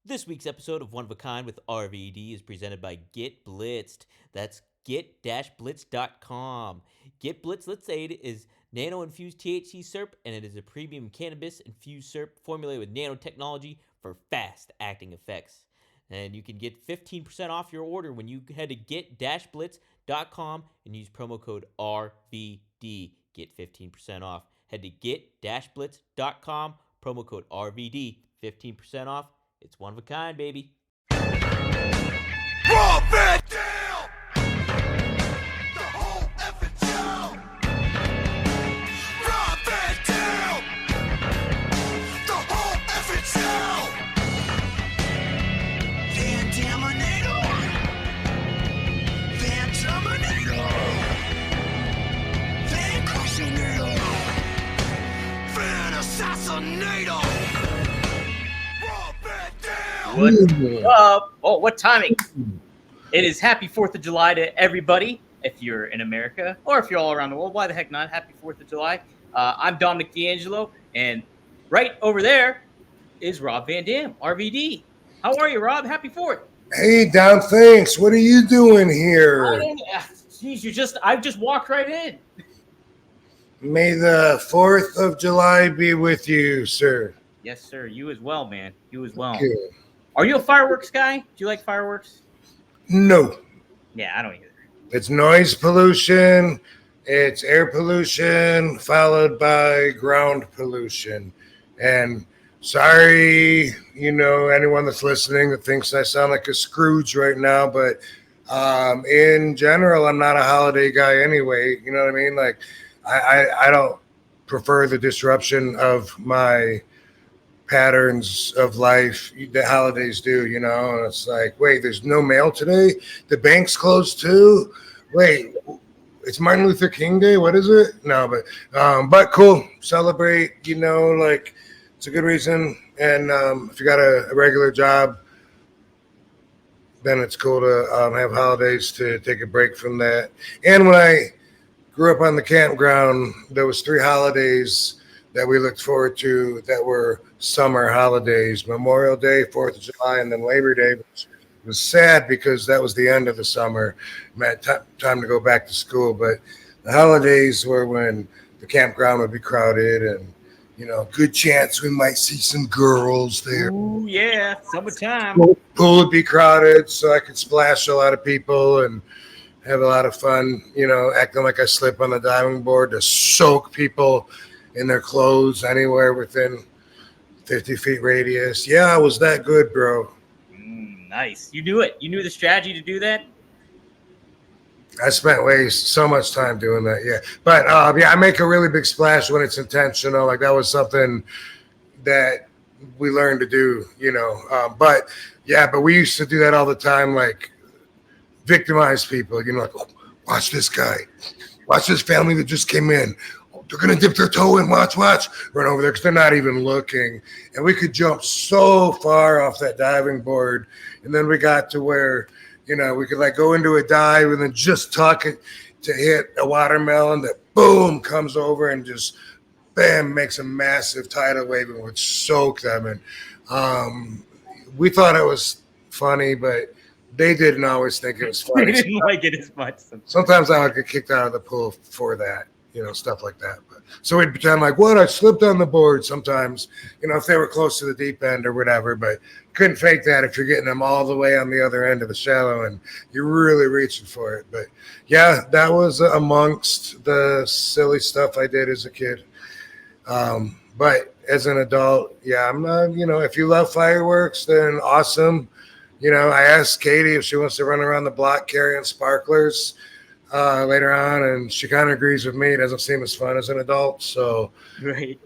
This week's episode of One of a Kind with RVD is presented by Get Blitzed. That's get-blitz.com. Get Blitz Let's Aid is nano-infused THC syrup, and it is a premium cannabis-infused syrup formulated with nanotechnology for fast-acting effects. And you can get 15% off your order when you head to get-blitz.com and use promo code RVD. Get 15% off. Head to get-blitz.com, promo code RVD, 15% off. It's one of a kind, baby. Raw Van Dam! The whole effing show! Raw Van Dam! The whole effing show! Van Daminator! Van Terminator! Van Crushinator! Van Assassinator! What up? Oh, what timing? It is happy 4th of July to everybody. If you're in America or if you're all around the world, why the heck not? Happy 4th of July. I'm Dominic D'Angelo, and right over there is Rob Van Dam, RVD. How are you, Rob? Happy 4th. Hey, Dom, thanks. What are you doing here? Jeez, I just walked right in. May the 4th of July be with you, sir. Yes, sir. You as well, man. You as well. Okay. Are you a fireworks guy? Do you like fireworks? No. Yeah, I don't either. It's noise pollution, it's air pollution, followed by ground pollution. And sorry, anyone that's listening that thinks I sound like a Scrooge right now, but in general, I'm not a holiday guy anyway. You know what I mean? Like, I don't prefer the disruption of my patterns of life that holidays do, and it's like, wait, there's no mail today? The bank's closed too? Wait, it's Martin Luther King Day? What is it? No, but cool. Celebrate, like it's a good reason. And if you got a regular job, then it's cool to have holidays to take a break from that. And when I grew up on the campground, there was 3 holidays that we looked forward to that were summer holidays: Memorial Day, 4th of July, and then Labor Day, which was sad because that was the end of the summer. Meant time to go back to school. But the holidays were when the campground would be crowded and, good chance we might see some girls there. Ooh, yeah, summertime. Pool would be crowded, so I could splash a lot of people and have a lot of fun, acting like I slip on the diving board to soak people in their clothes anywhere within 50 feet radius. Yeah, I was that good, bro. Nice. You knew it. You knew the strategy to do that? I spent so much time doing that, yeah. But, I make a really big splash when it's intentional. Like, that was something that we learned to do, But we used to do that all the time, like, victimize people, like, oh, watch this guy. Watch this family that just came in. They're going to dip their toe in, watch, run over there because they're not even looking. And we could jump so far off that diving board. And then we got to where, we could like go into a dive and then just tuck it to hit a watermelon that boom comes over and just bam, makes a massive tidal wave and would soak them. And we thought it was funny, but they didn't always think it was funny. They didn't like it as much. Sometimes I would get kicked out of the pool for that. Stuff like that. But so we'd pretend like, what? I slipped on the board sometimes, if they were close to the deep end or whatever, but couldn't fake that if you're getting them all the way on the other end of the shallow and you're really reaching for it. But yeah, that was amongst the silly stuff I did as a kid. But as an adult, yeah, I'm not, if you love fireworks, then awesome. I asked Katie if she wants to run around the block carrying sparklers later on, and she kind of agrees with me. It doesn't seem as fun as an adult, so right.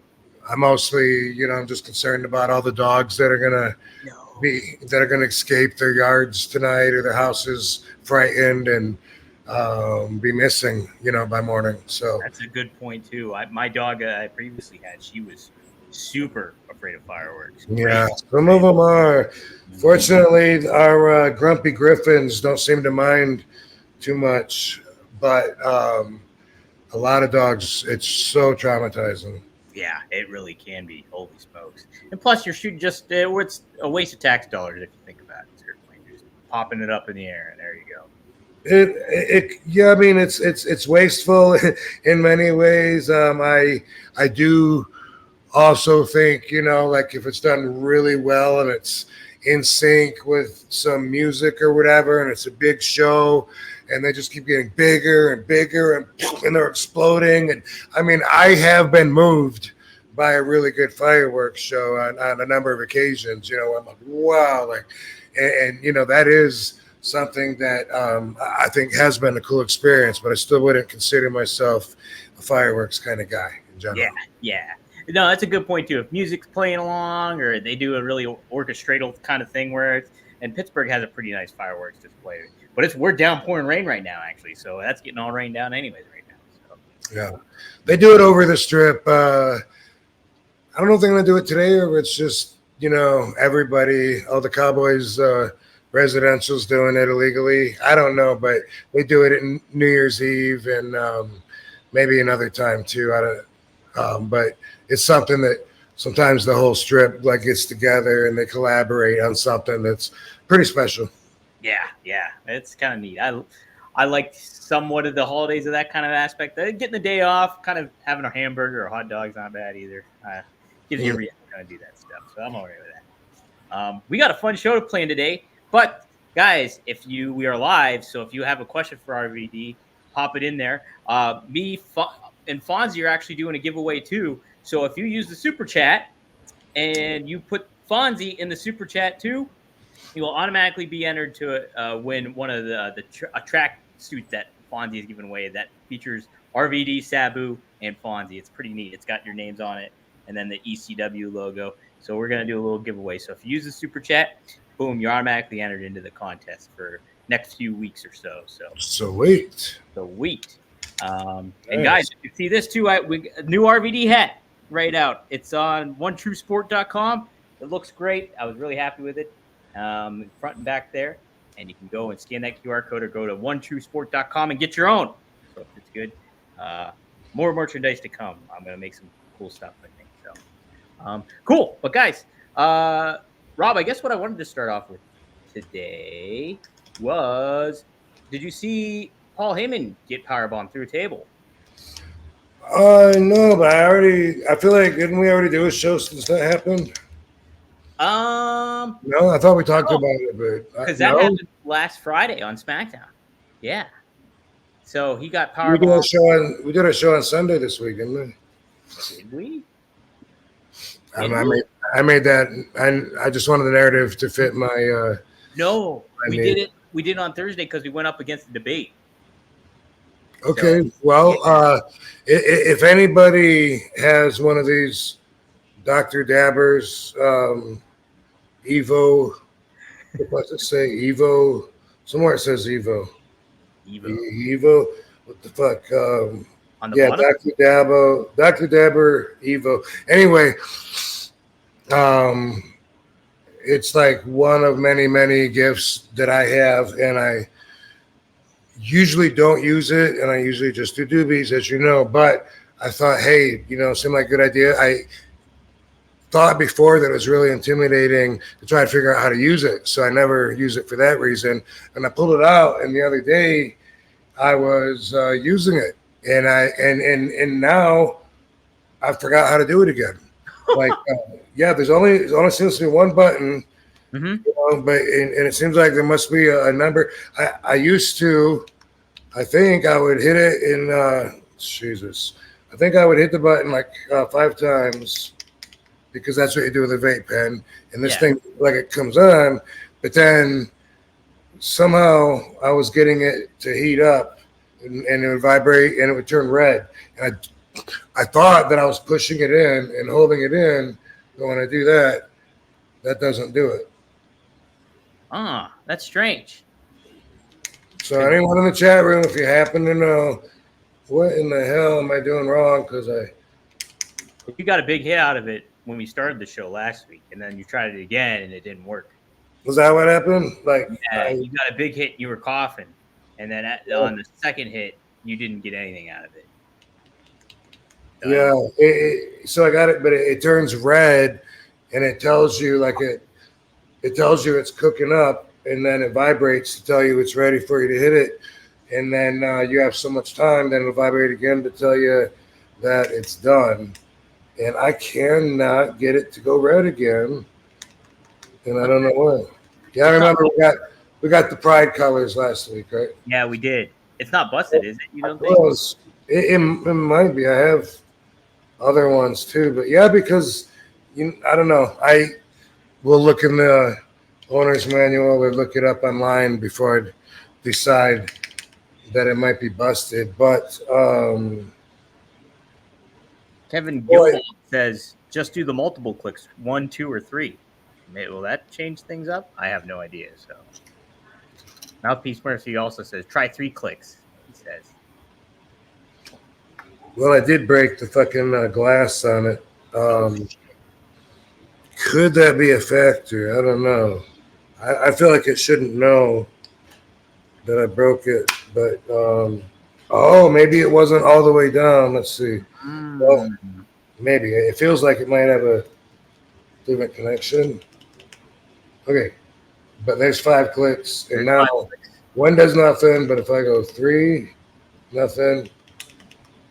I'm mostly, I'm just concerned about all the dogs that are gonna escape their yards tonight or their houses frightened and be missing, by morning. So that's a good point too. My dog I previously had, she was super afraid of fireworks. Yeah, some of them are. Fortunately, our grumpy griffins don't seem to mind too much. But a lot of dogs, it's so traumatizing. Yeah, it really can be. Holy smokes! And plus, you're shooting just it's a waste of tax dollars if you think about it. Certainly, just popping it up in the air, and there you go. Yeah, I mean it's wasteful in many ways. I do also think, like if it's done really well and it's in sync with some music or whatever, and it's a big show, and they just keep getting bigger and bigger, and they're exploding. And I mean, I have been moved by a really good fireworks show on a number of occasions. I'm like, wow, like, and that is something that I think has been a cool experience, but I still wouldn't consider myself a fireworks kind of guy in general. Yeah. No, that's a good point too. If music's playing along, or they do a really orchestral kind of thing, and Pittsburgh has a pretty nice fireworks display, but we're downpouring rain right now, actually, so that's getting all rained down anyways right now. So. Yeah, they do it over the strip. I don't know if they're gonna do it today, or it's just everybody, all the Cowboys residential's doing it illegally. I don't know, but they do it in New Year's Eve and maybe another time too. I don't. But it's something that sometimes the whole strip like gets together and they collaborate on something that's pretty special. Yeah, it's kind of neat. I like somewhat of the holidays of that kind of aspect. Getting the day off, kind of having a hamburger or a hot dog's not bad either. Gives you a reason to kind of do that stuff. So I'm all right with that. We got a fun show to plan today, but guys, we are live, so if you have a question for RVD, pop it in there. Me and Fonzie are actually doing a giveaway too. So if you use the super chat and you put Fonzie in the super chat too, you will automatically be entered to win one of a track suit that Fonzie is giving away that features RVD, Sabu, and Fonzie. It's pretty neat. It's got your names on it and then the ECW logo. So we're going to do a little giveaway. So if you use the super chat, boom, you're automatically entered into the contest for next few weeks or so. Sweet. And guys, if you see this too, a new RVD hat right out. It's on onetruesport.com. It looks great. I was really happy with it. Front and back there. And you can go and scan that QR code or go to onetruesport.com and get your own. So if it's good. More merchandise to come. I'm going to make some cool stuff, I think. So cool. But guys, Rob, I guess what I wanted to start off with today was, did you see Paul Heyman get powerbombed through a table? No, but I feel like, didn't we already do a show since that happened? No, I thought we talked about it, but because that happened last Friday on SmackDown. Yeah. So he got powerbombed. We did a show on Sunday this week, didn't we? Did we? I made that. I just wanted the narrative to fit my. No, we did it. We did it on Thursday because we went up against the debate. Okay, so, well, if anybody has one of these Dr. Dabber's Evo, what does it say? Evo. Somewhere it says Evo. Evo. What the fuck? On the bottom? Dr. Dabber Evo. Anyway, it's like one of many, many gifts that I have, and I usually don't use it, and I usually just do doobies, as you know. But I thought, hey, seemed like a good idea. I thought before that it was really intimidating to try to figure out how to use it, so I never use it for that reason. And I pulled it out, and the other day I was using it, and now I forgot how to do it again. Like, there's only seems to be one button, but it seems like there must be a number. I used to, I think I would hit it in Jesus. I think I would hit the button like 5 times, because that's what you do with a vape pen. And this thing, like, it comes on, but then somehow I was getting it to heat up, and it would vibrate and it would turn red. And I thought that I was pushing it in and holding it in, but when I do that, that doesn't do it. That's strange. So anyone in the chat room, if you happen to know, what in the hell am I doing wrong? Because you got a big hit out of it when we started the show last week, and then you tried it again and it didn't work. Was that what happened? Like, you got a big hit, you were coughing, and then on the second hit, you didn't get anything out of it. Yeah. So I got it, but it turns red, and it tells you it tells you it's cooking up, and then it vibrates to tell you it's ready for you to hit it. And then you have so much time, then it'll vibrate again to tell you that it's done. And I cannot get it to go red again, and I don't know why. Yeah, I remember we got the Pride colors last week, right? Yeah, we did. It's not busted, is it? You don't think? Well, it might be. I have other ones too, but yeah, because I don't know. I will look in the owner's manual or look it up online before I decide that it might be busted. But Kevin Gilmore says, just do the multiple clicks, 1, 2, or 3. Will that change things up? I have no idea. So, Mouthpiece Mercy also says, try 3 clicks. He says. Well, I did break the fucking glass on it. Could that be a factor? I don't know. I feel like it shouldn't know that I broke it, but maybe it wasn't all the way down. Let's see. Well, maybe it feels like it might have a different connection. Okay, but there's 5 clicks, and now 1 does nothing. But if I go 3, nothing,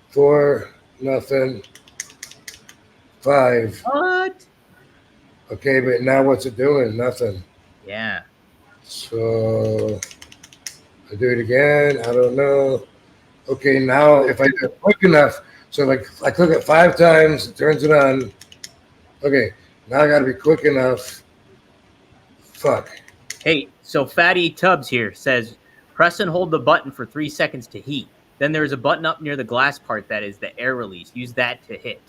4, nothing, 5. What? Okay, but now what's it doing? Nothing. Yeah. So I do it again. I don't know. Okay, now if I do it quick enough, so like I click it 5 times, it turns it on. Okay, now I got to be quick enough. Fuck. Hey, so Fatty Tubbs here says, press and hold the button for 3 seconds to heat. Then there's a button up near the glass part that is the air release. Use that to hit.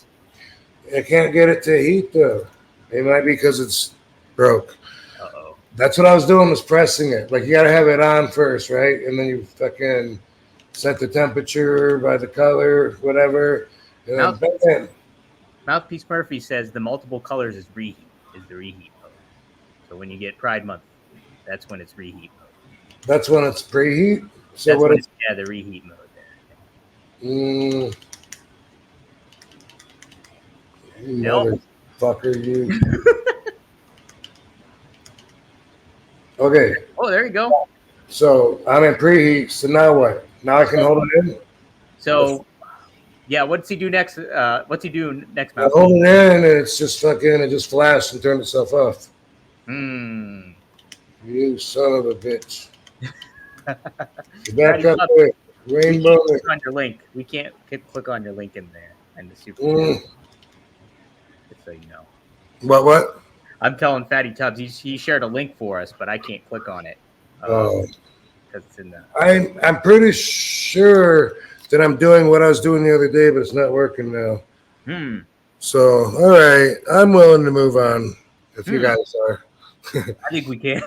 I can't get it to heat though. It might be because it's broke. Uh-oh. That's what I was doing, was pressing it. Like you got to have it on first, right? And then you fucking set the temperature by the color, whatever. And then Mouthpiece Murphy says the multiple colors is the reheat mode. So when you get Pride Month, that's when it's reheat mode. That's when it's preheat? So that's what is the reheat mode there. No. Motherfucker, you. Okay. Oh, there you go. So I'm in preheat. So now what? Now I can hold it in? So, yeah, what's he do next? What's he do next? I hold it in and it's just fucking, it just flashed and turned itself off. You son of a bitch. Back up there. Rainbow. Click on your link. We can't click on your link in there. And the super. Just so you know. What? I'm telling Fatty Tubbs he shared a link for us, but I can't click on it. Because it's in the. I'm pretty sure that I'm doing what I was doing the other day, but it's not working now. So, all right, I'm willing to move on if you guys are. I think we can.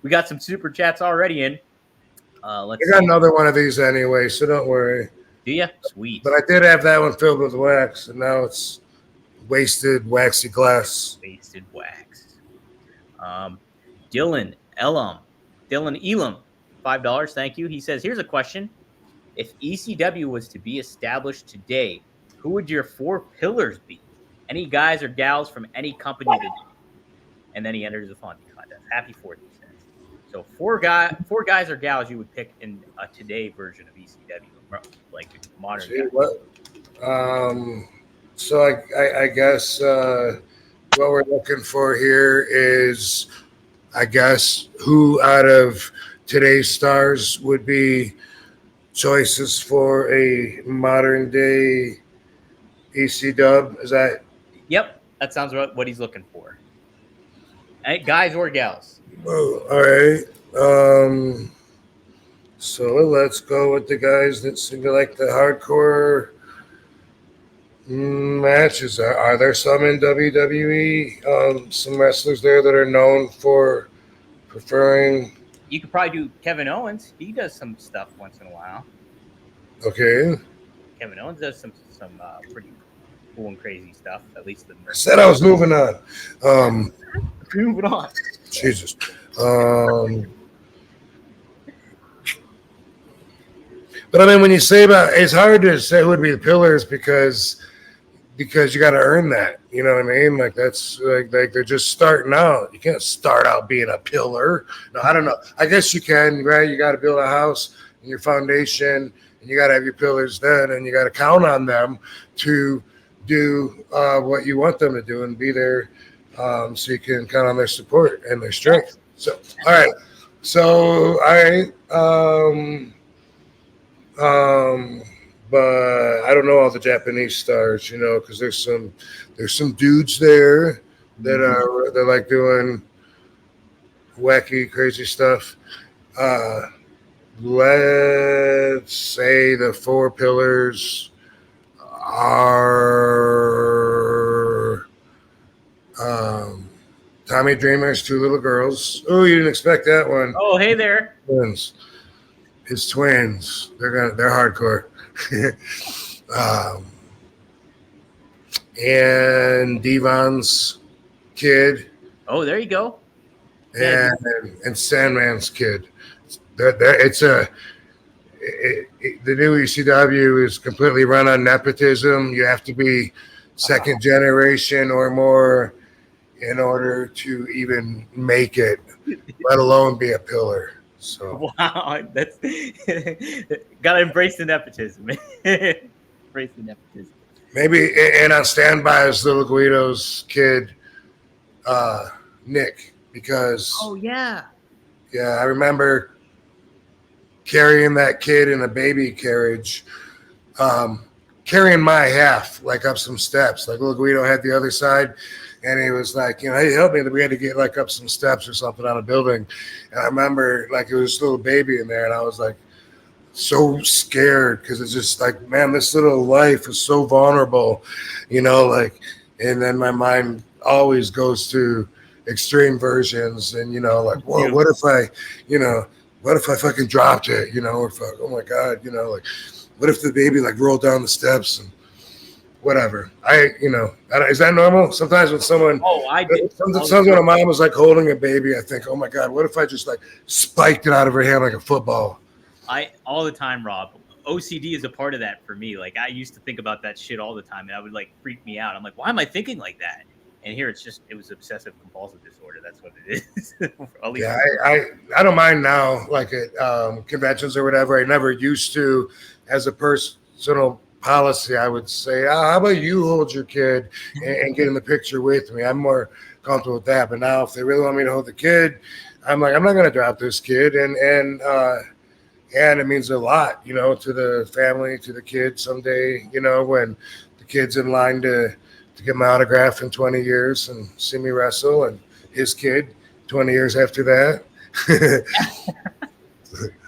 We got some super chats already in. Let's I got another one of these anyway, so don't worry. Do you? Sweet. But I did have that one filled with wax, and now it's wasted waxy glass. Wasted wax. Dylan Elam, $5. Thank you. He says, "Here's a question: if ECW was to be established today, who would your 4 pillars be? Any guys or gals from any company today?" And then he enters the Fonzie contest. Happy 4th, he says. So 4 guys or gals you would pick in a today version of ECW, like modern. What? So I guess what we're looking for here is, I guess, who out of today's stars would be choices for a modern day ECW? Is that? Yep, that sounds what he's looking for. Hey, guys or gals? Oh, all right. So let's go with the guys that seem to like the hardcore matches. Are there some in WWE? Some wrestlers there that are known for preferring. You could probably do Kevin Owens. He does some stuff once in a while. Okay. Kevin Owens does some pretty cool and crazy stuff. At least I said I was moving on. Moving on. Jesus. But I mean, when you say about, it's hard to say who would be the pillars because you got to earn that. You know what I mean? Like that's like they're just starting out. You can't start out being a pillar. No, I don't know. I guess you can, right? You got to build a house and your foundation, and you got to have your pillars then, and you got to count on them to do what you want them to do and be there, so you can count on their support and their strength. So, all right. So, all right. But I don't know all the Japanese stars, because there's some dudes there that they're like doing wacky, crazy stuff. Let's say the four pillars are Tommy Dreamer's two little girls. Oh, you didn't expect that one. Oh, hey there. Twins. His twins. They're hardcore. And Devon's kid. Oh, there you go. And Sandman's kid. The new ECW is completely run on nepotism. You have to be second generation or more in order to even make it, let alone be a pillar. So wow, that's gotta embrace the nepotism. Embrace the nepotism. Maybe, and on standby is Little Guido's kid, Nick, because yeah, I remember carrying that kid in a baby carriage, carrying my half like up some steps. Like Little Guido had the other side, and he was like, hey, help me. We had to get like up some steps or something on a building. And I remember like it was a little baby in there, and I was like so scared because it's just like, man, this little life is so vulnerable, like, and then my mind always goes to extreme versions and, like, whoa, what if I fucking dropped it, or fuck, oh my God, like, what if the baby like rolled down the steps and whatever. Is that normal? Sometimes when someone, sometimes when a mom was like holding a baby, I think, oh my God, what if I just like spiked it out of her hand like a football? All the time, Rob. OCD is a part of that for me. Like I used to think about that shit all the time, and I would like freak me out. I'm like, why am I thinking like that? And here it was obsessive compulsive disorder. That's what it is. Yeah, I don't mind now, like at conventions or whatever. I never used to, as a personal policy, I would say, how about you hold your kid and get in the picture with me? I'm more comfortable with that. But now if they really want me to hold the kid, I'm like, I'm not going to drop this kid. And it means a lot, to the family, to the kid someday, when the kid's in line to get my autograph in 20 years and see me wrestle, and his kid 20 years after that.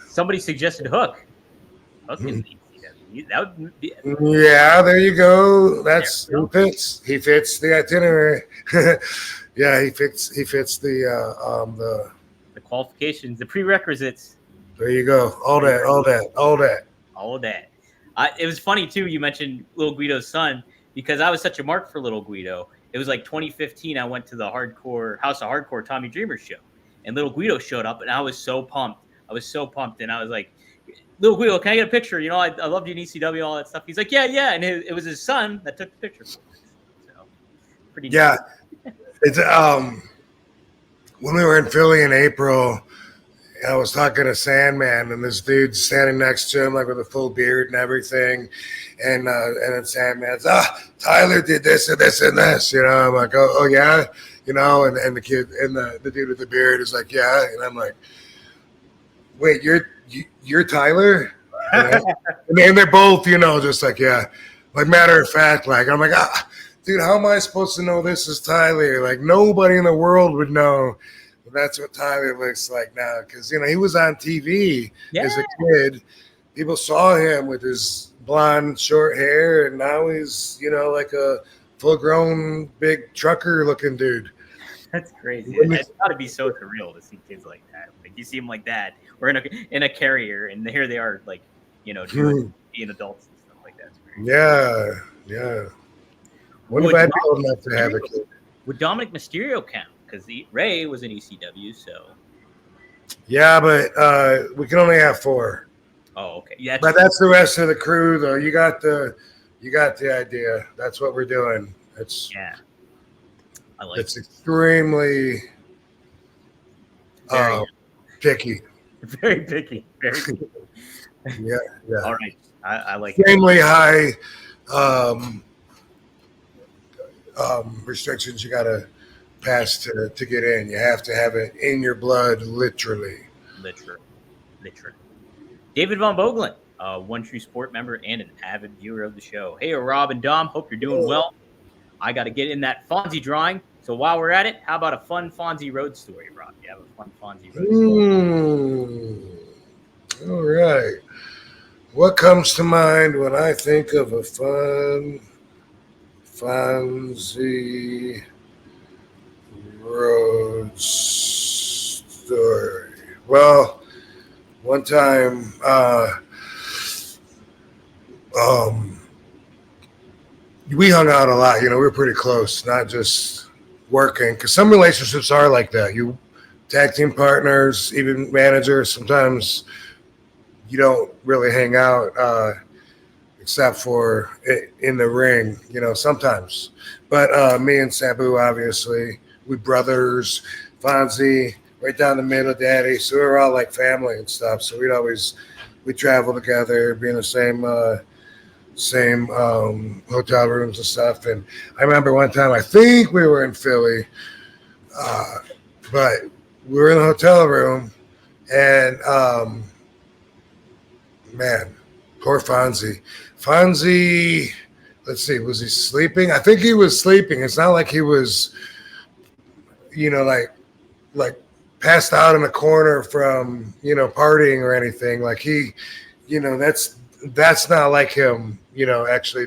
Somebody suggested Hook. Hook is that would be, yeah, there you go. That's who fits. He fits the itinerary. Yeah, he fits the qualifications, the prerequisites. There you go. All that. It was funny too. You mentioned Little Guido's son because I was such a mark for Little Guido. It was like 2015. I went to the House of Hardcore Tommy Dreamer show, and Little Guido showed up, and I was so pumped. And I was like, Little Guido, can I get a picture? I loved you in ECW, all that stuff. He's like, yeah. And it was his son that took the picture. So pretty. Yeah. It's when we were in Philly in April, I was talking to Sandman, and this dude's standing next to him, like with a full beard and everything. And then Sandman's, Tyler did this and this and this. I'm like, oh yeah, and the kid and the dude with the beard is like, yeah, and I'm like, wait, you're Tyler? And they're both, just like, yeah, like matter of fact, like I'm like, dude, how am I supposed to know this is Tyler? Like nobody in the world would know. That's what Tyler looks like now, because he was on TV as a kid. People saw him with his blonde short hair, and now he's like a full-grown big trucker-looking dude. That's crazy. It's got to be so surreal to see kids like that. Like you see them like that, or in a carrier, and here they are, like being adults and stuff like that. Yeah. What if I'd be old enough to have a kid? Would Dominic Mysterio count? Because Ray was in ECW, so. Yeah, but we can only have 4. Oh, okay. Yeah, But that's the rest of the crew, though. You got the idea. That's what we're doing. yeah. I like It's extremely very picky. very picky. Very picky. Yeah. All right. I like it. Extremely high restrictions you got to pass to get in. You have to have it in your blood, literally. Literally. David Von Boglin, One True Sport member and an avid viewer of the show. Hey, Rob and Dom, hope you're doing well. I got to get in that Fonzie drawing. So while we're at it, how about a fun Fonzie road story, Rob? You have a fun Fonzie road story. All right. What comes to mind when I think of a fun Fonzie road story? Well, one time, we hung out a lot. We were pretty close, not just working. Because some relationships are like that. You tag team partners, even managers. Sometimes you don't really hang out except for in the ring. Sometimes. But me and Sabu, obviously, we brothers. Fonzie, right down the middle, Daddy. So we were all like family and stuff. So we'd travel together, be in the same hotel rooms and stuff. And I remember one time, I think we were in Philly, but we were in the hotel room, and man, poor Fonzie. Let's see, was he sleeping? I think he was sleeping. It's not like he was, like passed out in a corner from, partying or anything. Like he, that's not like him, actually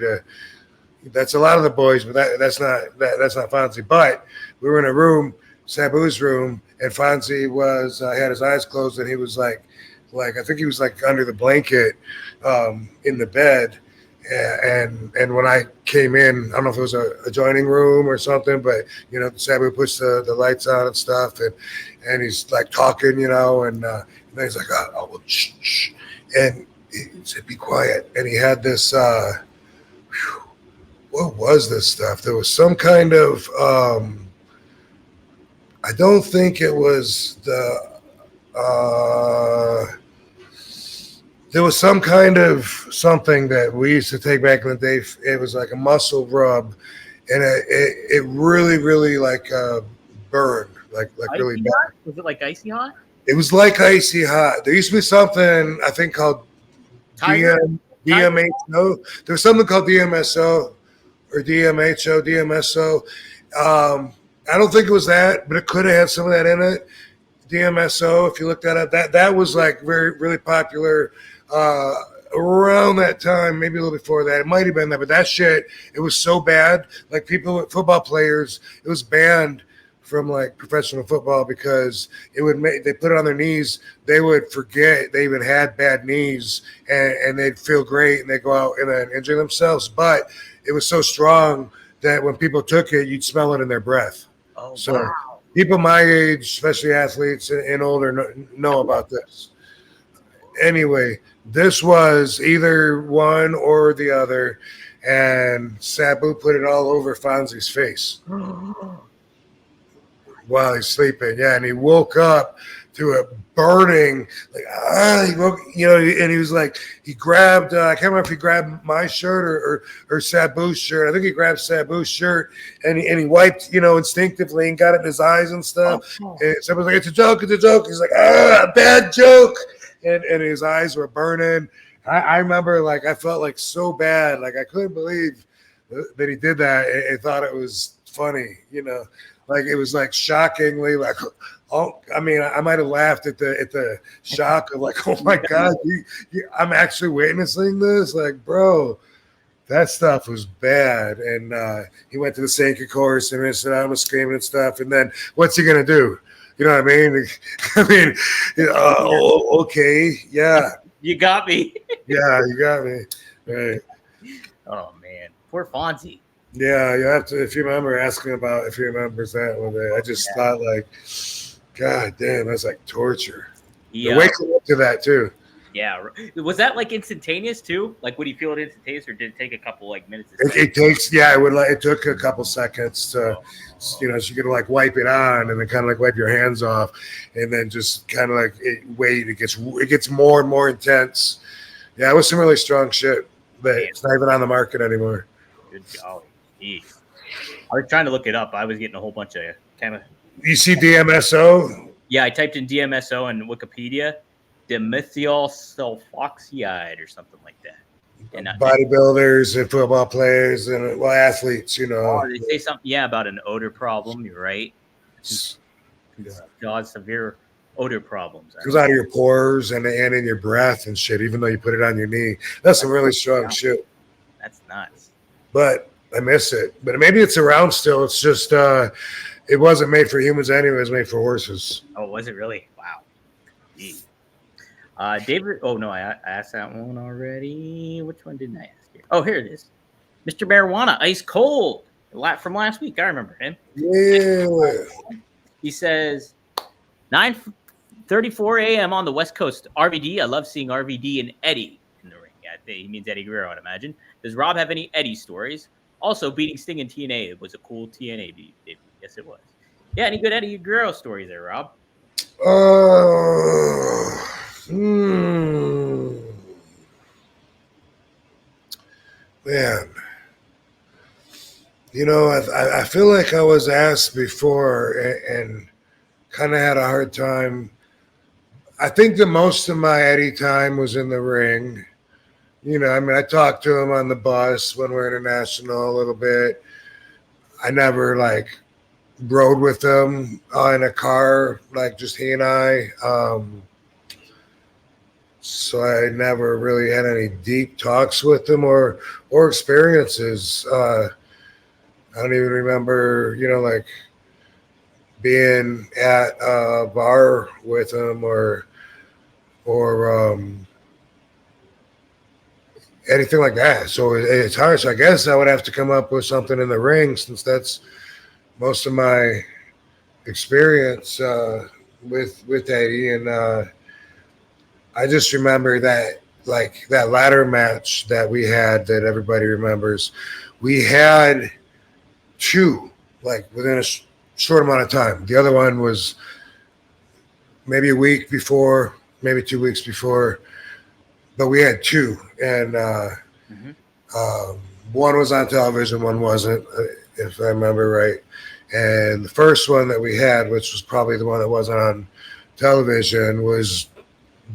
that's a lot of the boys, but that's not Fonzie. But we were in a room, Sabu's room, and Fonzie was had his eyes closed, and he was like I think he was like under the blanket in the bed. And when I came in, I don't know if it was a adjoining room or something, but Sabu pushed the lights on and stuff, and he's like talking, and then he's like, oh well, shh, and he said, be quiet. And he had this what was this stuff? There was some kind of I don't think it was there was some kind of something that we used to take back in the day. It was like a muscle rub, and it really, really like burned, like really bad. Hot? Was it like icy hot? It was like icy hot. There used to be something I think called DMHO. There was something called DMSO or DMSO. I don't think it was that, but it could have had some of that in it. DMSO, if you look that up, that was like very, really popular around that time, maybe a little before that. It might have been that, but that shit, it was so bad. Like football players, it was banned from like professional football because it would they put it on their knees. They would forget they even had bad knees, and they'd feel great, and they'd go out and then injure themselves. But it was so strong that when people took it, you'd smell it in their breath. Oh, so wow. People my age, especially athletes and older, know about this. Anyway, this was either one or the other, and Sabu put it all over Fonzie's face while he's sleeping. Yeah, and he woke up to it burning, like he woke, and he was like, he grabbed. I can't remember if he grabbed my shirt or Sabu's shirt. I think he grabbed Sabu's shirt, and he wiped, instinctively, and got it in his eyes and stuff. Oh. And Sabu was like, it's a joke. He's like, bad joke. And his eyes were burning. I remember, like, I felt like so bad. Like, I couldn't believe that he did that and thought it was funny, like it was like shockingly like, oh, I mean, I might have laughed at the shock of like, oh my God, I'm actually witnessing this. Like, bro, that stuff was bad. And he went to the Sanka course and I was screaming and stuff. And then what's he going to do? You know what I mean? Okay. Yeah. You got me. Yeah, you got me. Right. Oh, man. Poor Fonzie. Yeah, you have to, if you remember, ask him about if he remembers that one day. I just thought, like, God damn, that's like torture. Yeah. Waking up to that, too. Yeah. Was that like instantaneous too? Like, would you feel it instantaneous, or did it take a couple like minutes? It takes, yeah, it took a couple seconds to, so you could like wipe it on and then kind of like wipe your hands off, and then just kind of like wait. It gets more and more intense. Yeah, it was some really strong shit, but it's not even on the market anymore. Good golly. Jeez. I was trying to look it up. I was getting a whole bunch of kind of. You see DMSO? Yeah, I typed in DMSO in Wikipedia, dimethyl sulfoxide or something like that. And bodybuilders and football players and athletes, they say something, about an odor problem. You're right. Cause severe odor problems. It comes out of your pores and in your breath and shit, even though you put it on your knee. That's some really strong shit. That's nuts. But I miss it. But maybe it's around still. It's just it wasn't made for humans anyway. It was made for horses. Oh, was it really? Wow. Gee. David. Oh no, I asked that one already. Which one didn't I ask here? Oh, here it is. Mr. Marijuana, ice cold. From last week, I remember him. Yeah. He says 9:34 a.m. on the West Coast. RVD. I love seeing RVD and Eddie in the ring. Yeah, he means Eddie Guerrero, I'd imagine. Does Rob have any Eddie stories? Also, beating Sting in TNA. It was a cool TNA debut. Yes, it was. Yeah, any good Eddie Guerrero stories there, Rob? Man. I feel like I was asked before and kind of had a hard time. I think the most of my Eddie time was in the ring. I talked to him on the bus when we're international a little bit. I never rode with him in a car, just he and I. So I never really had any deep talks with him or experiences. I don't even remember, being at a bar with him or anything like that. So it's hard. So I guess I would have to come up with something in the ring, since that's most of my experience with Eddie. And I just remember that that ladder match that we had that everybody remembers. We had two within a short amount of time. The other one was maybe a week before, maybe 2 weeks before. But we had two, and one was on television, one wasn't, if I remember right. And the first one that we had, which was probably the one that wasn't on television, was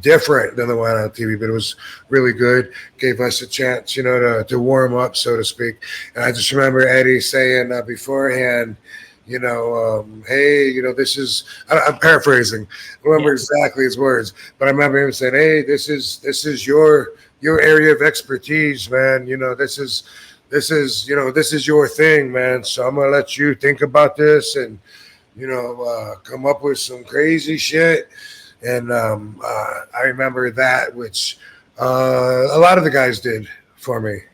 different than the one on TV, but it was really good. Gave us a chance, to warm up, so to speak. And I just remember Eddie saying beforehand, hey, this is, I'm paraphrasing. I don't remember exactly his words, but I remember him saying, hey, this is your area of expertise, man. This is your thing, man. So I'm going to let you think about this and, come up with some crazy shit. And I remember that, which a lot of the guys did for me,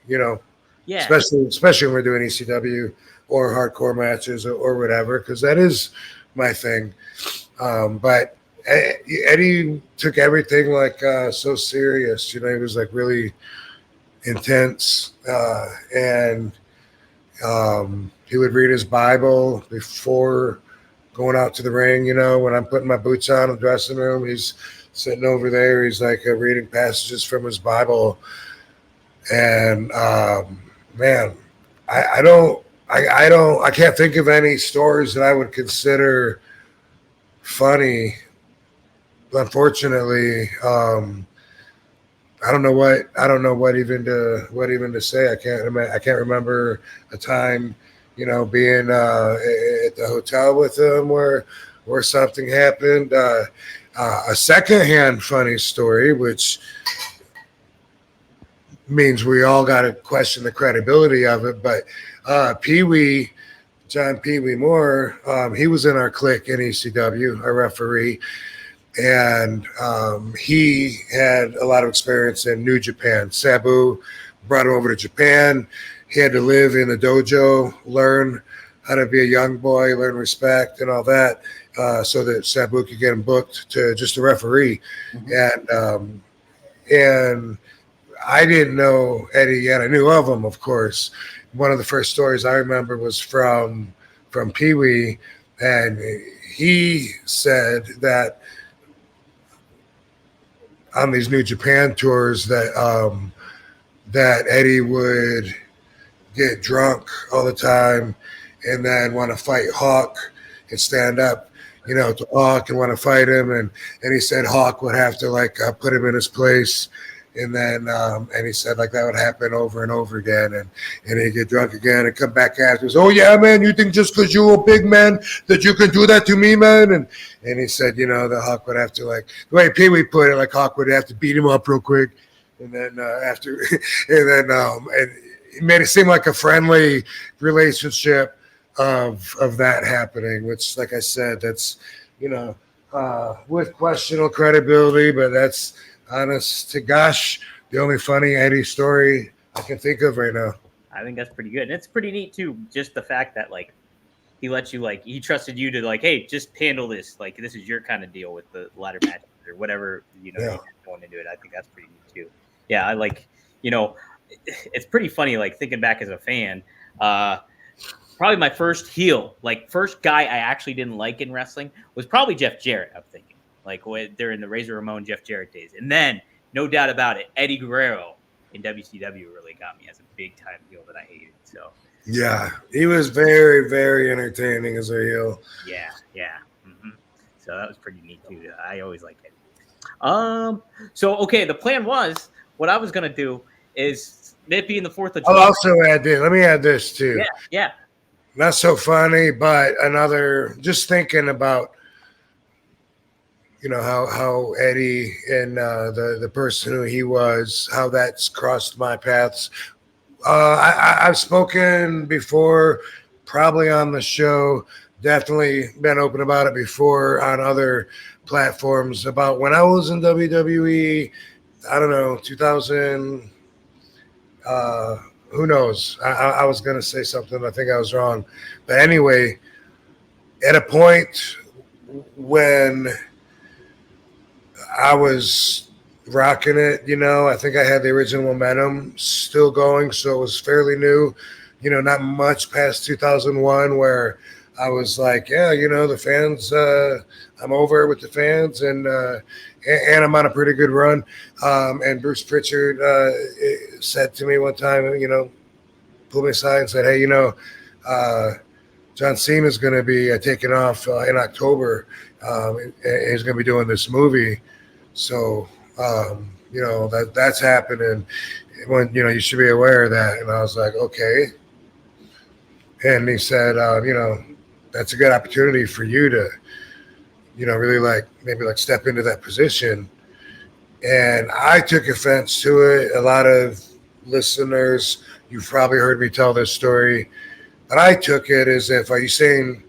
especially when we're doing ECW or hardcore matches or whatever, because that is my thing. But Eddie took everything so serious. He was really intense, and he would read his Bible before going out to the ring. When I'm putting my boots on in the dressing room, he's sitting over there. He's reading passages from his Bible. And man, I can't think of any stories that I would consider funny. Unfortunately, I don't know what even to say. I can't remember a time, being at the hotel with him where something happened. A secondhand funny story, which means we all got to question the credibility of it, but John Pee Wee Moore, he was in our clique in ECW, our referee, and he had a lot of experience in New Japan. Sabu brought him over to Japan. He had to live in the dojo, learn how to be a young boy, learn respect and all that, so that Sabu could get him booked to just a referee. Mm-hmm. And And I didn't know Eddie yet. I knew of him, of course. One of the first stories I remember was from Pee Wee, and he said that on these New Japan tours that Eddie would get drunk all the time and then want to fight Hawk and stand up, to Hawk and want to fight him. And he said Hawk would have to put him in his place. And then, and he said that would happen over and over again. And he'd get drunk again and come back afterwards. Oh yeah, man, you think just because you're a big man that you can do that to me, man? And he said, the Hawk would have to the way Pee Wee put it, Hawk would have to beat him up real quick. And then and it made it seem like a friendly relationship of that happening, which, like I said, that's, with questionable credibility, but that's, honest to gosh, the only funny Eddie story I can think of right now. I think that's pretty good. And it's pretty neat too, just the fact that he lets you he trusted you to hey, just handle this. This is your kind of deal with the ladder match or whatever, you're going into it. I think that's pretty neat too. Yeah, I it's pretty funny, thinking back as a fan. Probably my first heel, first guy I actually didn't like in wrestling was probably Jeff Jarrett, I'm thinking. During the Razor Ramon, Jeff Jarrett days. And then, no doubt about it, Eddie Guerrero in WCW really got me as a big-time heel that I hated. So yeah, he was very, very entertaining as a heel. Yeah. Mm-hmm. So that was pretty neat, too. I always liked it. So, okay, the plan was, what I was going to do is, it being the 4th of July. I'll also add this. Let me add this, too. Yeah. Not so funny, but just thinking about, how Eddie and the person who he was, how that's crossed my paths. I've spoken before, probably on the show, definitely been open about it before on other platforms about when I was in WWE, I don't know, 2000, who knows? I was going to say something. I think I was wrong. But anyway, at a point when I was rocking it, I think I had the original momentum still going, so it was fairly new, not much past 2001 where I was the fans, I'm over with the fans and I'm on a pretty good run. And Bruce Pritchard said to me one time, pulled me aside and said, hey, John Cena's going to be taking off in October. He's going to be doing this movie. So, that's happening when, you should be aware of that. And I was like, okay. And he said, that's a good opportunity for you to, really maybe step into that position. And I took offense to it. A lot of listeners, you've probably heard me tell this story, but I took it as if, are you saying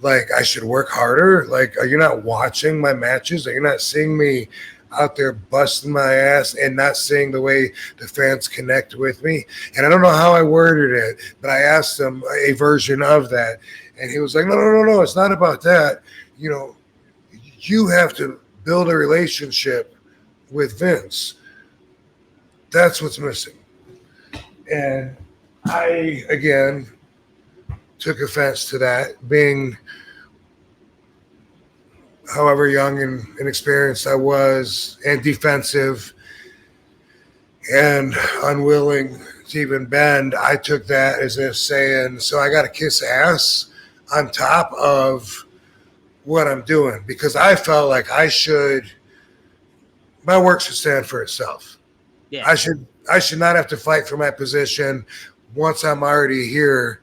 I should work harder? Are you not watching my matches? Are you not seeing me out there busting my ass and not seeing the way the fans connect with me? And I don't know how I worded it, but I asked him a version of that. And he was like, no, it's not about that. You have to build a relationship with Vince. That's what's missing. And I, again, took offense to that, being however young and inexperienced I was and defensive and unwilling to even bend. I took that as if saying, so I got to kiss ass on top of what I'm doing, because I felt like my work should stand for itself. Yeah. I should not have to fight for my position once I'm already here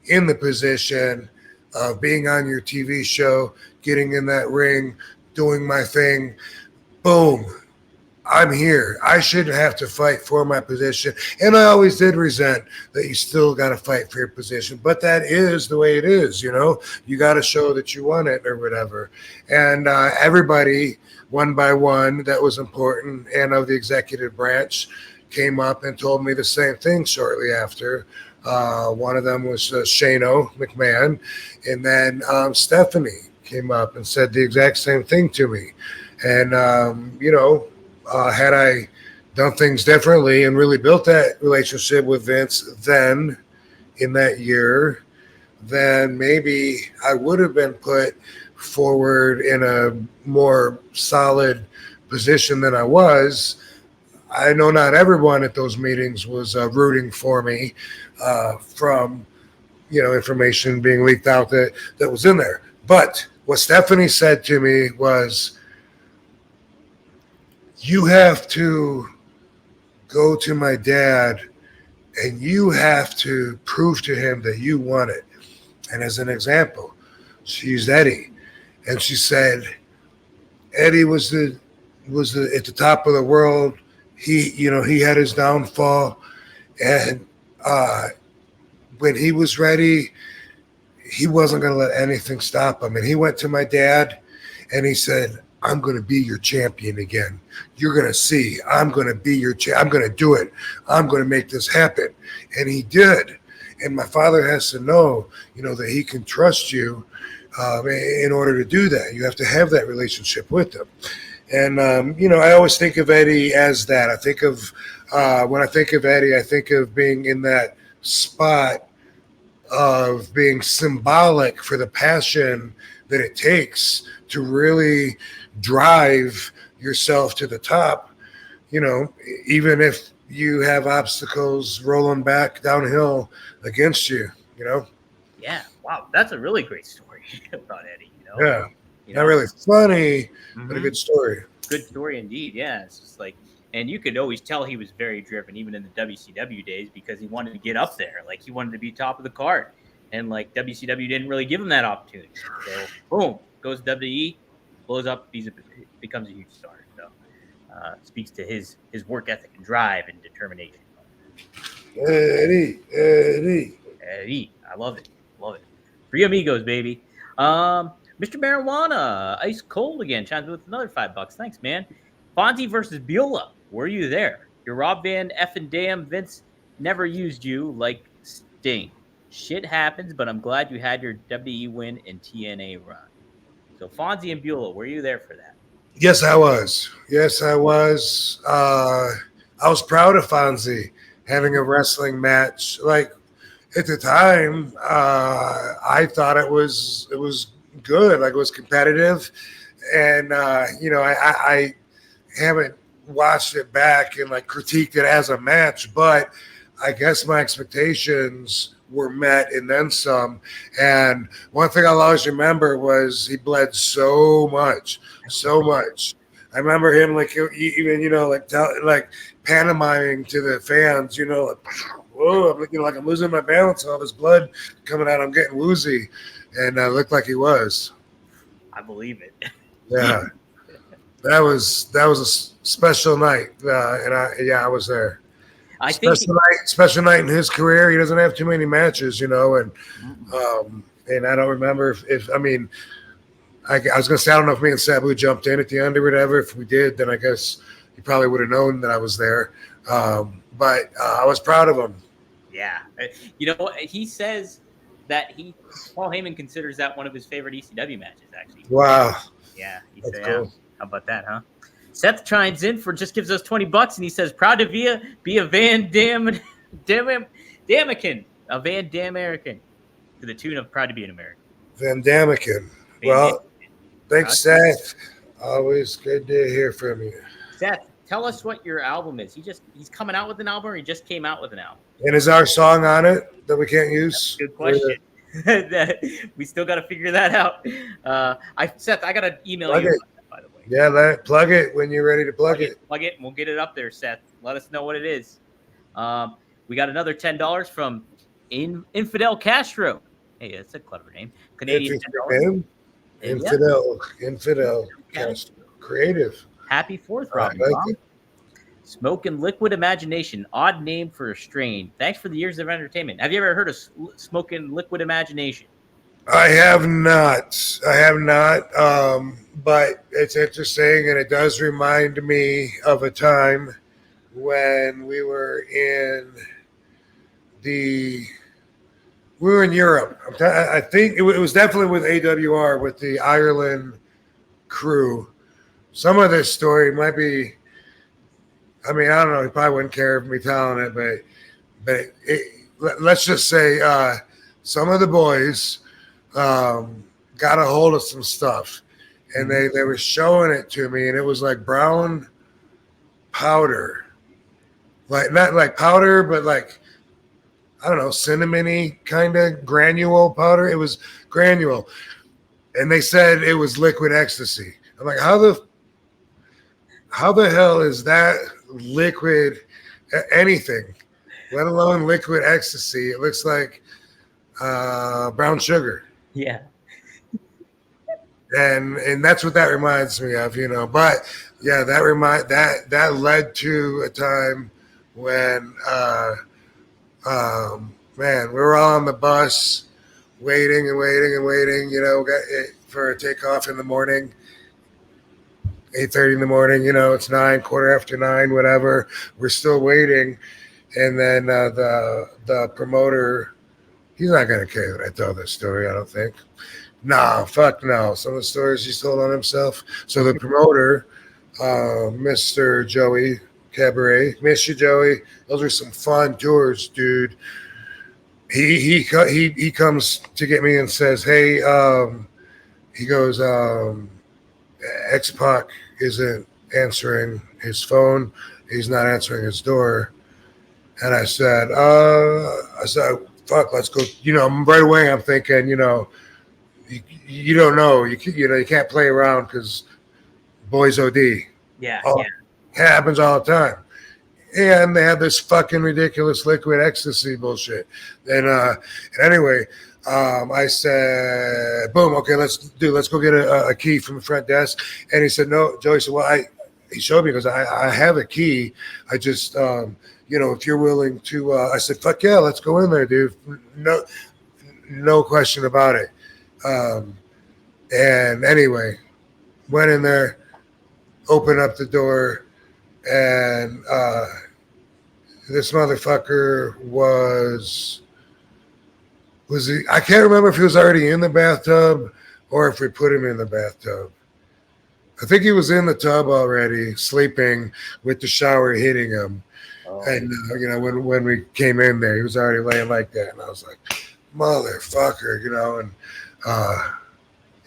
in the position of being on your TV show, getting in that ring, doing my thing. Boom. I'm here. I shouldn't have to fight for my position. And I always did resent that you still got to fight for your position. But that is the way it is, You got to show that you won it or whatever. And everybody, one by one, that was important, and of the executive branch, came up and told me the same thing shortly after. One of them was Shano McMahon. And then Stephanie came up and said the exact same thing to me. And, had I done things differently and really built that relationship with Vince then in that year, then maybe I would have been put forward in a more solid position than I was. I know not everyone at those meetings was rooting for me from information being leaked out that was in there. But what Stephanie said to me was, you have to go to my dad and you have to prove to him that you want it. And as an example, she used Eddie, and she said Eddie was at the top of the world. He had his downfall, and when he was ready, he wasn't going to let anything stop him. And he went to my dad and he said, I'm going to be your champion again. You're going to see. I'm going to be your I'm going to do it. I'm going to make this happen. And he did. And my father has to know, that he can trust you in order to do that. You have to have that relationship with him. And, I always think of Eddie as that. I think of, when I think of Eddie, I think of being in that spot of being symbolic for the passion that it takes to really drive yourself to the top, even if you have obstacles rolling back downhill against you, Yeah. Wow. That's a really great story about Eddie, Yeah. Not really funny, but a good story. Good story indeed. Yeah. It's just like, and you could always tell he was very driven, even in the WCW days, because he wanted to get up there. Like, he wanted to be top of the card. And, like, WCW didn't really give him that opportunity. So, boom, goes to WWE, blows up, becomes a huge star. So, speaks to his work ethic and drive and determination. Eddie. I love it. Three Amigos, baby. Mr. Marijuana, ice cold again. Chimes with another $5. Thanks, man. Fonzie versus Beulah. Were you there? Your Rob Van effing Dam Vince never used you like Sting. Shit happens, but I'm glad you had your WWE win and TNA run. So Fonzie and Beulah, were you there for that? Yes, I was. I was proud of Fonzie having a wrestling match. Like, at the time, I thought it was good. Like, it was competitive, and I haven't watched it back and like critiqued it as a match, but I guess my expectations were met and then some. And one thing I'll always remember was he bled so much. I remember him like pantomiming to the fans, like, whoa, I'm looking like I'm losing my balance, all this blood coming out, I'm getting woozy, and it looked like he was. I believe it. Yeah. That was a special night, and I was there. Special night in his career. He doesn't have too many matches, and I don't remember if I was gonna say, I don't know if me and Sabu jumped in at the end or whatever. If we did, then I guess he probably would have known that I was there. But I was proud of him. Yeah, he says that Paul Heyman considers that one of his favorite ECW matches. Actually. Wow. Yeah, That's cool. How about that, huh? Seth chimes in gives us $20, and he says, "Proud to be a Van Damerican, a Van Damerican," to the tune of "Proud to be an American." Van Damerican. Well, thanks, Seth. Always good to hear from you. Seth, tell us what your album is. He's coming out with an album, or he just came out with an album? And is our song on it that we can't use? Good question. We still got to figure that out. Seth, I got to email you. By the way. Yeah, plug it when you're ready to plug it. Plug it, and we'll get it up there, Seth. Let us know what it is. We got another $10 from Infidel Castro. Hey, that's a clever name. Canadian $10. Infidel Castro. Creative. Happy 4th, Robin. Smoking Liquid Imagination. Odd name for a strain. Thanks for the years of entertainment. Have you ever heard of Smoking Liquid Imagination? I have not. But it's interesting, and it does remind me of a time when we were in Europe. I think it was definitely with AWR, with the Ireland crew. Some of this story might be I mean, I don't know. He probably wouldn't care of me telling it, let's just say some of the boys got a hold of some stuff, and they were showing it to me, and it was like brown powder, like not like powder, but like I don't know, cinnamony kind of granule powder. It was granule, and they said it was liquid ecstasy. I'm like, how the hell is that liquid anything, let alone liquid ecstasy? It looks like brown sugar. Yeah. And that's what that reminds me of, But yeah, that led to a time when man, we were all on the bus waiting, for a takeoff in the morning. 8:30 in the morning, it's 9, quarter after 9, whatever. We're still waiting. And then the promoter, he's not going to care that I tell this story, I don't think. Nah, fuck no. Some of the stories he's told on himself. So the promoter, Mr. Joey Cabaret, Mr. Joey, those are some fun tours, dude. He comes to get me and says, hey, he goes, X-Pac isn't answering his phone. He's not answering his door. And I said, fuck, let's go. Right away I'm thinking, you don't know. You can't play around because boys OD. Yeah, It happens all the time. And they have this fucking ridiculous liquid ecstasy bullshit. And anyway, I said, boom, okay, let's go get a key from the front desk. And he said, no. Joey said, well, he showed me, because I have a key. I just, if you're willing to, I said, fuck yeah, let's go in there, dude. No question about it. And anyway, went in there, opened up the door, and this motherfucker was he? I can't remember if he was already in the bathtub or if we put him in the bathtub. I think he was in the tub already, sleeping with the shower hitting him. Oh. And when we came in there, he was already laying like that, and I was like, motherfucker,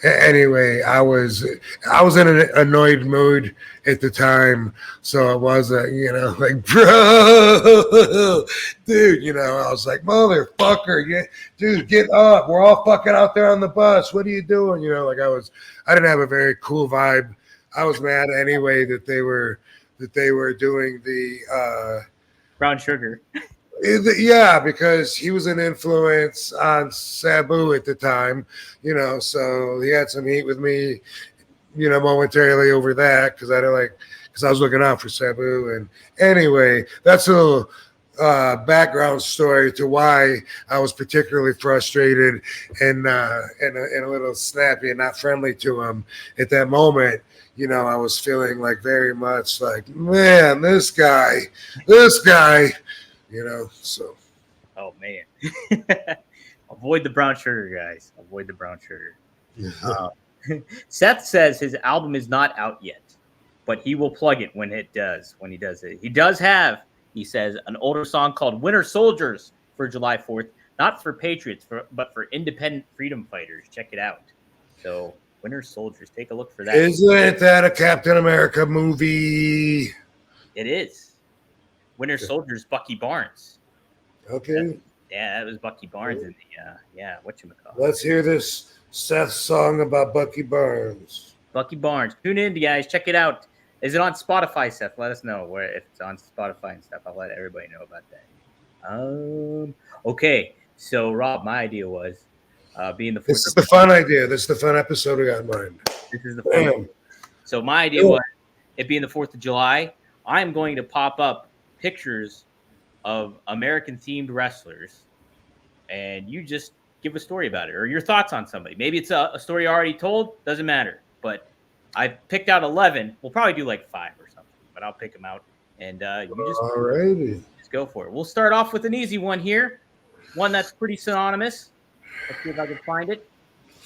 and anyway, I was in an annoyed mood at the time, so it wasn't, like, bro, dude, I was like, motherfucker, dude, get up. We're all fucking out there on the bus. What are you doing? I didn't have a very cool vibe. I was mad anyway that they were doing the brown sugar. Yeah, because he was an influence on Sabu at the time, so he had some heat with me, momentarily over that, because I was looking out for Sabu. And anyway, that's a little background story to why I was particularly frustrated and a little snappy and not friendly to him at that moment. I was feeling like very much like, man, this guy. So. Oh, man. Avoid the brown sugar, guys. Avoid the brown sugar. Seth says his album is not out yet, but he will plug it when he does it. He does have, he says, an older song called Winter Soldiers for July 4th, not for patriots, but for independent freedom fighters. Check it out. So, Winter Soldiers, take a look for that. Isn't that a Captain America movie? It is. Winter Soldiers, Bucky Barnes. Okay. That was Bucky Barnes in the whatchamacallit. Let's hear this Seth song about Bucky Barnes. Bucky Barnes. Tune in, guys. Check it out. Is it on Spotify, Seth? Let us know if it's on Spotify and stuff. I'll let everybody know about that. Okay. So, Rob, my idea was being the. This is the fun idea. This is the fun episode we got in mind. This is the fun idea. So, my idea was, it being the 4th of July, I'm going to pop up pictures of American-themed wrestlers, and you just give a story about it or your thoughts on somebody. Maybe it's a story already told. Doesn't matter. But I picked out 11. We'll probably do like 5 or something, but I'll pick them out, and you just go for it. We'll start off with an easy one here, one that's pretty synonymous. Let's see if I can find it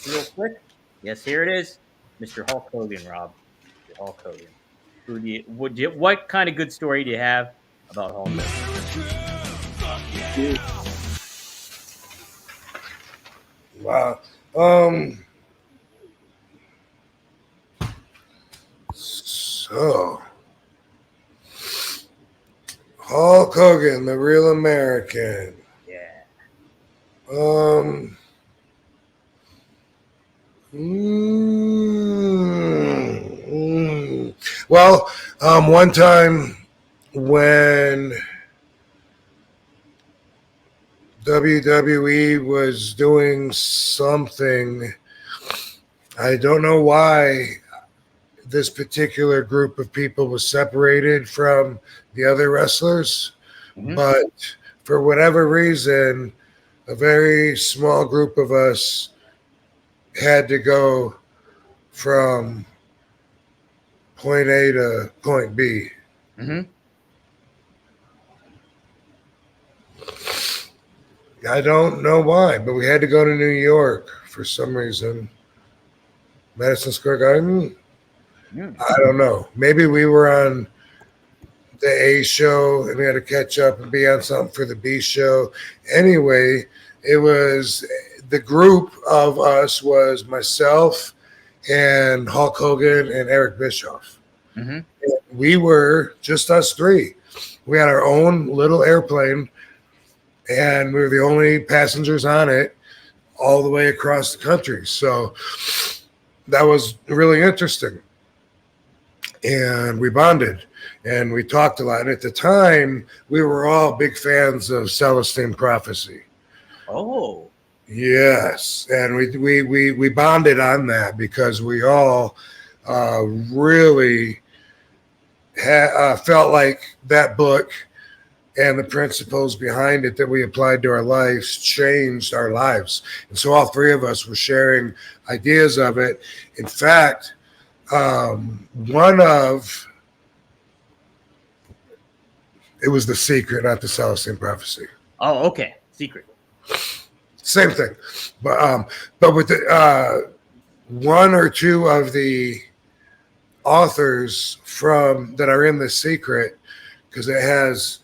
real quick. Yes, here it is, Mr. Hulk Hogan, Rob. Mr. Hulk Hogan. What kind of good story do you have about Hulk Hogan? Wow. So Hulk Hogan, the real American. Yeah. Well, one time when WWE was doing something, I don't know why this particular group of people was separated from the other wrestlers, but for whatever reason, a very small group of us had to go from point A to point B. I don't know why, but we had to go to New York for some reason. Madison Square Garden? I don't know. Maybe we were on the A show and we had to catch up and be on something for the B show. Anyway, it was the group of us was myself and Hulk Hogan and Eric Bischoff. We were just us three. We had our own little airplane and we were the only passengers on it all the way across the country. So that was really interesting. And we bonded and we talked a lot. And at the time, we were all big fans of Celestine Prophecy. Oh. Yes. And we bonded on that because we all really felt like that book and the principles behind it that we applied to our lives changed our lives. And so all three of us were sharing ideas of it. In fact, it was The Secret, not the Celestine Prophecy. Oh, okay. Secret. Same thing. But with the one or two of the authors that are in The Secret, because it has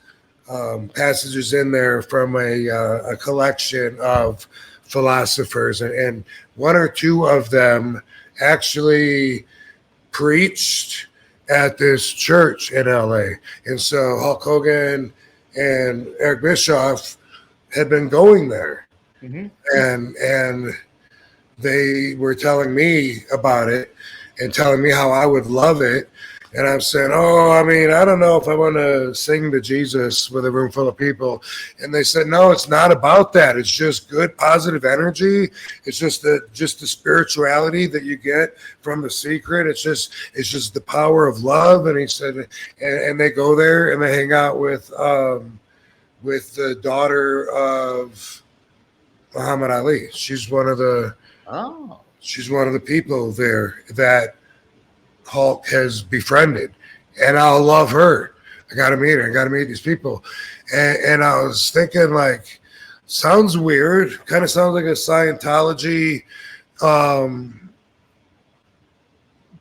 passages in there from a collection of philosophers, and one or two of them actually preached at this church in LA. And so Hulk Hogan and Eric Bischoff had been going there. And they were telling me about it and telling me how I would love it. And I'm saying, I don't know if I want to sing to Jesus with a room full of people. And they said, no, it's not about that. It's just good, positive energy. It's just the spirituality that you get from The Secret. It's just the power of love. And he said, and they go there and they hang out with the daughter of Muhammad Ali. She's one of the people there that Hulk has befriended, and I'll love her. I got to meet her. I got to meet these people. And I was thinking, like, sounds weird. Kind of sounds like a Scientology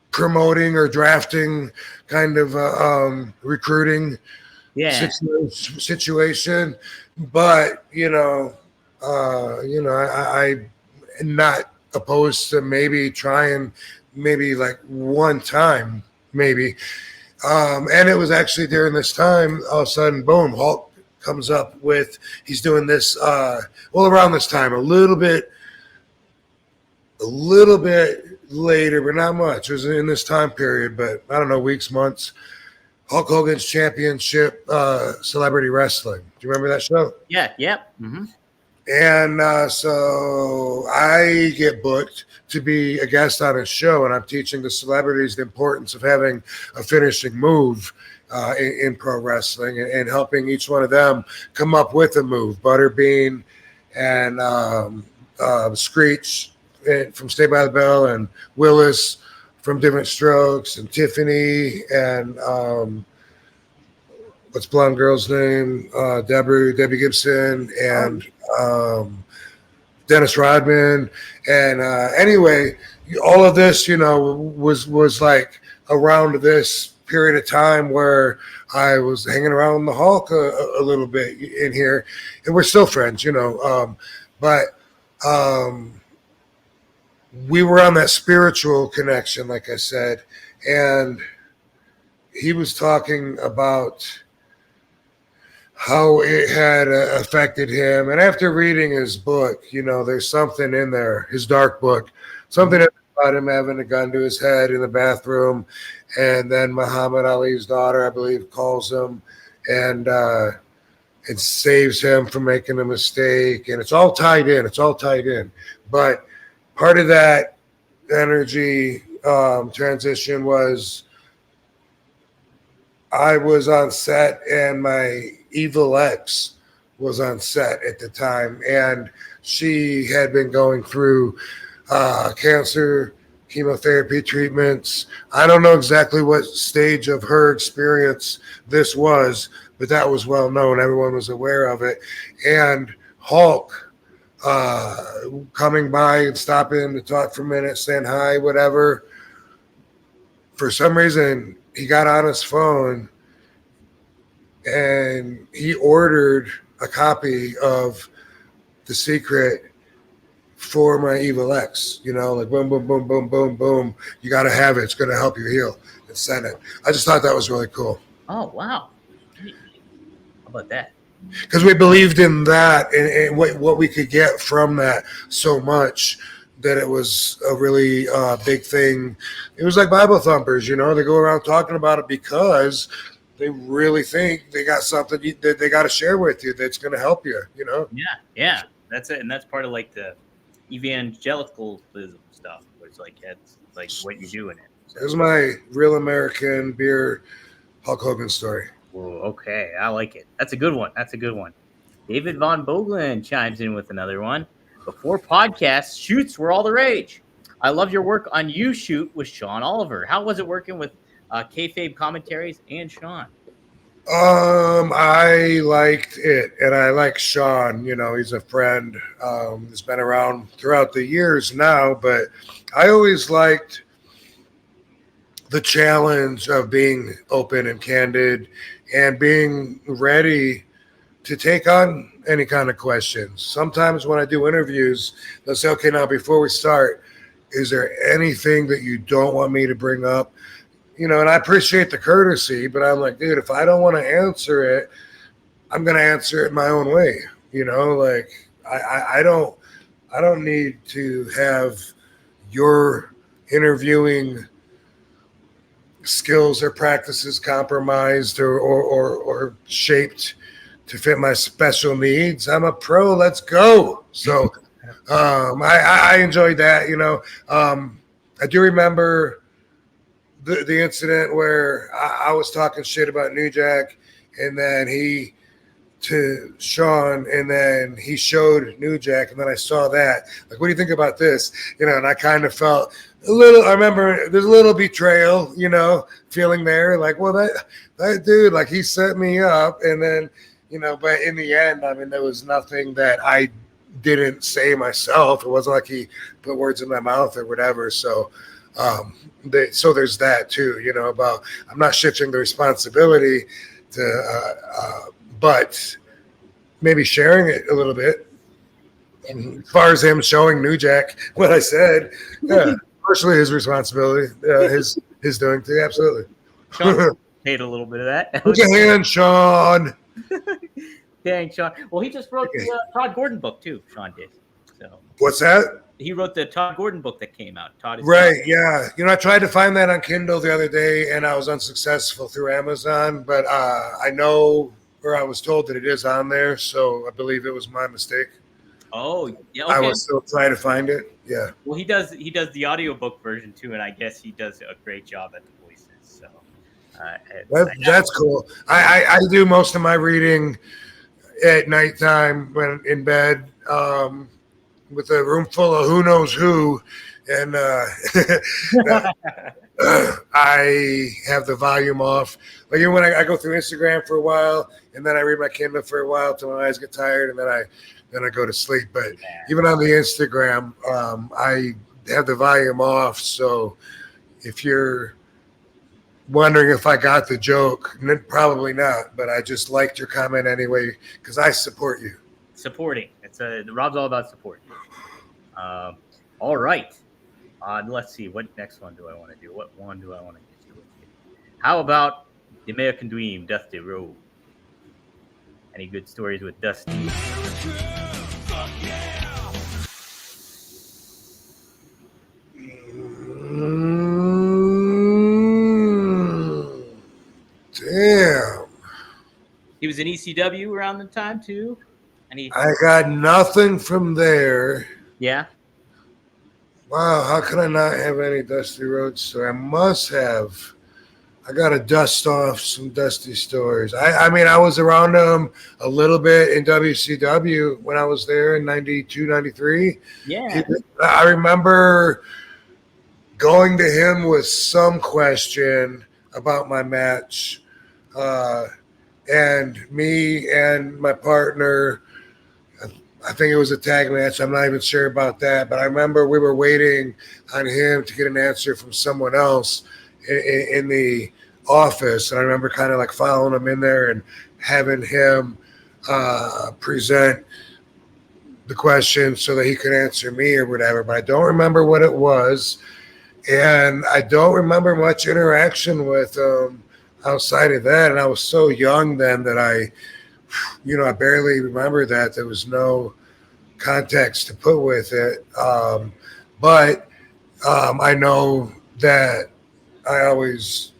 promoting or drafting kind of recruiting situation. But, I am not opposed to maybe trying maybe like one time, maybe. And it was actually during this time, all of a sudden, boom, Hulk comes up with, he's doing this, around this time, a little bit later, but not much. It was in this time period, but I don't know, weeks, months. Hulk Hogan's Championship Celebrity Wrestling. Do you remember that show? Yeah, yep. And so I get booked to be a guest on his show, and I'm teaching the celebrities the importance of having a finishing move in pro wrestling and helping each one of them come up with a move. Butterbean and Screech from Stay by the Bell, and Willis from Different Strokes, and Tiffany, and what's blonde girl's name? Debbie Gibson, and Dennis Rodman. And anyway, all of this, was like around this period of time where I was hanging around the Hulk a little bit in here, and we're still friends, but we were on that spiritual connection, like I said, and he was talking about how it had affected him. And after reading his book, there's something in there, his dark book, something about him having a gun to his head in the bathroom. And then Muhammad Ali's daughter, I believe, calls him and it saves him from making a mistake. And it's all tied in. But part of that energy transition was I was on set and my evil ex was on set at the time. And she had been going through cancer, chemotherapy treatments. I don't know exactly what stage of her experience this was, but that was well known. Everyone was aware of it. And Hulk coming by and stopping to talk for a minute, saying hi, whatever. For some reason, he got on his phone and he ordered a copy of The Secret for my evil ex, like boom, boom, boom, boom, boom, boom. You got to have it. It's going to help you heal. And send it. I just thought that was really cool. Oh, wow. How about that? Because we believed in that and what we could get from that so much that it was a really big thing. It was like Bible thumpers, they go around talking about it because they really think they got something that they got to share with you that's going to help you, Yeah. That's it. And that's part of like the evangelicalism stuff, where it's like, it's like what you do in it. It was my real American beer Hulk Hogan story. Whoa, okay. I like it. That's a good one. David Von Boglin chimes in with another one. Before podcasts, shoots were all the rage. I love your work on You Shoot with Sean Oliver. How was it working with kayfabe commentaries and Sean? I liked it, and I like Sean. He's a friend. He's been around throughout the years now, but I always liked the challenge of being open and candid and being ready to take on any kind of questions. Sometimes when I do interviews, they'll say, okay, now before we start, is there anything that you don't want me to bring up? And I appreciate the courtesy, but I'm like, dude, if I don't want to answer it, I'm going to answer it my own way. Like I don't need to have your interviewing skills or practices compromised or shaped to fit my special needs. I'm a pro. Let's go. So I enjoyed that. I do remember the incident where I was talking shit about New Jack, and then to Sean, and then he showed New Jack, and then I saw that. Like, what do you think about this? And I kind of felt a little. I remember there's a little betrayal, feeling there. Like, well, that dude, like, he set me up, and then, but in the end, I mean, there was nothing that I didn't say myself. It wasn't like he put words in my mouth or whatever. So. So there's that too, about I'm not shifting the responsibility to, but maybe sharing it a little bit. And as far as him showing New Jack what I said, yeah, partially his responsibility, his doing too, absolutely. Sean paid a little bit of that. Put your hand, Sean. Dang, Sean. Well, he just wrote the Todd Gordon book too. Sean did. So what's that? He wrote the Todd Gordon book that came out. Todd is right, yeah. I tried to find that on Kindle the other day, and I was unsuccessful through Amazon. But I know, or I was told that it is on there, so I believe it was my mistake. Oh, yeah. Okay. I was still trying to find it. Yeah. Well, he does the audiobook version too, and I guess he does a great job at the voices. So that's cool. I do most of my reading at nighttime when in bed. With a room full of who knows who, and I have the volume off. Like when I go through Instagram for a while, and then I read my Kindle for a while till my eyes get tired, and then I go to sleep. But even on the Instagram, I have the volume off. So if you're wondering if I got the joke. Probably not, but I just liked your comment anyway because I support you. Supporting. Rob's all about support. All right. Let's see. What next one do I want to do? What one do I want to get to with you? How about the American Dream, Dusty Rhodes? Any good stories with Dusty? Damn. He was in ECW around the time too. I got nothing from there. Yeah. Wow, how could I not have any Dusty Rhodes story? I must have. I got to dust off some Dusty stories. I mean, I was around him a little bit in WCW when I was there in 92, 93. Yeah. I remember going to him with some question about my match. And me and my partner, I think it was a tag match. I'm not even sure about that. But I remember we were waiting on him to get an answer from someone else in the office. And I remember kind of like following him in there and having him present the question so that he could answer me or whatever. But I don't remember what it was. And I don't remember much interaction with him outside of that. And I was so young then that I barely remember that. There was no context to put with it. But I know that I always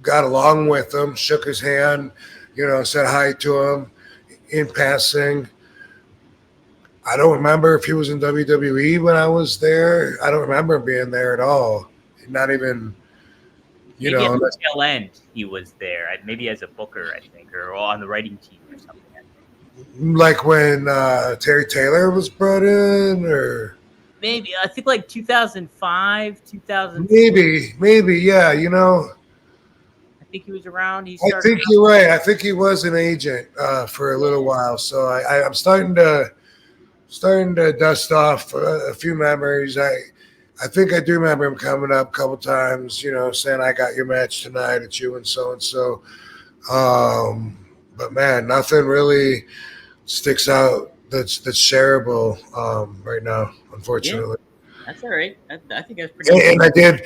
got along with him, shook his hand, said hi to him in passing. I don't remember if he was in WWE when I was there. I don't remember him being there at all. Not even, maybe at the tail end he was there. Maybe as a booker, I think, or on the writing team or something. Like when Terry Taylor was brought in, or maybe I think like 2005, 2000. Maybe, yeah. I think he was around. I think you're right. I think he was an agent for a little while. So I'm starting to dust off a few memories. I think I do remember him coming up a couple times, saying, "I got your match tonight. It's you and so and so." But man, nothing really sticks out that's shareable right now, unfortunately. Yeah, that's all right. I think that's pretty. And I did.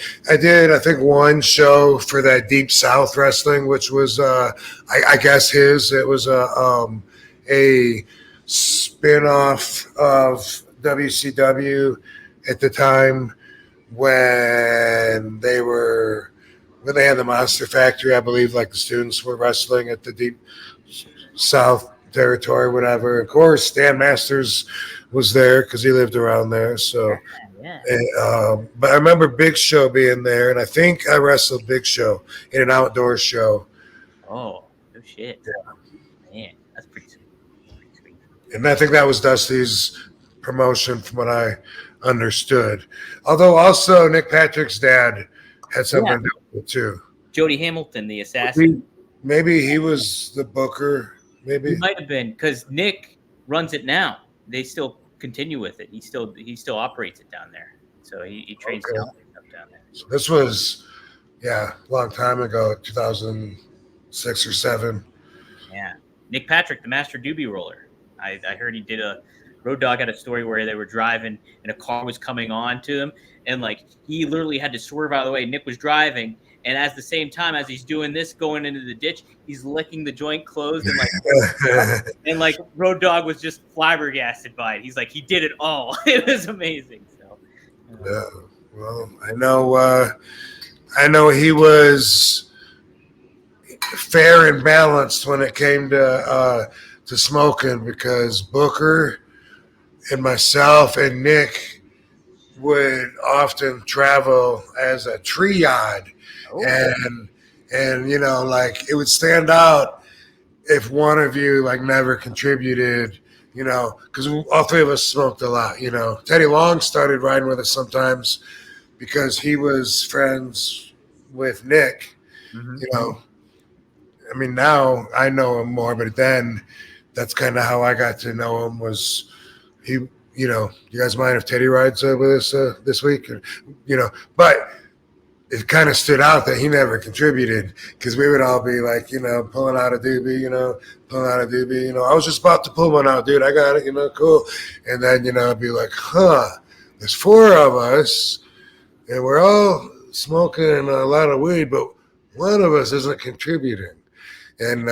I think one show for that Deep South Wrestling, which was, I guess it was a spin-off of WCW at the time when they had the Monster Factory. I believe like the students were wrestling at the Deep South territory, whatever. Of course, Dan Masters was there because he lived around there. So, yeah. But I remember Big Show being there, and I think I wrestled Big Show in an outdoor show. Oh, no shit. Yeah. Man, that's pretty sweet. And I think that was Dusty's promotion from what I understood. Although also Nick Patrick's dad had something to do with it too. Jody Hamilton, the assassin. Maybe he was the booker. Maybe he might have been, because Nick runs it now. They still continue with it. He still operates it down there. So he trains stuff down there. So this was, a long time ago, 2006 or 7. Yeah, Nick Patrick, the master doobie roller. I heard he did Road Dogg had a story where they were driving and a car was coming on to them, and like he literally had to swerve out of the way. Nick was driving, and at the same time as he's doing this, going into the ditch, he's licking the joint closed, and like Road Dogg was just flabbergasted by it. He's like, he did it all. It was amazing. So yeah, well, I know he was fair and balanced when it came to smoking, because Booker and myself and Nick would often travel as a triad. And like it would stand out if one of you like never contributed, because all three of us smoked a lot. Teddy Long started riding with us sometimes because he was friends with Nick. Mm-hmm. I mean, now I know him more, but then that's kind of how I got to know him. Was he? You guys mind if Teddy rides with us this week? But it kind of stood out that he never contributed because we would all be like, pulling out a doobie, pulling out a doobie, I was just about to pull one out, dude. I got it, cool. And then, I'd be like, there's 4 of us and we're all smoking a lot of weed, but one of us isn't contributing. And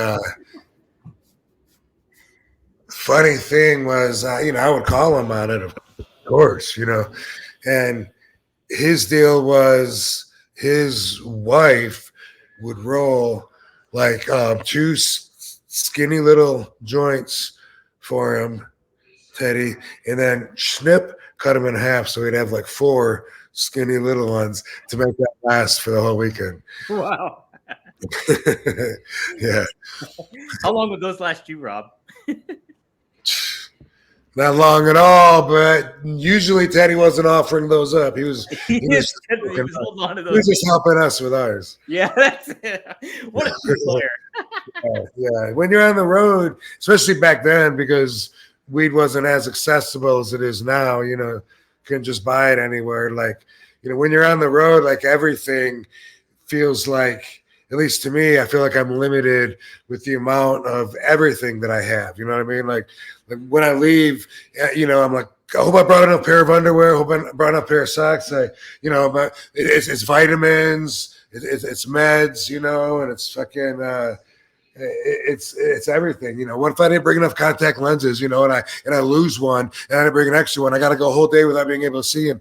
funny thing was, I would call him on it, of course, and his deal was his wife would roll like 2 skinny little joints for him, Teddy, and then snip, cut him in half so he'd have like 4 skinny little ones to make that last for the whole weekend. Wow. Yeah. How long would those last you, Rob? Not long at all, but usually Teddy wasn't offering those up. He was holding on to those. He was just helping us with ours. Yeah, that's it. What a good player. Yeah. When you're on the road, especially back then, because weed wasn't as accessible as it is now, couldn't just buy it anywhere. Like, when you're on the road, like everything feels like, at least to me, I feel like I'm limited with the amount of everything that I have. You know what I mean? Like when I leave, I'm like, I hope I brought enough pair of underwear. I hope I brought enough pair of socks. But it's vitamins, it's meds, and it's fucking, it's everything. What if I didn't bring enough contact lenses, and I lose one and I didn't bring an extra one? I got to go a whole day without being able to see him.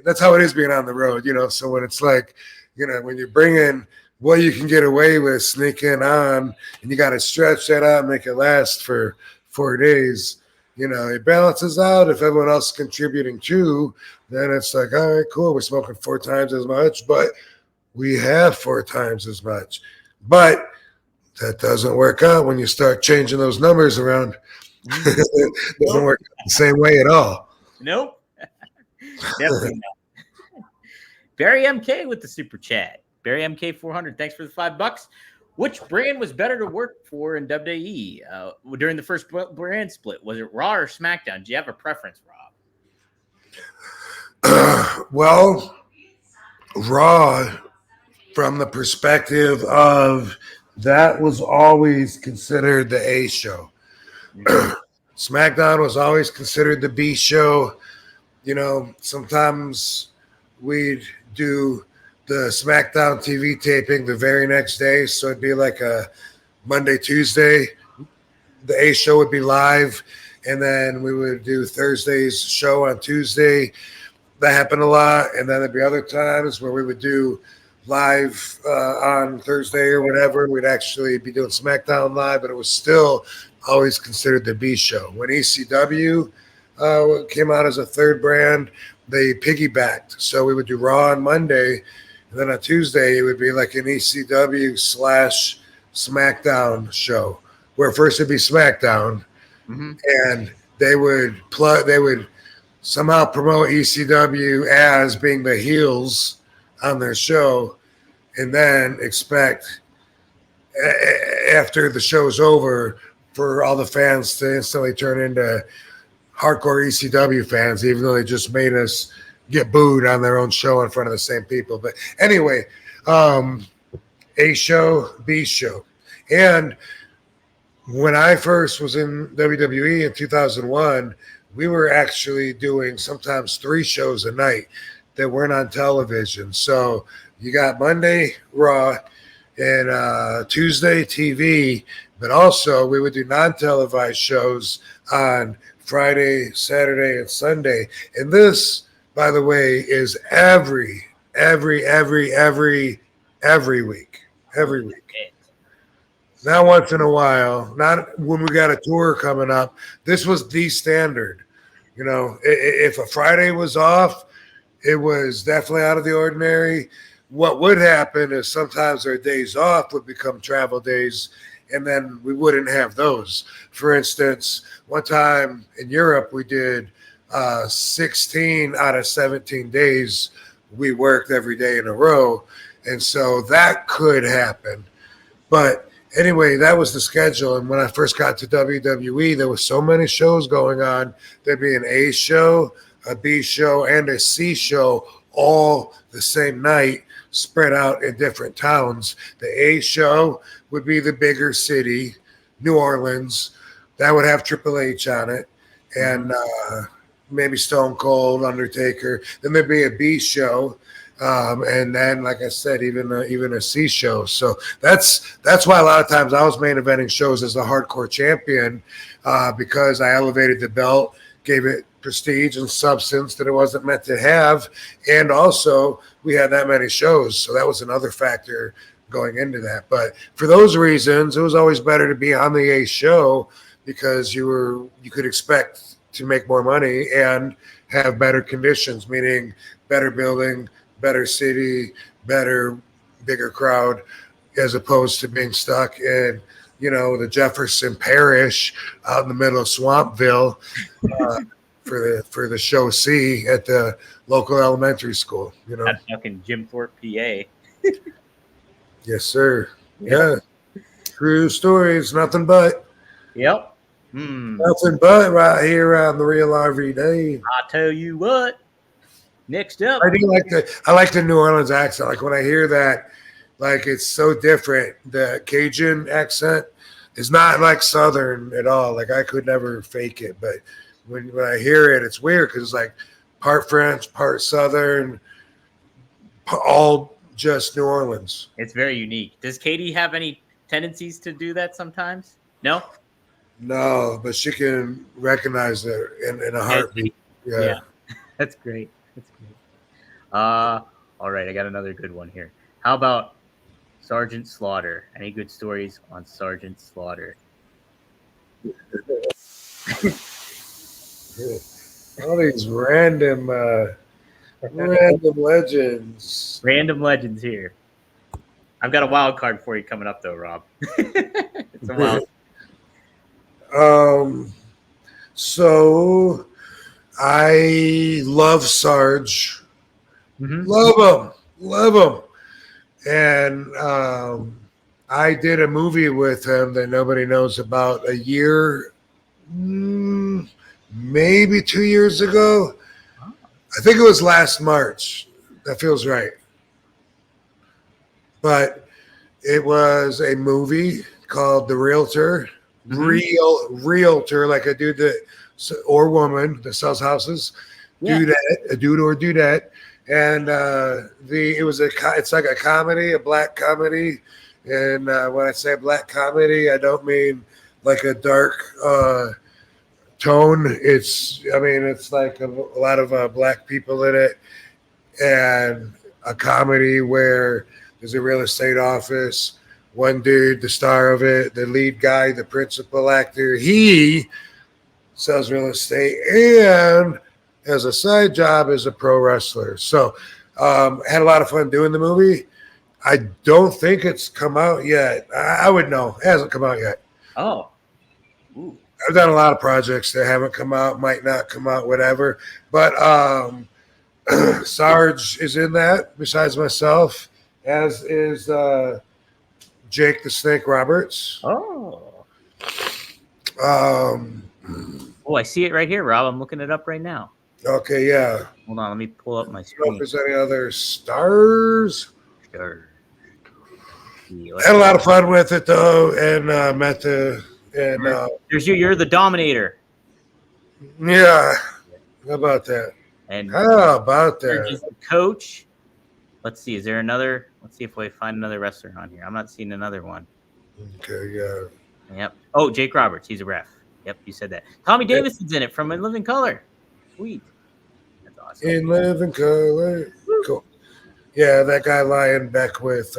That's how it is being on the road, So when it's like, when you're bringing what you can get away with sneaking on and you got to stretch that out and make it last for 4 days, it balances out. If everyone else is contributing too, then it's like, all right, cool. We're smoking 4 times as much, but we have 4 times as much. But that doesn't work out when you start changing those numbers around. It doesn't work the same way at all. Nope. Definitely not. Barry MK with the super chat. Barry MK 400. Thanks for the $5. Which brand was better to work for in WWE during the first brand split? Was it Raw or SmackDown? Do you have a preference, Rob? Well, Raw, from the perspective of that was always considered the A show. SmackDown was always considered the B show. Sometimes we'd do the SmackDown TV taping the very next day. So it'd be like a Monday, Tuesday. The A show would be live. And then we would do Thursday's show on Tuesday. That happened a lot. And then there'd be other times where we would do live on Thursday or whatever. We'd actually be doing SmackDown live, but it was still always considered the B show. When ECW came out as a third brand, they piggybacked. So we would do Raw on Monday, and then on Tuesday it would be like an ECW / SmackDown show, where first it'd be SmackDown, and they would somehow promote ECW as being the heels on their show, and then expect after the show's over for all the fans to instantly turn into hardcore ECW fans, even though they just made us get booed on their own show in front of the same people. But anyway, A show, B show. And when I first was in WWE in 2001, we were actually doing sometimes 3 shows a night that weren't on television. So you got Monday Raw and Tuesday TV, but also we would do non-televised shows on Friday, Saturday, and Sunday. And this, by the way, is every week. Every week. Not once in a while, not when we got a tour coming up. This was the standard. If a Friday was off, it was definitely out of the ordinary. What would happen is sometimes our days off would become travel days, and then we wouldn't have those. For instance, one time in Europe, we did 16 out of 17 days we worked every day in a row, and so that could happen. But anyway, that was the schedule. And when I first got to WWE, there was so many shows going on. There'd be an A show, a B show, and a C show all the same night. spread out in different towns. The A show would be the bigger city, New Orleans. That would have Triple H on it, and maybe Stone Cold, Undertaker. Then there'd be a B show, and then, like I said, even a C show. So that's why a lot of times I was main eventing shows as a hardcore champion, because I elevated the belt, gave it prestige and substance that it wasn't meant to have, and also we had that many shows, so that was another factor going into that. But for those reasons, it was always better to be on the A show because you could expect to make more money and have better conditions, meaning better building, better city, bigger crowd, as opposed to being stuck in the Jefferson Parish out in the middle of Swampville. For the show C at the local elementary school, That's fucking Jim Thorpe, PA. Yes, sir. Yeah. True stories, nothing but. Yep. Nothing but right here on the Real RV Day. I tell you what. Next up, I like the New Orleans accent. Like when I hear that, like it's so different. The Cajun accent is not like Southern at all. Like I could never fake it, but when I hear it, it's weird because it's like part French, part Southern, all just New Orleans. It's very unique. Does Katie have any tendencies to do that sometimes? No? No, but she can recognize it in a heartbeat. Yeah. That's great. All right, I got another good one here. How about Sergeant Slaughter? Any good stories on Sergeant Slaughter? All these random legends. Random legends here. I've got a wild card for you coming up, though, Rob. It's a wild. So I love Sarge. Love him. And I did a movie with him that nobody knows about a year, maybe 2 years ago. I think it was last March. That feels right. But it was a movie called The Realtor. Realtor, like a dude that or woman that sells houses. Dudette, a dude or dudette. And it's like a comedy, a black comedy. And when I say black comedy, I don't mean like a dark tone. It's like a lot of black people in it, and a comedy where there's a real estate office. One dude, the star of it, the lead guy, the principal actor, he sells real estate and as a side job is a pro wrestler. So had a lot of fun doing the movie. I don't think it's come out yet. I would know. It hasn't come out yet. Oh. Ooh. I've done a lot of projects that haven't come out, might not come out, whatever. But Sarge is in that besides myself, as is Jake the Snake Roberts. Oh. I see it right here, Rob. I'm looking it up right now. Okay, yeah. Hold on, let me pull up my I don't screen. know if there's any other stars. Sure. Had a lot of fun with it though, and met the there's you. You're the Dominator. Yeah. How about that? And how about that? Is the coach. Let's see. Is there another? Let's see if we find another wrestler on here. I'm not seeing another one. Okay. Yeah. Yep. Oh, Jake Roberts. He's a ref. Yep. You said that. Tommy Davidson's in it from In Living Color. Sweet. That's awesome. In Living Color. Cool. Yeah, that guy Lion Beckwith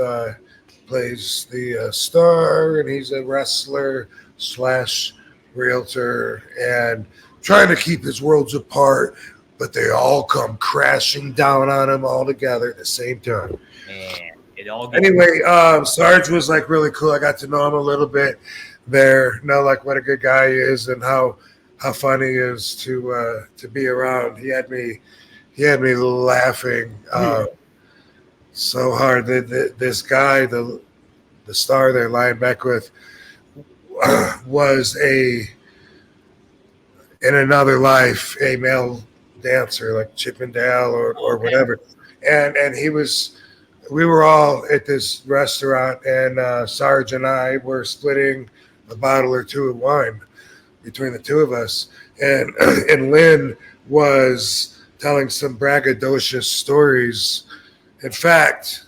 plays the star, and he's a wrestler / realtor, and trying to keep his worlds apart, but they all come crashing down on him all together at the same time. Man, it all gets anyway, Sarge was like really cool. I got to know him a little bit there. Know like what a good guy he is and how fun he is to be around. He had me laughing so hard. This guy, the star there, Lion Beckwith, was in another life a male dancer like Chippendale or whatever, and he was we were all at this restaurant, and Sarge and I were splitting a bottle or two of wine between the two of us, and and Lynn was telling some braggadocious stories. In fact,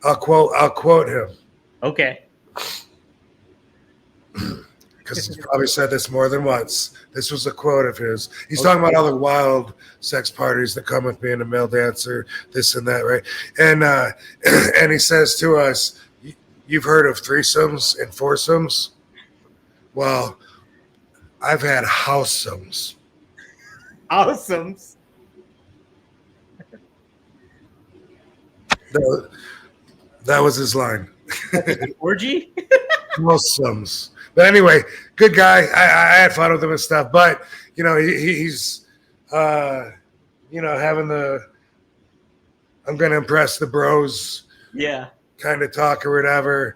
I'll quote him Okay. because he's probably said this more than once. This was a quote of his. He's talking about all the wild sex parties that come with being a male dancer, this and that, right? And and he says to us, "You've heard of threesomes and foursomes? Well, I've had housesomes." Awesome. That was his line. Orgy? Housesomes. But anyway, good guy. I had fun with him and stuff. But you know, he's having the I'm gonna impress the bros Yeah. kind of talk or whatever.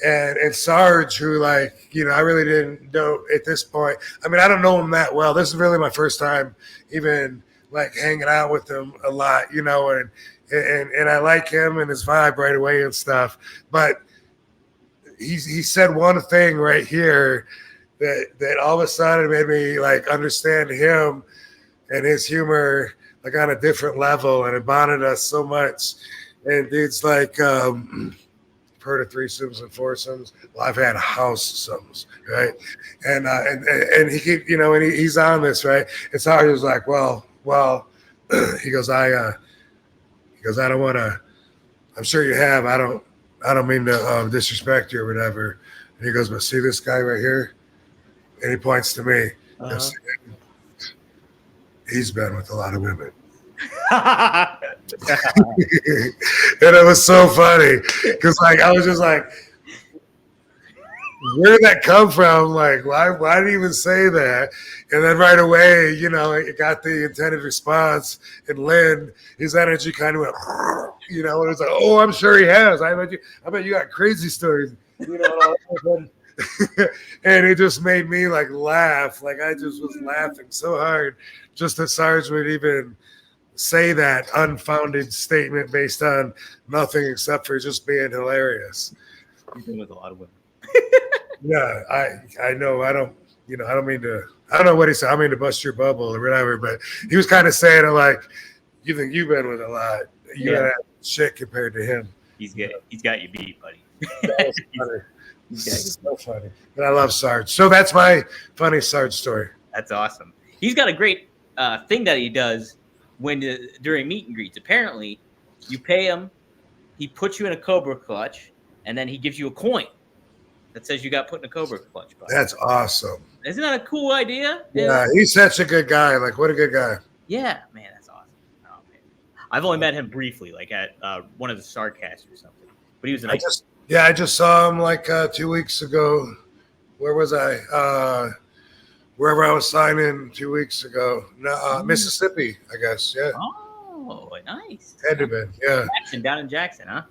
And Sarge, who I really didn't know at this point. I mean, I don't know him that well. This is really my first time even hanging out with him a lot, and I like him and his vibe right away and stuff. But he said one thing right here that all of a sudden made me understand him and his humor on a different level, and it bonded us so much. And dude's heard of threesomes and foursomes. Well, I've had housesomes, right? And he keep, and he's on this, right? And Sarge was like, well, he goes, I don't want to. I'm sure you have. I don't mean to disrespect you or whatever. And he goes, but see this guy right here? And he points to me. Uh-huh. He's been with a lot of women. And it was so funny because I was just like, where did that come from? Why did he even say that? And then right away, it got the intended response. And Lynn, his energy kind of went, and it was like, oh, I'm sure he has. I bet you got crazy stories. And it just made me laugh. I just was laughing so hard just that Sarge would even say that unfounded statement based on nothing except for just being hilarious. You've been with a lot of women. Yeah, I know. I don't mean to. I don't know what he said. I mean to bust your bubble or whatever. But he was kind of saying it you think you've been with a lot. You got shit compared to him. He's got you beat, buddy. That was funny. So funny. But I love Sarge. So that's my funny Sarge story. That's awesome. He's got a great thing that he does during meet and greets. Apparently, you pay him, he puts you in a Cobra clutch, and then he gives you a coin that says you got put in a Cobra clutch. Buddy. That's awesome. Isn't that a cool idea? Yeah, he's such a good guy. What a good guy. Yeah, man, that's awesome. Oh, man. I've only met him briefly, at one of the Starcasts or something. But he was nice. I just saw him 2 weeks ago. Where was I? Wherever I was signing 2 weeks ago. No, Mississippi, I guess. Yeah. Oh, nice. Had to been. Yeah. Down in Jackson, huh?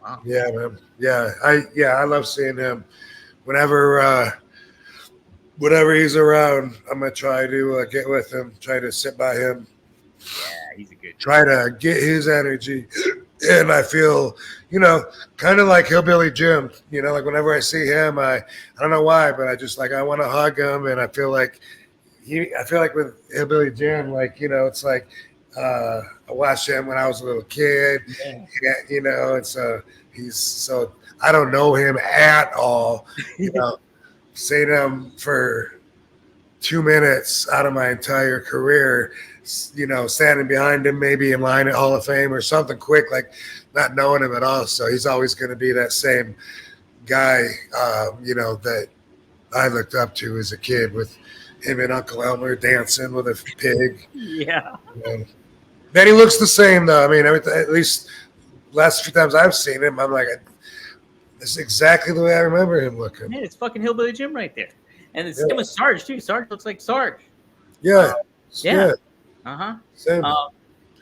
Wow. Yeah, man. Yeah, I love seeing him. Whenever he's around, I'm gonna try to get with him. Try to sit by him. Yeah, he's a good. Try to get his energy, and I feel, kind of like Hillbilly Jim. Whenever I see him, I don't know why, but I just I want to hug him, and I feel like with Hillbilly Jim, it's I watched him when I was a little kid, and so I don't know him at all, seen him for 2 minutes out of my entire career, standing behind him, maybe in line at Hall of Fame or something quick, not knowing him at all. So he's always going to be that same guy, that I looked up to as a kid, with him and Uncle Elmer dancing with a pig. Yeah. Then he looks the same, though. I mean, at least last few times I've seen him, I'm like, this is exactly the way I remember him looking. Man, it's fucking Hillbilly Jim right there. And it's same with Sarge, too. Sarge looks like Sarge. Yeah. Yeah. Uh-huh. Same.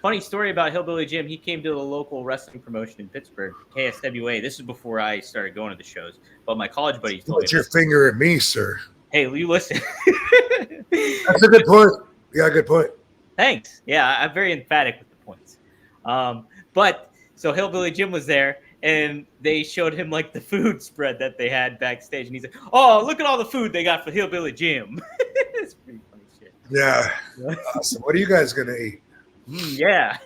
Funny story about Hillbilly Jim. He came to the local wrestling promotion in Pittsburgh, KSWA. This is before I started going to the shows. But my college buddies told me. Put your finger at me, sir. Hey, you listen. That's a good point. Yeah, good point. Thanks. Yeah, I'm very emphatic with the points. But So Hillbilly Jim was there, and they showed him like the food spread that they had backstage, and he's like, "Oh, look at all the food they got for Hillbilly Jim." It's pretty funny shit. Yeah. Awesome. What are you guys gonna eat? Yeah.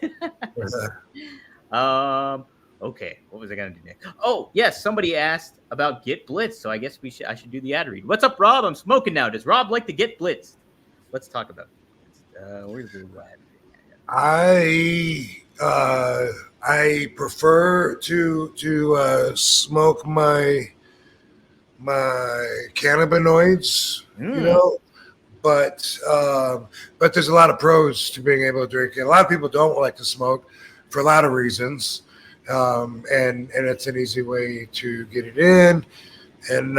Okay, what was I gonna do next? Oh, yes, somebody asked about Get Blitzed, so I guess I should do the ad read. What's up, Rob? I'm smoking now. Does Rob like to get blitzed? Let's talk about it. Where's the ad? I prefer to smoke my cannabinoids, you know, but there's a lot of pros to being able to drink it. A lot of people don't like to smoke for a lot of reasons, and it's an easy way to get it in, and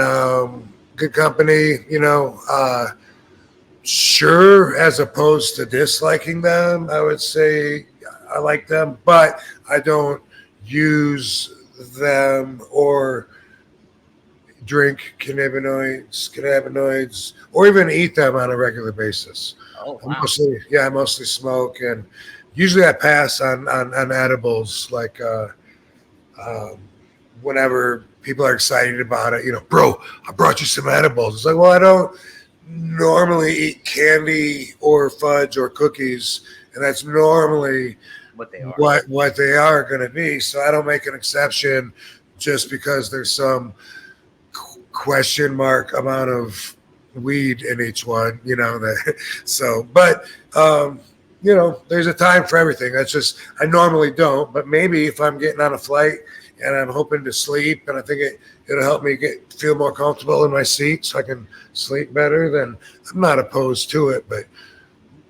good company, you know. Sure, as opposed to disliking them, I would say I like them, but I don't use them or drink cannabinoids, or even eat them on a regular basis. Oh, wow. I mostly smoke, and usually I pass on edibles. Like whenever people are excited about it, you know, bro, I brought you some edibles. It's like, well, I don't normally eat candy or fudge or cookies, and that's normally What they are. what they are going to be. So I don't make an exception just because there's some question mark amount of weed in each one, you know. But you know, there's a time for everything. That's just, I normally don't, but maybe if I'm getting on a flight and I'm hoping to sleep, and I think it'll help me feel more comfortable in my seat so I can sleep better, then I'm not opposed to it. But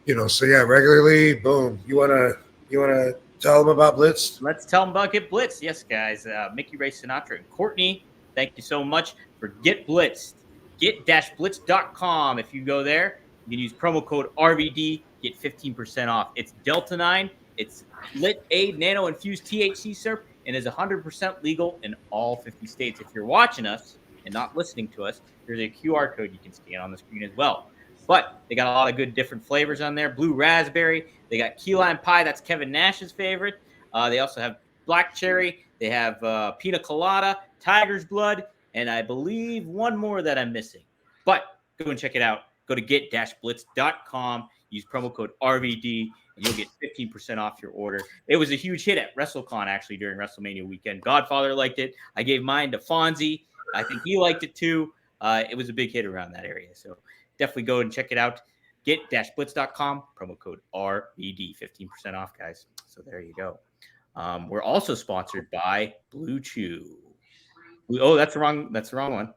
you know, so yeah, regularly, boom. You wanna tell them about Blitz? Let's tell them about Get Blitzed. Yes, guys. Mickey Ray Sinatra and Courtney, thank you so much for Get Blitzed. Get-blitzed.com. If you go there, you can use promo code RVD, get 15% off. It's Delta 9. It's Lit Aid Nano Infused THC Syrup, and is 100% legal in all 50 states. If you're watching us and not listening to us, there's a QR code you can scan on the screen as well. But they got a lot of good different flavors on there. Blue raspberry. They got key lime pie. That's Kevin Nash's favorite. They also have black cherry. They have pina colada, tiger's blood, and I believe one more that I'm missing. But go and check it out. Go to get-blitz.com. Use promo code RVD, and you'll get 15% off your order. It was a huge hit at WrestleCon, actually, during WrestleMania weekend. Godfather liked it. I gave mine to Fonzie. I think he liked it, too. It was a big hit around that area. So definitely go and check it out. Get-blitz.com, promo code RVD, 15% off, guys. So there you go. We're also sponsored by Blue Chew. Oh, that's the wrong one.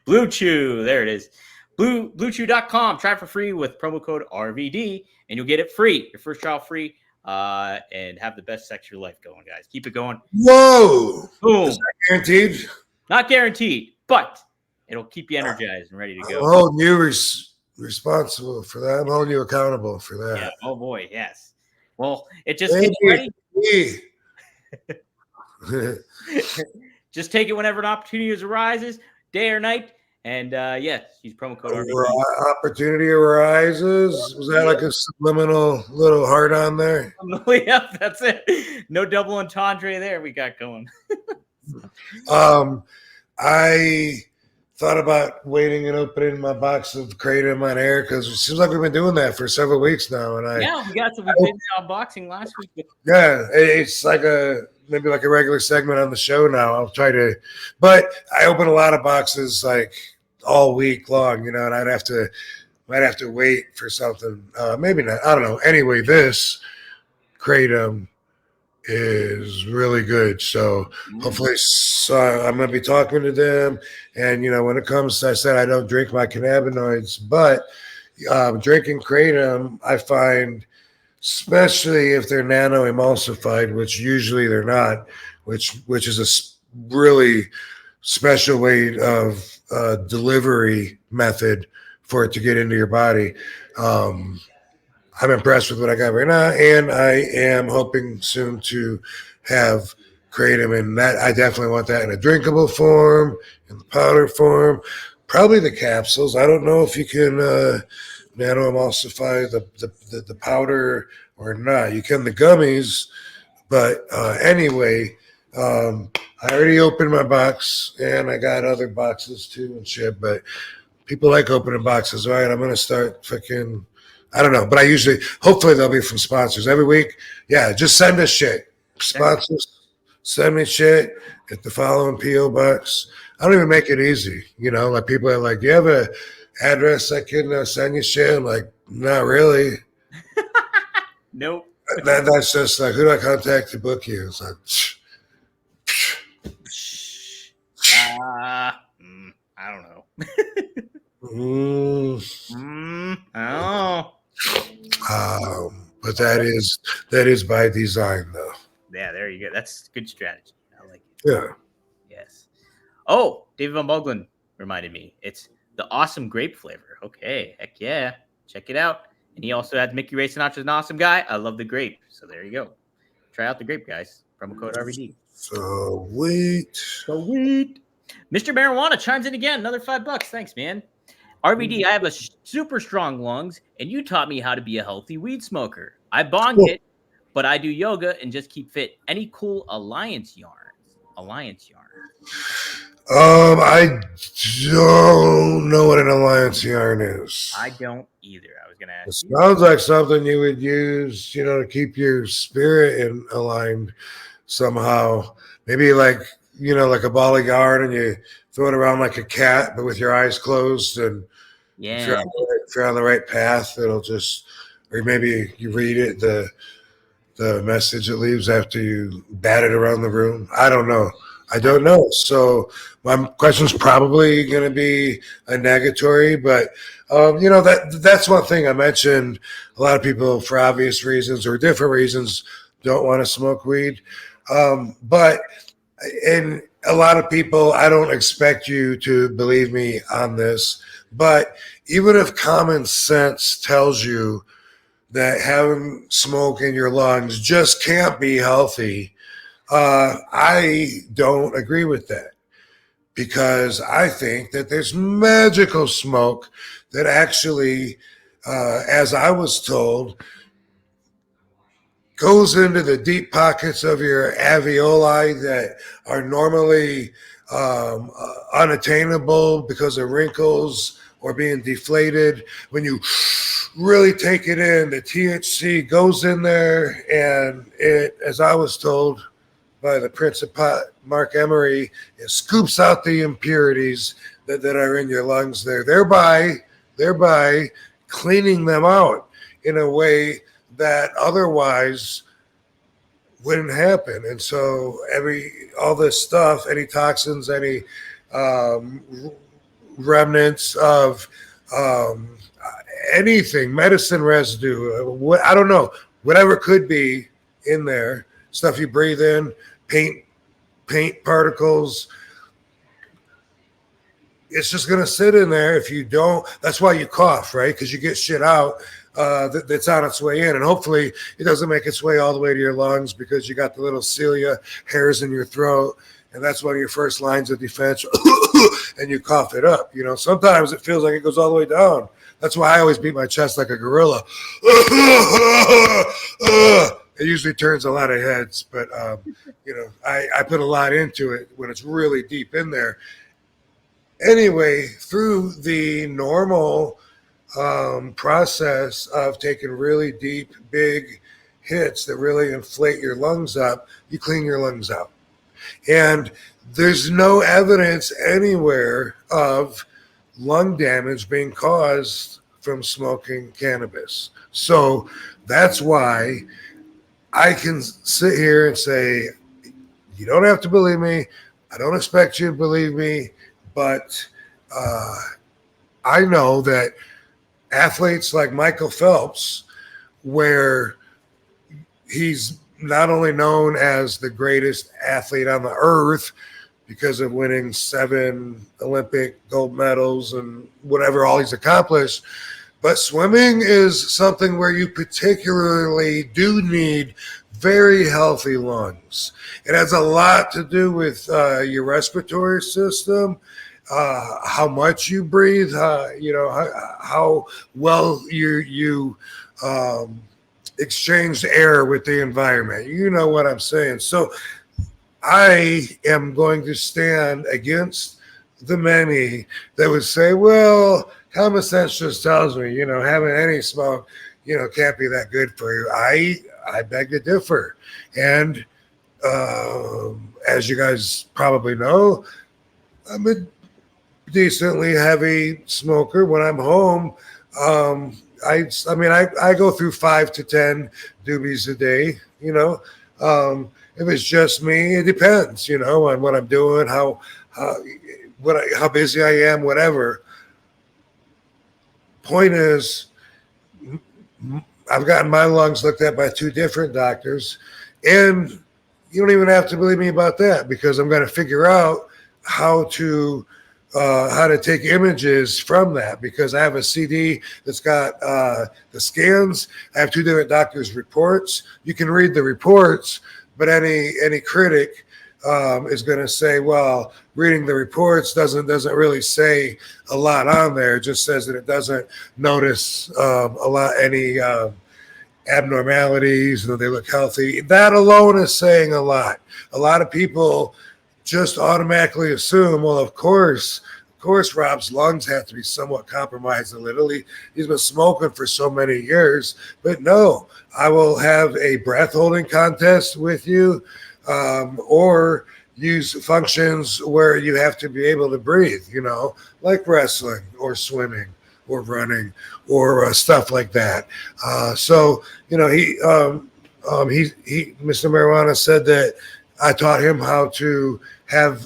Blue Chew, there it is. BlueChew.com. Try it for free with promo code RVD, and you'll get it free. Your first trial free, and have the best sex of your life going, guys. Keep it going. Whoa! Boom. Is that guaranteed? Not guaranteed, but it'll keep you energized and ready to go. I'm holding you responsible for that. I'm holding you accountable for that. Yeah. Oh boy, yes. Well, it just gets ready. Just take it whenever an opportunity arises, day or night. And yes, use promo code RVD. Opportunity arises. Was that like a subliminal little heart on there? Yep, that's it. No double entendre there. We got going. I thought about waiting and opening my box of Kratom on air because it seems like we've been doing that for several weeks now. And we got some. We did the unboxing last week. Yeah, it's like maybe like a regular segment on the show now. I'll try to, but I open a lot of boxes like all week long, you know, and might have to wait for something. Maybe not. I don't know. Anyway, this Kratom is really good. So hopefully I'm going to be talking to them. And, you know, when it comes to, I said I don't drink my cannabinoids, but drinking Kratom, I find, especially if they're nano emulsified, which usually they're not, which is a really special way of delivery method for it to get into your body. I'm impressed with what I got right now, and I am hoping soon to have Kratom, and that I definitely want that in a drinkable form, in the powder form, probably the capsules. I don't know if you can nano emulsify the powder or not. You can the gummies, But anyway, I already opened my box, and I got other boxes too and shit. But people like opening boxes, right? I'm gonna start fucking. I don't know, but hopefully they'll be from sponsors every week. Yeah, just send us shit. Sponsors, send me shit at the following PO box. I don't even make it easy, Like people are like, "Do you have a address I can send you shit?" I'm like, "Not really." Nope. That's just like, who do I contact to book you? It's like, I don't know. But that is by design, though. Yeah, there you go. That's good strategy. I like it. Yeah. Yes. Oh, David Von Boglin reminded me. It's the awesome grape flavor. Okay, heck yeah. Check it out. And he also had Mickey Ray Sinatra's an awesome guy. I love the grape. So there you go. Try out the grape, guys. Promo code RVD. Sweet. Mr. Marijuana chimes in again. Another $5. Thanks, man. RVD, I have a super strong lungs, and you taught me how to be a healthy weed smoker. I bong it, but I do yoga and just keep fit. Any cool alliance yarns? I don't know what an alliance yarn is. I don't either. I was gonna ask. It sounds like something you would use, to keep your spirit aligned somehow. Maybe like a ball of yarn, and you throw it around like a cat, but with your eyes closed. And if you're on the right path, it'll just, or maybe you read it, the message it leaves after you bat it around the room. I don't know. So my question's probably going to be a negatory, but that's one thing I mentioned. A lot of people, for obvious reasons or different reasons, don't want to smoke weed. But in a lot of people, I don't expect you to believe me on this, but even if common sense tells you that having smoke in your lungs just can't be healthy, I don't agree with that, because I think that there's magical smoke that actually, as I was told, goes into the deep pockets of your alveoli that are normally unattainable because of wrinkles or being deflated. When you really take it in, the THC goes in there, and it, as I was told by the Prince of Pot, Mark Emery, it scoops out the impurities that are in your lungs there, thereby cleaning them out in a way that otherwise wouldn't happen. And so all this stuff, any toxins, any remnants of anything, medicine residue, I don't know, whatever could be in there, stuff you breathe in, paint particles, it's just going to sit in there if you don't. That's why you cough, right? Because you get shit out that's on its way in, and hopefully it doesn't make its way all the way to your lungs, because you got the little cilia hairs in your throat, and that's one of your first lines of defense. And you cough it up. Sometimes it feels like it goes all the way down. That's why I always beat my chest like a gorilla. It usually turns a lot of heads, but I put a lot into it when it's really deep in there. Anyway, through the normal process of taking really deep, big hits that really inflate your lungs up, you clean your lungs out. And there's no evidence anywhere of lung damage being caused from smoking cannabis. So that's why I can sit here and say, you don't have to believe me. I don't expect you to believe me, but I know that athletes like Michael Phelps, where he's not only known as the greatest athlete on the earth because of winning 7 Olympic gold medals and whatever all he's accomplished, but swimming is something where you particularly do need very healthy lungs. It has a lot to do with your respiratory system, how much you breathe, how well you exchanged air with the environment. You know what I'm saying? So I am going to stand against the many that would say, well, common sense just tells me, having any smoke, can't be that good for you. I beg to differ. And as you guys probably know, I'm a decently heavy smoker. When I'm home, I go through 5 to 10 doobies a day. If it's just me, it depends. On what I'm doing, how busy I am, whatever. Point is, I've gotten my lungs looked at by 2 different doctors, and you don't even have to believe me about that, because I'm going to figure out how to take images from that, because I have a CD that's got the scans. I have 2 different doctors' reports. You can read the reports, but any critic is going to say, well, reading the reports doesn't really say a lot on there. It just says that it doesn't notice any abnormalities, and they look healthy. That alone is saying a lot. A lot of people just automatically assume, well, of course, Rob's lungs have to be somewhat compromised a little. He's been smoking for so many years. But no, I will have a breath holding contest with you, or use functions where you have to be able to breathe, like wrestling or swimming or running or stuff like that. So Mr. Marijuana said that I taught him how to have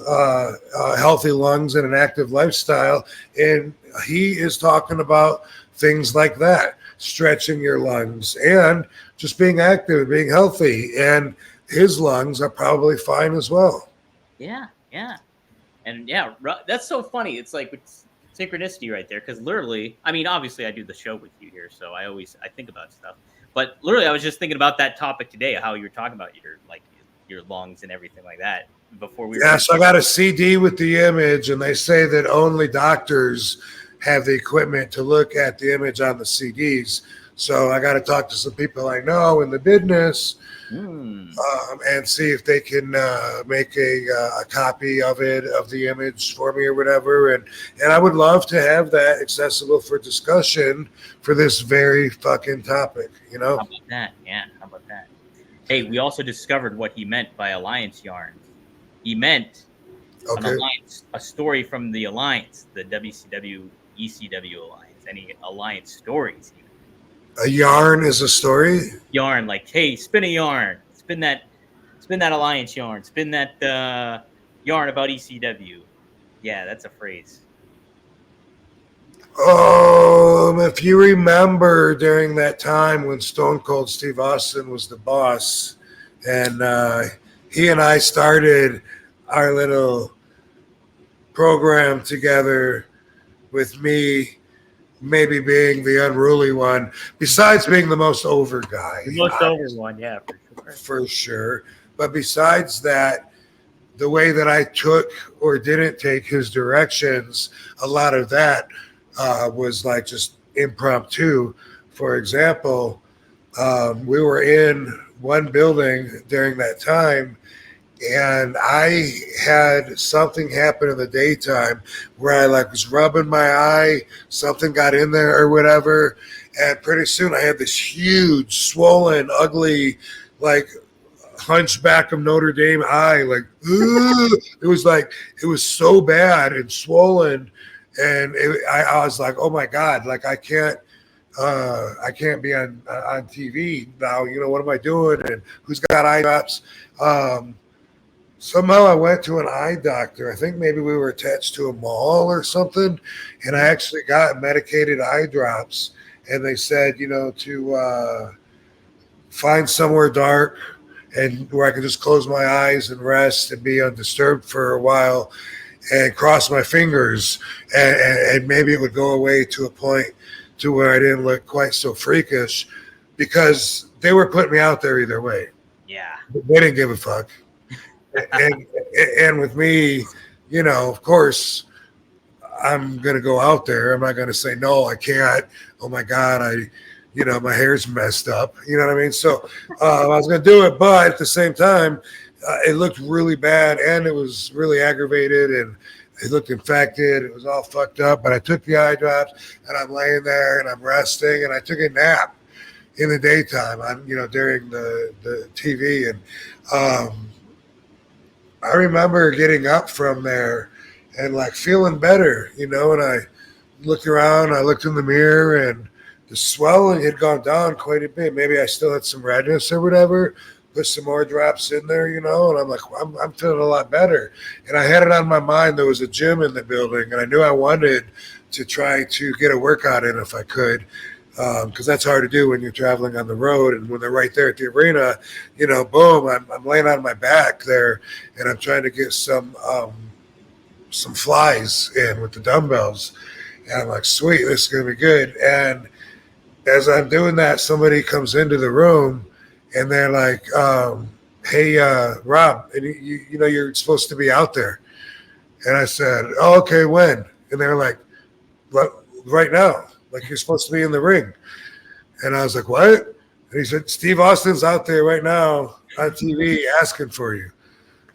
healthy lungs and an active lifestyle, and he is talking about things like that, stretching your lungs and just being active, being healthy, and his lungs are probably fine as well. Yeah. And yeah, that's so funny. It's like it's synchronicity right there, because literally, I mean, obviously I do the show with you here, so I think about stuff. But literally, I was just thinking about that topic today, how you were talking about your lungs and everything like that before we were. Yeah, so I got a CD with the image, and they say that only doctors have the equipment to look at the image on the CDs. So I got to talk to some people I know in the business and see if they can make a copy of the image for me or whatever. And I would love to have that accessible for discussion for this very fucking topic, How about that? Yeah, how about that? Hey, we also discovered what he meant by alliance yarns. He meant an alliance, a story from the alliance, the WCW, ECW alliance, any alliance stories. A yarn is a story? Yarn, like, hey, spin a yarn. Spin that alliance yarn. Spin that yarn about ECW. Yeah, that's a phrase. If you remember during that time when Stone Cold Steve Austin was the boss, and he and I started our little program together, with me maybe being the unruly one, besides being the most over guy. The most over one, yeah, for sure. For sure. But besides that, the way that I took or didn't take his directions, a lot of that was like just impromptu. For example, we were in one building during that time, and I had something happen in the daytime where I was rubbing my eye, something got in there or whatever, and pretty soon I had this huge, swollen, ugly, Hunchback of Notre Dame eye. It was so bad and swollen, and I was like, oh my God, I can't be on TV now. What am I doing? And who's got eye drops? Somehow I went to an eye doctor. I think maybe we were attached to a mall or something, and I actually got medicated eye drops. And they said, to find somewhere dark and where I could just close my eyes and rest and be undisturbed for a while and cross my fingers, and maybe it would go away to a point to where I didn't look quite so freakish, because they were putting me out there either way. Yeah. They didn't give a fuck. And with me, of course, I'm going to go out there. I'm not going to say, no, I can't. Oh my God, you know, my hair's messed up. You know what I mean? So I was going to do it, but at the same time, it looked really bad and it was really aggravated and it looked infected. It was all fucked up. But I took the eye drops and I'm laying there and I'm resting and I took a nap in the daytime. I'm, you know, during the TV and I remember getting up from there and like feeling better, you know. And I looked around, I looked in the mirror, and the swelling had gone down quite a bit. Maybe I still had some redness or whatever. Put some more drops in there, you know, and I'm like, I'm feeling a lot better. And I had it on my mind. There was a gym in the building, and I knew I wanted to try to get a workout in if I could, because that's hard to do when you're traveling on the road. And when they're right there at the arena, you know, boom, I'm laying on my back there, and I'm trying to get some flies in with the dumbbells. And I'm like, sweet, this is going to be good. And as I'm doing that, somebody comes into the room and they're like, hey, Rob, and you know, you're supposed to be out there. And I said, oh, okay, when? And they're like, right now, like you're supposed to be in the ring. And I was like, what? And he said, Steve Austin's out there right now on TV asking for you.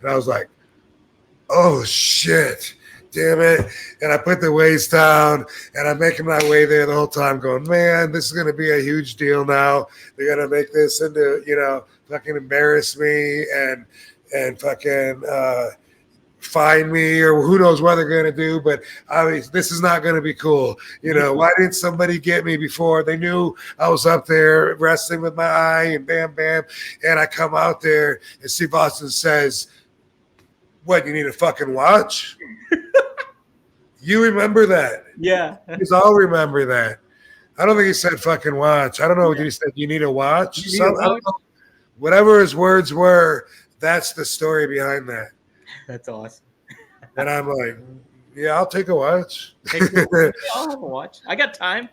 And I was like, oh, shit. Damn it. And I put the weights down and I'm making my way there the whole time going, man, this is going to be a huge deal now. They're going to make this into, you know, fucking embarrass me and fucking fine me or who knows what they're going to do. But obviously this is not going to be cool. You know, why didn't somebody get me before? They knew I was up there wrestling with my eye and bam, bam. And I come out there and Steve Austin says, what, you need a fucking watch? You remember that? Yeah. Because I'll remember that. I don't think he said fucking watch. I don't know what he said. You need a watch? You need a watch? Whatever his words were, that's the story behind that. That's awesome. And I'm like, yeah, I'll take a watch. I'll have a watch. I got time.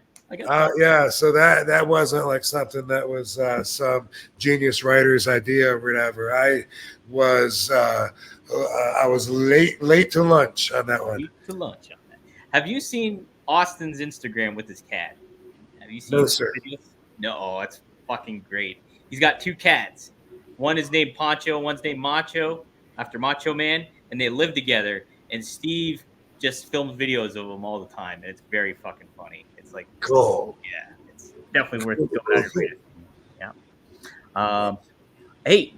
Yeah, so that wasn't like something that was some genius writer's idea or whatever. I was late to lunch on that one. Late to lunch on that. Have you seen Austin's Instagram with his cat? Have you seen? No, sir. Videos? No, that's fucking great. He's got two cats. One is named Poncho, one's named Macho, after Macho Man, and they live together. And Steve just films videos of them all the time, and it's very fucking funny. It's like cool. Yeah, it's definitely worth it. Yeah. Hey,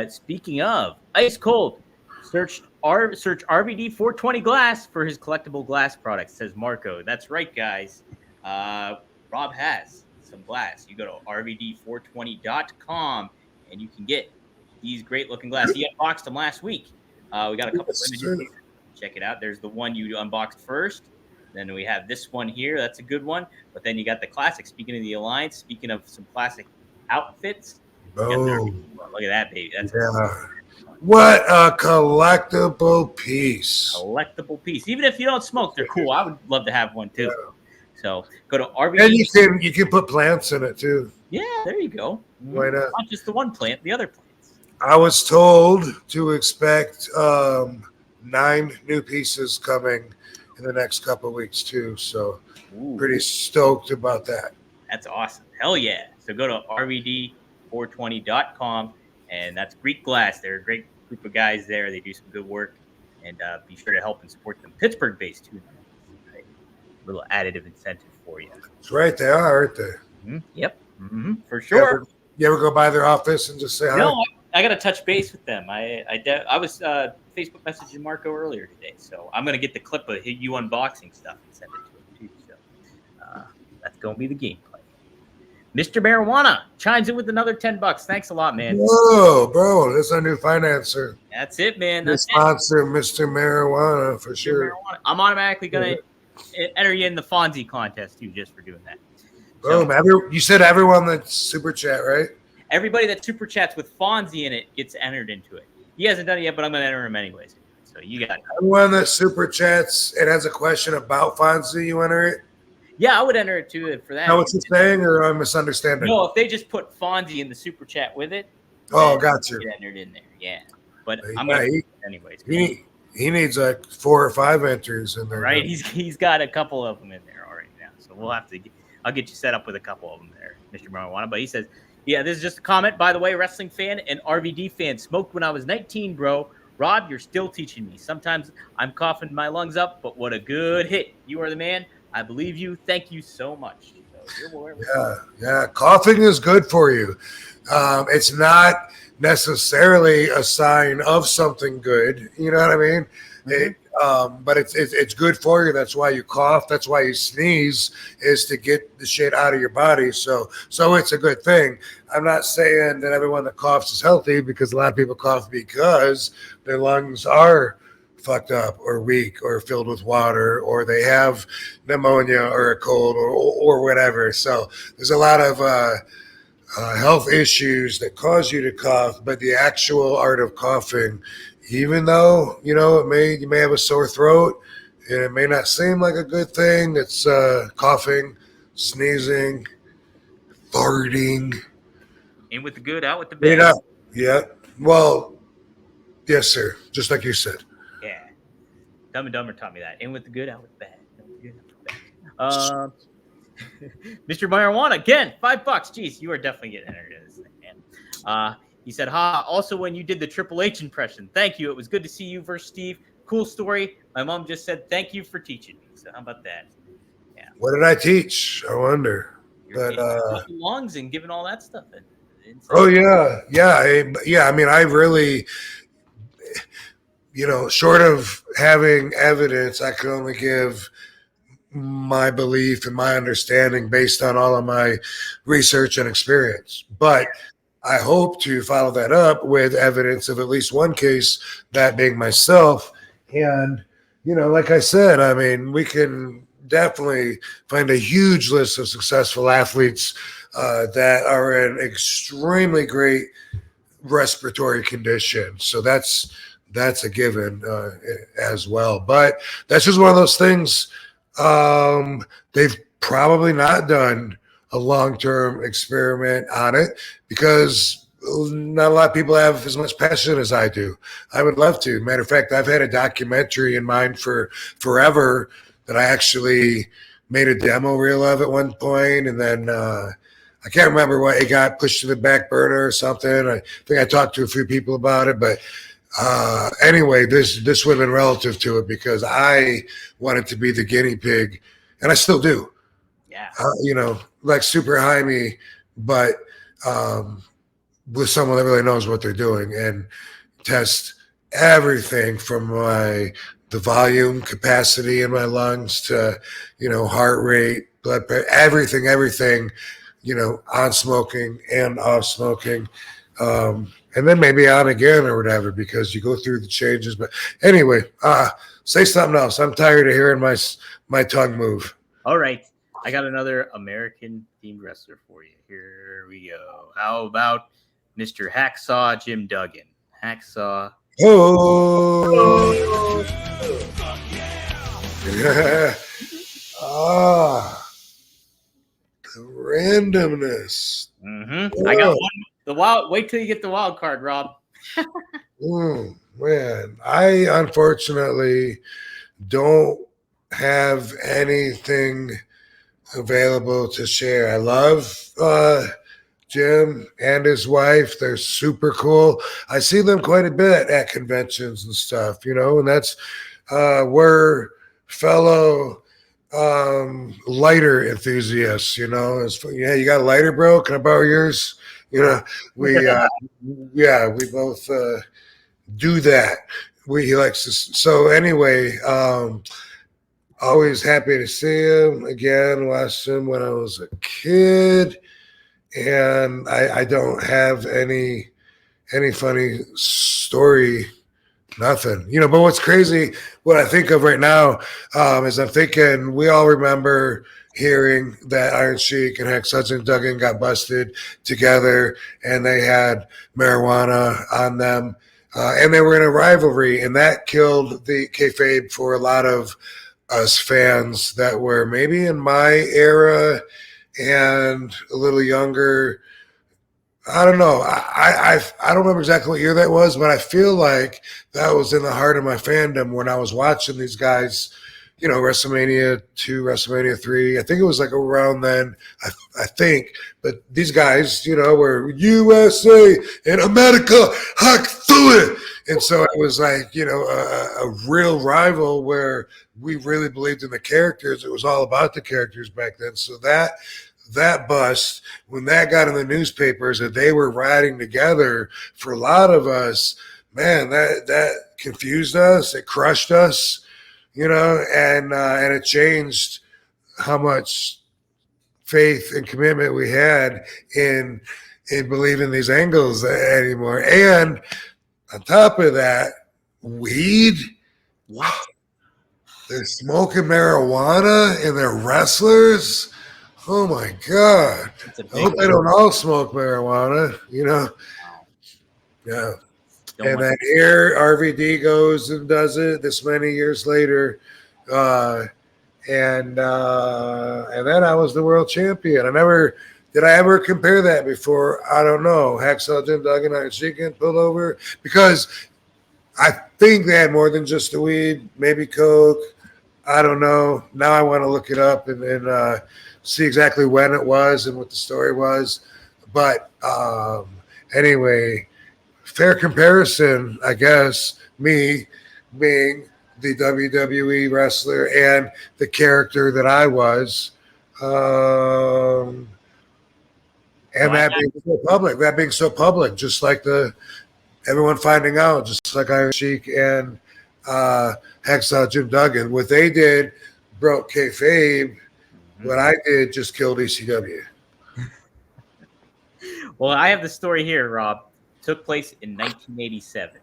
speaking of ice cold, search RVD 420 glass for his collectible glass products. Says Marco. That's right, guys. Rob has some glass. You go to rvd420.com and you can get these great looking glass. He unboxed them last week. We got a couple limited. Check it out. There's the one you unboxed first. Then we have this one here. That's a good one. But then you got the classic. Speaking of the Alliance, speaking of some classic outfits. Boom. Look at that, baby. That's what a collectible piece. Collectible piece. Even if you don't smoke, they're cool. I would love to have one too. Yeah. So go to RV. And you can put plants in it too. Yeah, there you go. Why not? Not just the one plant, the other plants. I was told to expect 9 new pieces coming in the next couple of weeks too. So pretty stoked about that. That's awesome. Hell yeah. So go to rvd420.com and that's Greek Glass. They're a great group of guys there. They do some good work and be sure to help and support them. Pittsburgh-based too. Right. Little additive incentive for you. That's right. They are, aren't they? Mm-hmm. Yep. Mm-hmm. For sure. You ever go by their office and just say hi? No, I got to touch base with them. I was Facebook messaging Marco earlier today, so I'm gonna get the clip of you unboxing stuff and send it to him too. So that's gonna be the gameplay. Mr. Marijuana chimes in with another $10. Thanks a lot, man. Whoa, bro, that's our new financer. That's it, man. That's sponsor, Mr. Marijuana, for sure. Marijuana. I'm automatically gonna enter you in the Fonzie contest too, just for doing that. Boom! You said everyone that's super chat, right? Everybody that super chats with Fonzie in it gets entered into it. He hasn't done it yet, but I'm going to enter him anyways. So you got it. Everyone that super chats and has a question about Fonzie, you enter it? Yeah, I would enter it too for that. Know what you're saying, or I'm misunderstanding? No, if they just put Fonzie in the super chat with it. Oh, got you. Get entered in there, yeah. But I'm going to anyways. He needs like 4 or 5 entries in there. Right, he's got a couple of them in there already now. So we'll have to. I'll get you set up with a couple of them there. Mr. Marijuana, but he says, yeah, this is just a comment, by the way, wrestling fan and RVD fan. Smoked when I was 19, bro. Rob, you're still teaching me. Sometimes I'm coughing my lungs up, but what a good hit. You are the man. I believe you. Thank you so much. Yeah. Coughing is good for you. It's not necessarily a sign of something good. You know what I mean? But it's good for you. That's why you cough. That's why you sneeze, is to get the shit out of your body. So it's a good thing. I'm not saying that everyone that coughs is healthy, because a lot of people cough because their lungs are fucked up or weak or filled with water, or they have pneumonia or a cold or whatever. So there's a lot of health issues that cause you to cough, but the actual art of coughing, even though, you may have a sore throat and it may not seem like a good thing, it's coughing, sneezing, farting. In with the good, out with the bad. Yeah. Well, yes, sir. Just like you said. Yeah. Dumb and Dumber taught me that. In with the good, out with the bad. Mr. Marijuana, again, $5. Jeez, you are definitely getting entered in this thing, man. He said, also when you did the Triple H impression, thank you. It was good to see you versus Steve. Cool story. My mom just said, thank you for teaching me. So how about that? Yeah. What did I teach? I wonder. But lungs and giving all that stuff in. Oh, yeah. I mean, I really, short of having evidence, I can only give my belief and my understanding based on all of my research and experience. But I hope to follow that up with evidence of at least one case, that being myself. And, like I said, I mean, we can definitely find a huge list of successful athletes that are in extremely great respiratory condition. So that's a given as well. But that's just one of those things. They've probably not done a long-term experiment on it, because not a lot of people have as much passion as I do. I would love to. Matter of fact, I've had a documentary in mind for forever that I actually made a demo reel of at one point, and then I can't remember what, it got pushed to the back burner or something. I think I talked to a few people about it, but anyway, this would have been relative to it, because I wanted to be the guinea pig, and I still do. Yeah. Like super high me, but with someone that really knows what they're doing, and test everything from the volume capacity in my lungs to, heart rate, blood pressure, everything, on smoking and off smoking. And then maybe on again or whatever, because you go through the changes. But anyway, say something else. I'm tired of hearing my tongue move. All right. I got another American-themed wrestler for you. Here we go. How about Mr. Hacksaw Jim Duggan? Hacksaw. Oh. Yeah. The randomness. I got one. The wild. Wait till you get the wild card, Rob. Man, I unfortunately don't have anything available to share. I love Jim and his wife. They're super cool. I see them quite a bit at conventions and stuff, and that's we're fellow lighter enthusiasts, you got a lighter, bro? Can I borrow yours? We both do that. He likes to. So anyway, always happy to see him again. Watched him when I was a kid, and I don't have any funny story. Nothing, but what's crazy, what I think of right now is I'm thinking we all remember hearing that Iron Sheik and Hacksaw Duggan got busted together, and they had marijuana on them, and they were in a rivalry, and that killed the kayfabe for a lot of us fans that were maybe in my era and a little younger. I don't know. I don't remember exactly what year that was, but I feel like that was in the heart of my fandom when I was watching these guys, WrestleMania 2, WrestleMania 3. I think it was like around then, I think. But these guys, were USA and America, hack through it. And so it was like, a real rival where we really believed in the characters. It was all about the characters back then. So that bust, when that got in the newspapers that they were riding together, for a lot of us, man, that confused us. It crushed us. And it changed how much faith and commitment we had in believing these angles anymore. And on top of that, weed. What? They're smoking marijuana and they're wrestlers. Oh my God! I hope they don't all smoke marijuana. Yeah. And then here RVD goes and does it this many years later, and then I was the world champion. Did I ever compare that before? I don't know. Hacksaw Jim Duggan, Iron Sheik getting pulled over, because I think they had more than just the weed, maybe coke. I don't know. Now I want to look it up and see exactly when it was and what the story was. But anyway. Fair comparison, I guess, me being the WWE wrestler and the character that I was, and that being so public, just like everyone finding out, just like Iron Sheik and Hacksaw Jim Duggan. What they did broke kayfabe. What I did just killed ECW. Well, I have the story here, Rob. Took place in 1987.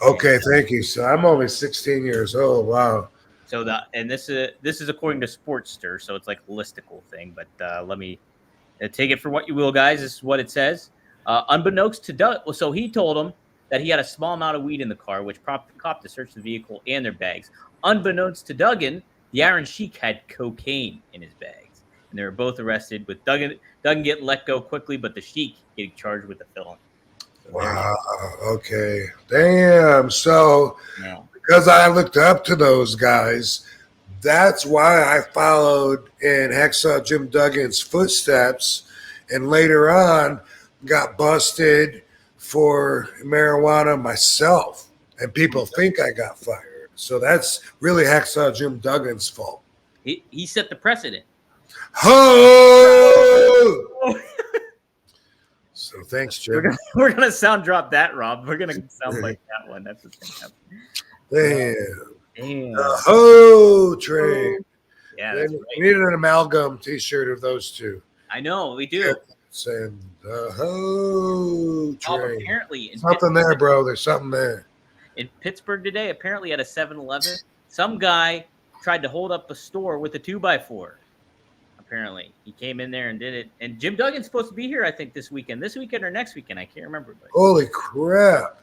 Okay, thank you. So I'm only 16 years old. Wow. So this is according to Sportster, so it's like a listicle thing. But let me take it for what you will, guys. This is what it says. Unbeknownst to Doug, so he told him that he had a small amount of weed in the car, which prompted the cop to search the vehicle and their bags. Unbeknownst to Duggan, the Iron Sheik had cocaine in his bags, and they were both arrested. With Duggan getting let go quickly, but the Sheik getting charged with a felony. Wow. Okay. Damn. So, because I looked up to those guys, that's why I followed in Hacksaw Jim Duggan's footsteps, and later on got busted for marijuana myself. And people think I got fired. So that's really Hacksaw Jim Duggan's fault. He set the precedent. Oh! So thanks, Jim. We're gonna sound drop that, Rob. We're gonna sound like that one. That's what's gonna happen. Damn. The ho train. Yeah, that's right. We needed an amalgam T-shirt of those two. I know we do. Saying the ho train. Apparently, something there, bro. There's something there. In Pittsburgh today, apparently at a 7-Eleven, some guy tried to hold up a store with a 2x4. Apparently, he came in there and did it. And Jim Duggan's supposed to be here, I think, this weekend or next weekend. I can't remember. But holy crap!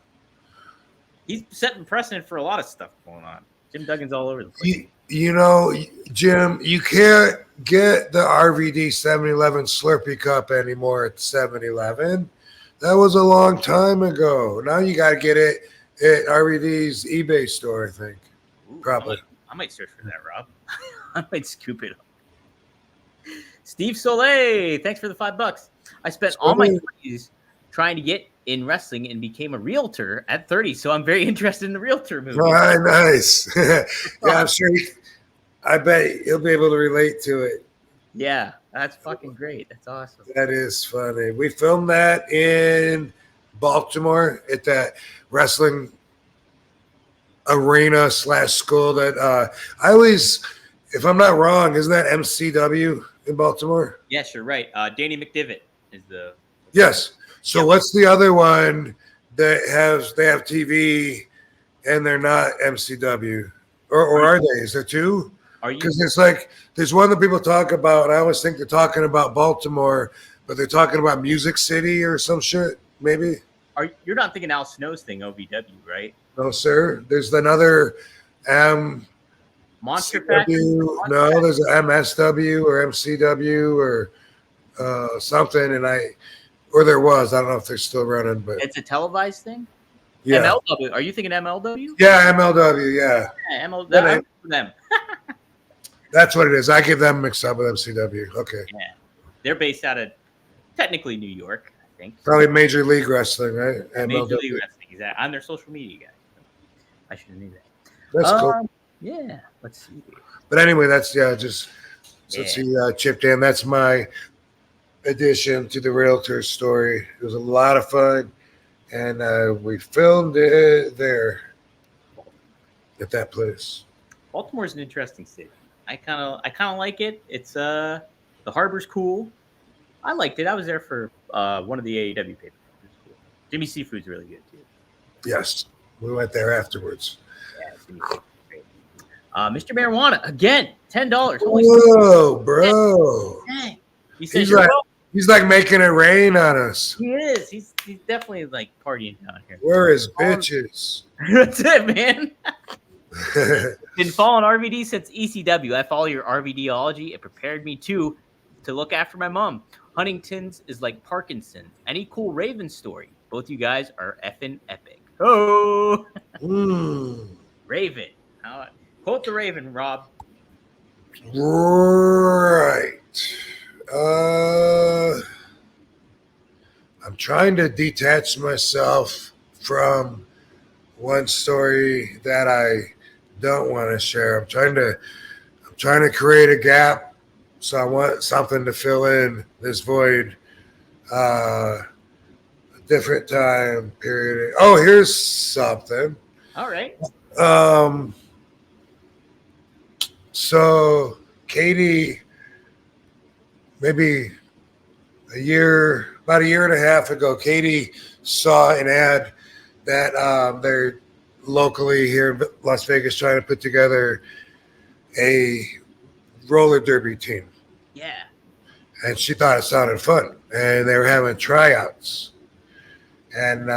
He's setting precedent for a lot of stuff going on. Jim Duggan's all over the place. Jim, you can't get the RVD 7-Eleven Slurpee cup anymore at 7-Eleven. That was a long time ago. Now you got to get it at RVD's eBay store, I think. Ooh, probably. I might search for that, Rob. I might scoop it up. Steve Soleil, thanks for the $5. I spent all my 20s trying to get in wrestling and became a realtor at 30. So I'm very interested in the realtor movie. Oh, nice. Yeah, I'm sure. I bet he'll be able to relate to it. Yeah, that's fucking great. That's awesome. That is funny. We filmed that in Baltimore at that wrestling arena / school that I always, if I'm not wrong, isn't that MCW in Baltimore? Yes, you're right. Danny McDivitt is the. Yes. So what's the other one that they have TV and they're not MCW? Or are they? Is there two? Because it's like there's one that people talk about, and I always think they're talking about Baltimore, but they're talking about Music City or some shit, maybe. You're not thinking Al Snow's thing, OVW, right? No, sir. There's another Monster Factory. No, there's an MSW or MCW or something, or there was. I don't know if they're still running, but it's a televised thing. Yeah. MLW. Are you thinking MLW? Yeah, MLW. Yeah. Yeah, MLW. Them. That's what it is. I give them mixed up with MCW. Okay. Yeah, they're based out of technically New York, I think. Probably Major League Wrestling, right? Major MLW. League Wrestling. Exactly. I'm their social media guy. I should have knew that. That's cool. Yeah. Let's see. But anyway, that's just since Yeah. he chipped in. That's my addition to the realtor story. It was a lot of fun, and we filmed it there at that place. Baltimore's an interesting city. I kind of like it. It's the harbor's cool. I liked it. I was there for one of the AEW papers. Cool. Jimmy Seafood's really good too. Yes, we went there afterwards. Yeah, Jimmy Seafood's great. Mr. Marijuana again, $10. Whoa, bro! Dang. He says you're welcome. He's like making it rain on us. He is. He's definitely like partying down here. We're his bitches. That's it, man. Been following RVD since ECW. I follow your RVDology. It prepared me to look after my mom. Huntington's is like Parkinson's. Any cool Raven story? Both you guys are effing epic. Oh, Raven. Quote the Raven, Rob. Right. I'm trying to detach myself from one story that I don't want to share. I'm trying to create a gap, so I want something to fill in this void. A different time period. Oh, here's something. All right. So Katie, maybe about a year and a half ago, Katie saw an ad that they're locally here in Las Vegas trying to put together a roller derby team. Yeah. And she thought it sounded fun. And they were having tryouts. And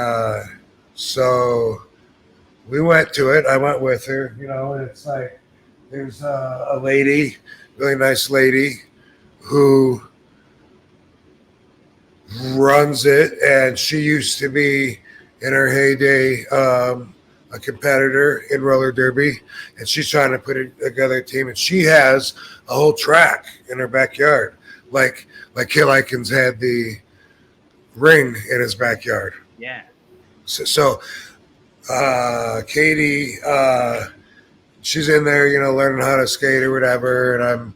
so we went to it. I went with her. You know, it's like there's a lady, really nice lady, who runs it. And she used to be, in her heyday, a competitor in roller derby, and she's trying to put together a team. And she has a whole track in her backyard, like Kill Aikens had the ring in his backyard. Yeah. So Katie, she's in there, you know, learning how to skate or whatever, and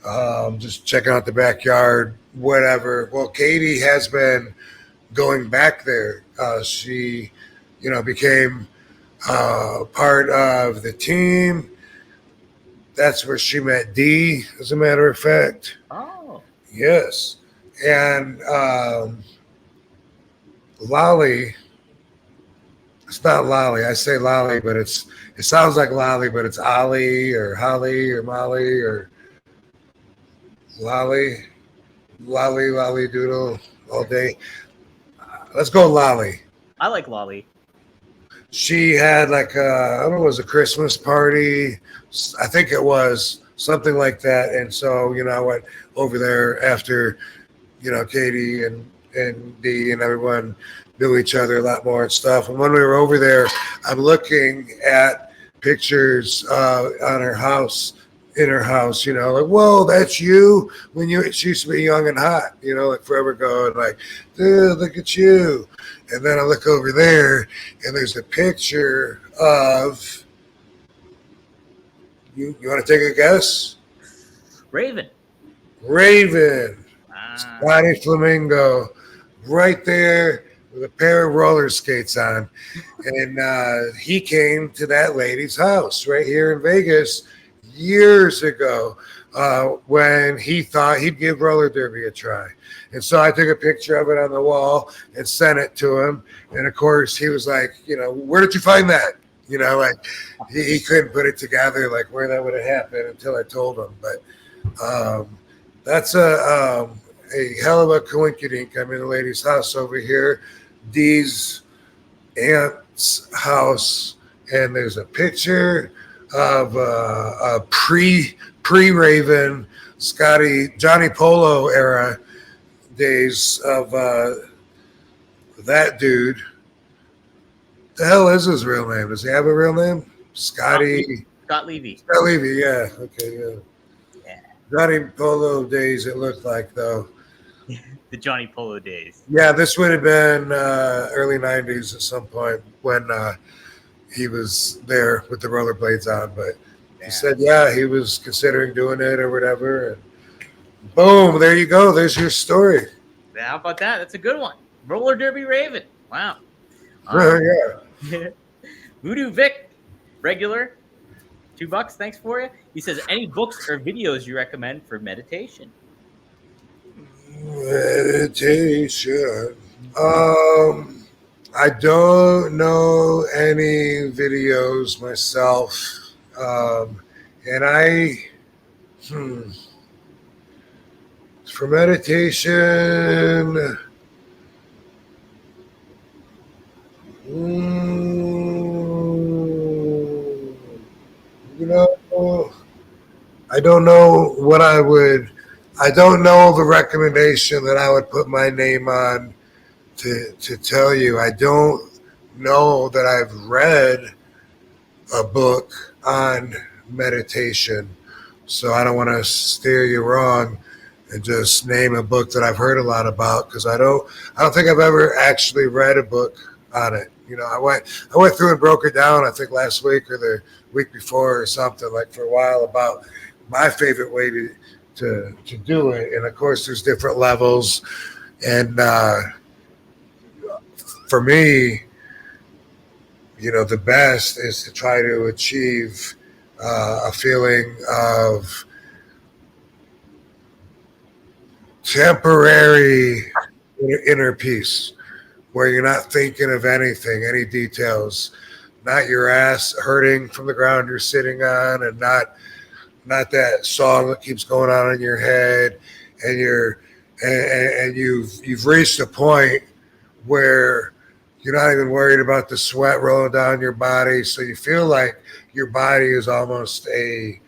I'm just checking out the backyard, whatever. Well, Katie has been going back there. She, you know, became part of the team. That's where she met Dee, as a matter of fact. Oh. Yes. And Lolly, it's not Lolly. I say Lolly, but it sounds like Lolly, but it's Ollie or Holly or Molly or Lolly Doodle all day. Let's go Lolly. I like Lolly. She had like I don't know, it was a Christmas party. I think it was something like that. And so, you know, I went over there after, you know, Katie and Dee and everyone knew each other a lot more and stuff. And when we were over there, I'm looking at pictures on her house, in her house, you know, like, whoa, that's you when she used to be young and hot, you know, like forever ago. And like, dude, look at you. And then I look over there and there's a picture of, you want to take a guess? Raven. Scotty Flamingo, right there with a pair of roller skates on. And he came to that lady's house right here in Vegas years ago when he thought he'd give roller derby a try. And so I took a picture of it on the wall and sent it to him. And of course, he was like, you know, where did you find that? You know, like he couldn't put it together, like where that would have happened until I told him. But that's a hell of a coinkydink. I'm in the lady's house over here, Dee's aunt's house, and there's a picture of a pre-Raven Johnny Polo era days of that dude. The hell is his real name? Does he have a real name? Scott Levy. Scott Levy, Yeah. Okay, yeah. Johnny Polo days it looked like, though. The Johnny Polo days. Yeah, this would have been early 90s at some point when he was there with the rollerblades on. But he said, yeah, he was considering doing it or whatever. And boom, there you go. There's your story. How about that? That's a good one. Roller Derby Raven. Wow. Yeah. Voodoo Vic, regular, $2. Thanks for you. He says, any books or videos you recommend for meditation? Meditation. I don't know any videos myself. And for meditation, you know, I don't know what I don't know the recommendation that I would put my name on to tell you. I don't know that I've read a book on meditation, so I don't want to steer you wrong and just name a book that I've heard a lot about, because I don't think I've ever actually read a book on it. I went through and broke it down, I think last week or the week before or something, like for a while, about my favorite way to do it. And of course there's different levels, and for me, the best is to try to achieve a feeling of temporary inner peace, where you're not thinking of anything, any details, not your ass hurting from the ground you're sitting on, and not that song that keeps going on in your head, and you've reached a point where you're not even worried about the sweat rolling down your body, so you feel like your body is almost a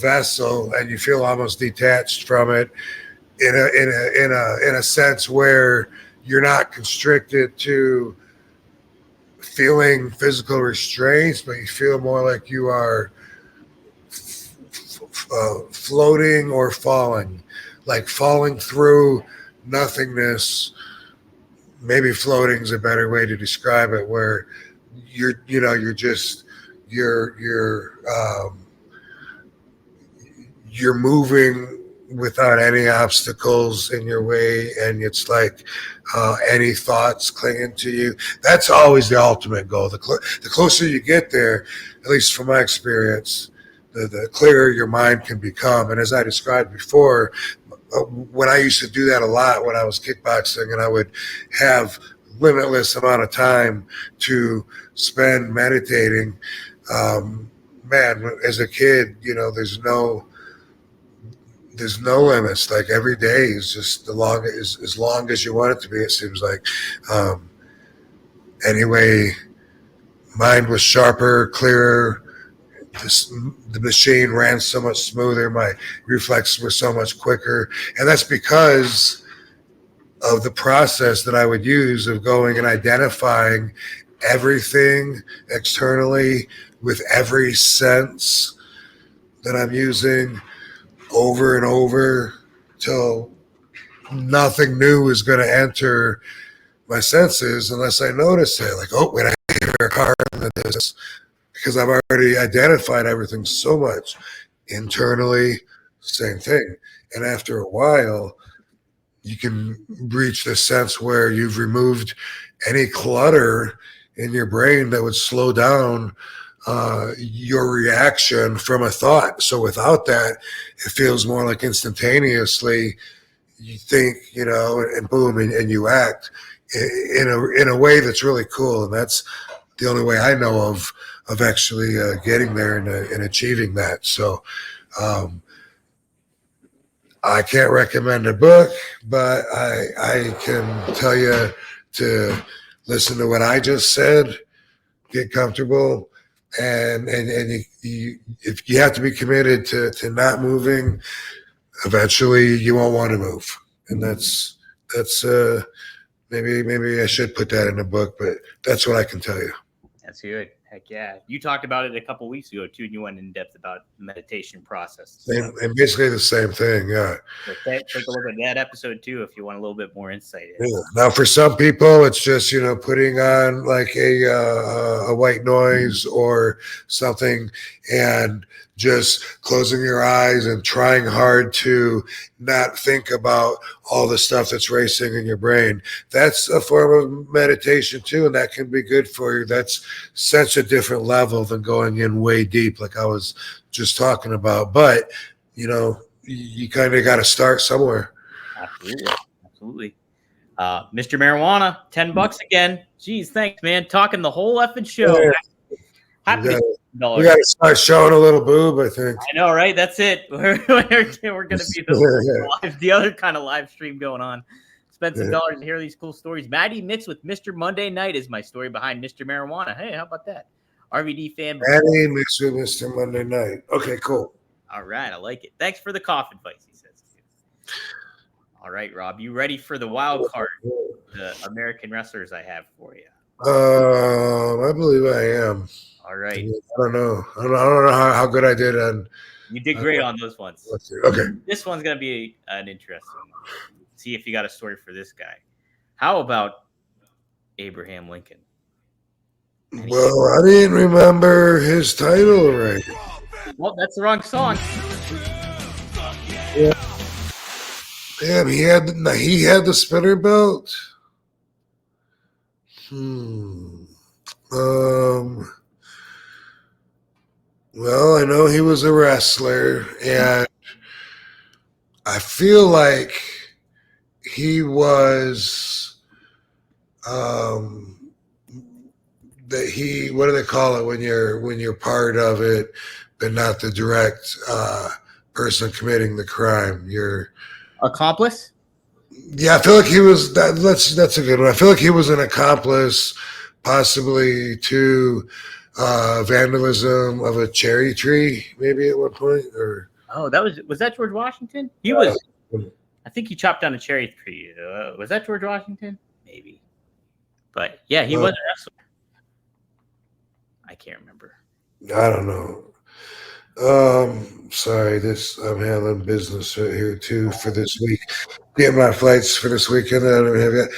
vessel, and you feel almost detached from it in a sense where you're not constricted to feeling physical restraints, but you feel more like you are floating or falling, like falling through nothingness. Maybe floating is a better way to describe it, where you're moving without any obstacles in your way, and it's like any thoughts clinging to you. That's always the ultimate goal. The closer you get there, at least from my experience, the clearer your mind can become. And as I described before, when I used to do that a lot when I was kickboxing, and I would have limitless amount of time to spend meditating, man, as a kid, there's no limits. Like every day is just as long as you want it to be, it seems like. Anyway, mind was sharper, clearer. The machine ran so much smoother. My reflexes were so much quicker. And that's because of the process that I would use of going and identifying everything externally with every sense that I'm using over and over till nothing new is going to enter my senses unless I notice it. Like, oh, wait, I hear a car in this, because I've already identified everything so much internally. Same thing. And after a while, you can reach this sense where you've removed any clutter in your brain that would slow down your reaction from a thought. So without that, it feels more like instantaneously you think, and boom, and you act in a way that's really cool. And that's the only way I know of actually getting there and achieving that. So I can't recommend a book, but I can tell you to listen to what I just said, get comfortable, and if you have to be committed to not moving, eventually you won't want to move. And that's maybe I should put that in a book, but that's what I can tell you. That's good. Heck yeah. You talked about it a couple weeks ago, too, and you went in depth about the meditation process. And basically the same thing, yeah. So take a look at that episode, too, if you want a little bit more insight. Yeah. Now, for some people, it's just, putting on like a white noise or something and just closing your eyes and trying hard to not think about all the stuff that's racing in your brain. That's a form of meditation too, and that can be good for you. That's such a different level than going in way deep like I was just talking about. But, you kind of got to start somewhere. Absolutely. Mr. Marijuana, $10 again. Jeez, thanks, man. Talking the whole effing show. Yeah. Happy We got to start showing a little boob, I think. I know, right? That's it. We're going to be the other kind of live stream going on. Spend some dollars to hear these cool stories. Maddie mixed with Mr. Monday Night is my story behind Mr. Marijuana. Hey, how about that? RVD fan. Maddie mixed with Mr. Monday Night. Okay, cool. All right, I like it. Thanks for the cough advice, he says. All right, Rob, you ready for the wild card, the American wrestlers I have for you? I believe I am. All right. I don't know how good I did on. You did great on those ones. Okay. This one's going to be an interesting one. See if you got a story for this guy. How about Abraham Lincoln? Well, I didn't remember his title right. Well, that's the wrong song. Yeah. Damn, he had the spinner belt. Well, I know he was a wrestler, and I feel like he was what do they call it when you're part of it, but not the direct person committing the crime? You're accomplice? Yeah, I feel like he was that's a good one. I feel like he was an accomplice, possibly to vandalism of a cherry tree, maybe at one point. Or was that George Washington? He was. I think he chopped down a cherry tree. Was that George Washington? Maybe. But yeah, he was a wrestler. I can't remember. I don't know. Sorry, I'm handling business right here too for this week. Getting my flights for this weekend. I don't have yet.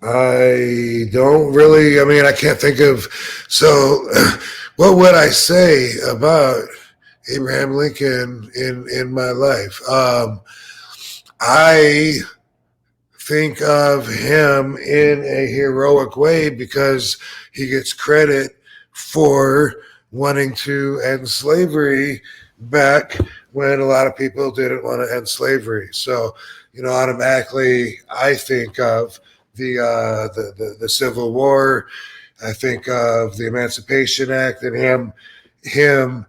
I don't really. I mean, I can't think of. So, what would I say about Abraham Lincoln in my life? I think of him in a heroic way because he gets credit for wanting to end slavery back when a lot of people didn't want to end slavery. So, automatically I think of the Civil War. I think of the Emancipation Act and him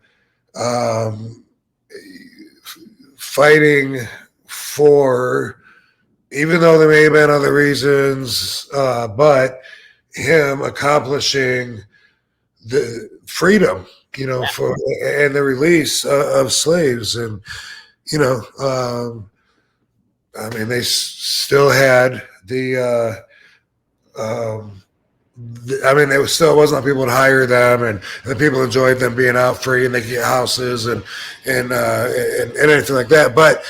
fighting for, even though there may have been other reasons, but him accomplishing the freedom, for and the release of slaves, and I mean, they still had it wasn't like people would hire them, and the people enjoyed them being out free, and they get houses and anything like that. But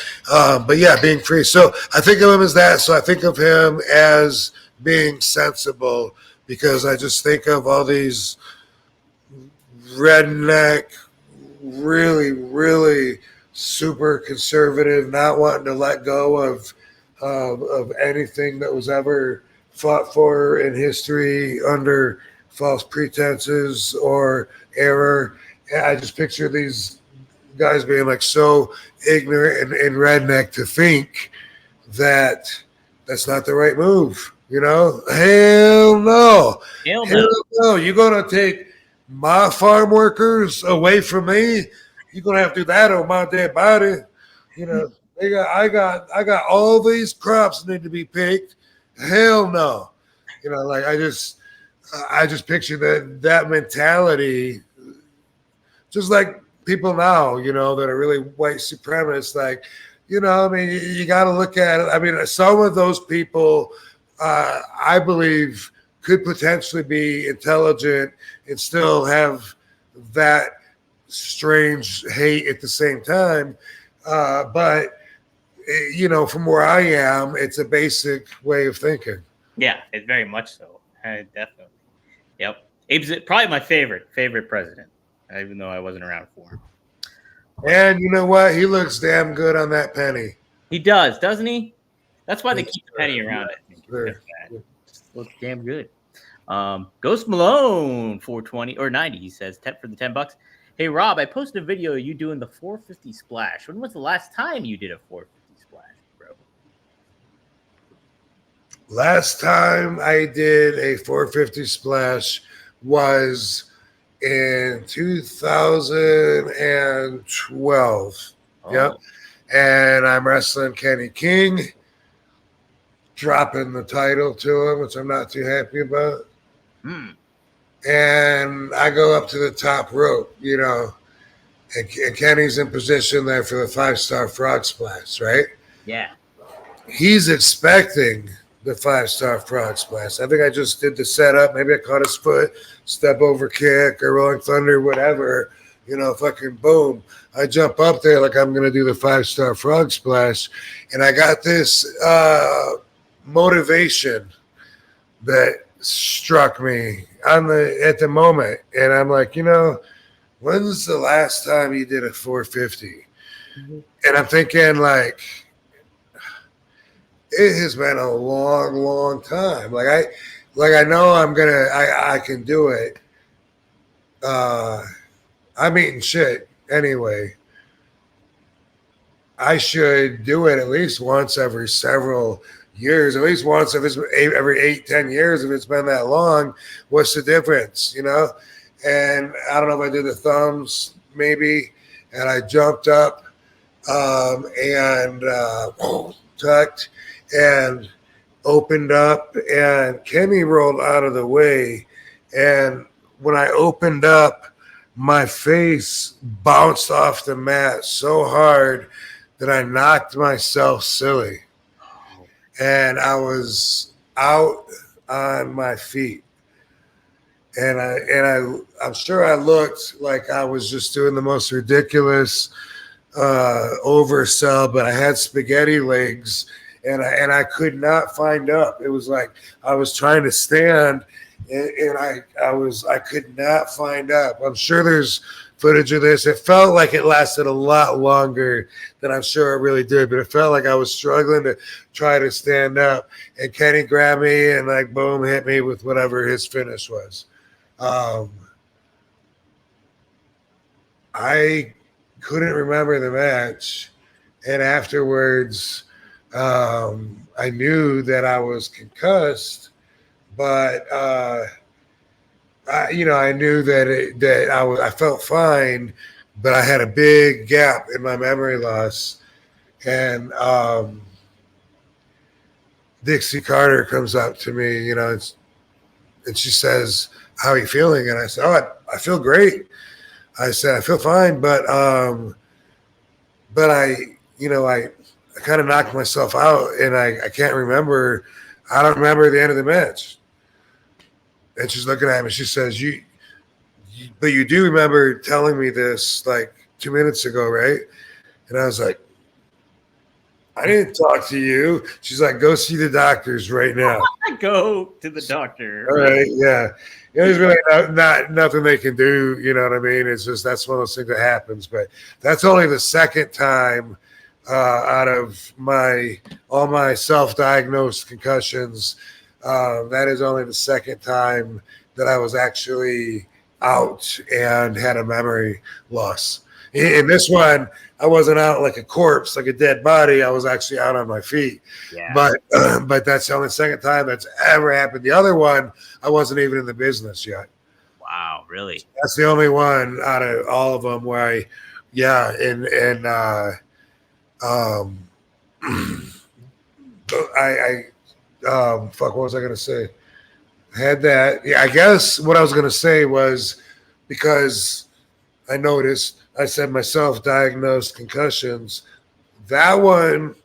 yeah, being free. So I think of him as that. So I think of him as being sensible, because I just think of all these redneck, really, really super conservative, not wanting to let go of anything that was ever fought for in history under false pretenses or error. And I just picture these guys being like so ignorant and redneck to think that that's not the right move. Hell no. Hell no. You're going to take my farm workers away from me. You're going to have to do that on my dead body. I got all these crops need to be picked. Hell no. I just picture that mentality, just like people now, that are really white supremacists, like, you know, I mean, you got to look at it. I mean, some of those people, I believe, could potentially be intelligent and still have that strange hate at the same time. But, you know, from where I am, it's a basic way of thinking. Yeah, it's very much so. Definitely. Yep. Abe's probably my favorite president, even though I wasn't around for him. And you know what? He looks damn good on that penny. He does, doesn't he? That's why they keep the penny around. I think. Sure. Looks damn good. Ghost Malone 420 or 90. He says 10 for the $10. Hey Rob, I posted a video of you doing the 450 splash. When was the last time you did a 450 splash, bro? Last time I did a 450 splash was in 2012. Oh. Yep. And I'm wrestling Kenny King, dropping the title to him, which I'm not too happy about. And I go up to the top rope, you know, and Kenny's in position there for the 5-star frog splash, right? Yeah. He's expecting the 5-star frog splash. I think I just did the setup. Maybe I caught his foot, step over kick or rolling thunder, whatever. You know, fucking boom. I jump up there like I'm going to do the 5-star frog splash. And I got this motivation that struck me at the moment. And I'm like, you know, when's the last time you did a 450? And I'm thinking like, it has been a long, long time. Like I know I can do it. I'm eating shit anyway. I should do it at least once every several years, at least once if it's every 8-10 years. If it's been that long, what's the difference, you know? And I don't know if I did the thumbs maybe, and I jumped up and tucked and opened up, and Kenny rolled out of the way. And when I opened up, my face bounced off the mat so hard that I knocked myself silly. And I was out on my feet. And I'm sure I looked like I was just doing the most ridiculous oversell, but I had spaghetti legs and I could not find up. It was like I was trying to stand and I could not find up. I'm sure there's footage of this. It felt like it lasted a lot longer than I'm sure it really did, but it felt like I was struggling to try to stand up, and Kenny grabbed me and like boom, hit me with whatever his finish was. I couldn't remember the match, and afterwards I knew that I was concussed, but I knew that I felt fine, but I had a big gap in my memory loss. And Dixie Carter comes up to me, and she says, "How are you feeling?" And I said, "Oh, I feel great." I said, "I feel fine, but I kind of knocked myself out, and I can't remember. I don't remember the end of the match." And she's looking at me. She says, but you do remember telling me this like 2 minutes ago, right?" And I was like, "I didn't talk to you." She's like, "Go see the doctors right now." Go to the doctor. All right, yeah. There's really not nothing they can do. You know what I mean? It's just that's one of those things that happens. But that's only the second time out of all my self-diagnosed concussions. That is only the second time that I was actually out and had a memory loss. In this one, I wasn't out like a corpse, like a dead body. I was actually out on my feet. Yeah. But that's the only second time that's ever happened. The other one, I wasn't even in the business yet. Wow, really? That's the only one out of all of them where fuck, what was I going to say? I had that. Yeah, I guess what I was going to say was because I noticed, I said my self-diagnosed concussions, that one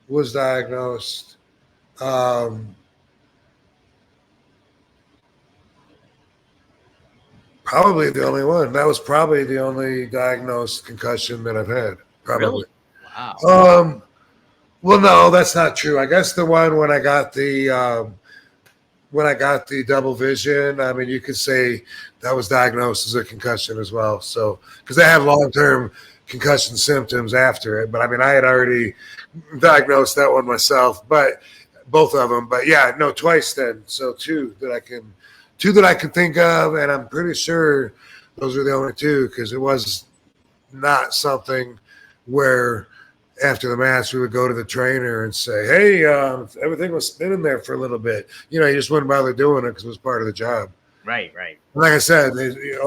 was diagnosed. Probably the only one. That was probably the only diagnosed concussion that I've had. Probably. Really? Wow. Well, no, that's not true. I guess the one when I got the double vision, I mean, you could say that was diagnosed as a concussion as well. So, because I had long-term concussion symptoms after it, but I mean, I had already diagnosed that one myself, but both of them. But yeah, no, twice then. So two that I can think of, and I'm pretty sure those are the only two because it was not something where after the match we would go to the trainer and say, "Hey, everything was spinning there for a little bit." You just wouldn't bother doing it because it was part of the job. Right. Like I said, this is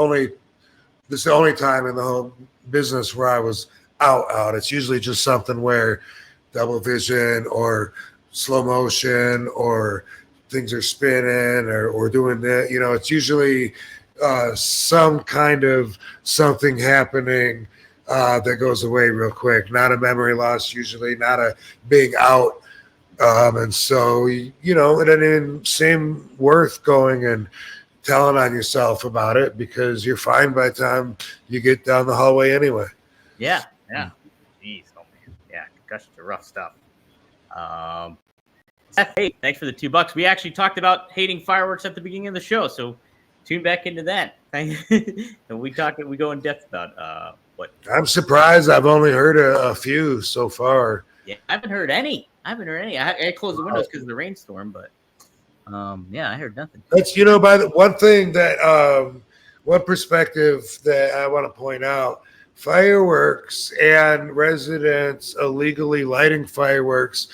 the only time in the whole business where I was out. It's usually just something where double vision or slow motion or things are spinning or doing that. It's usually some kind of something happening that goes away real quick. Not a memory loss, usually not a big out. And so, and then same worth going and telling on yourself about it because you're fine by the time you get down the hallway anyway. Yeah. Jeez, oh man. Yeah, concussions are rough stuff. Hey, thanks for the $2. We actually talked about hating fireworks at the beginning of the show, so tune back into that. And we go in depth about what. I'm surprised. I've only heard a few so far. Yeah, I haven't heard any. I closed the windows because of the rainstorm, but yeah, I heard nothing. That's by the one thing that one perspective that I want to point out: fireworks and residents illegally lighting fireworks.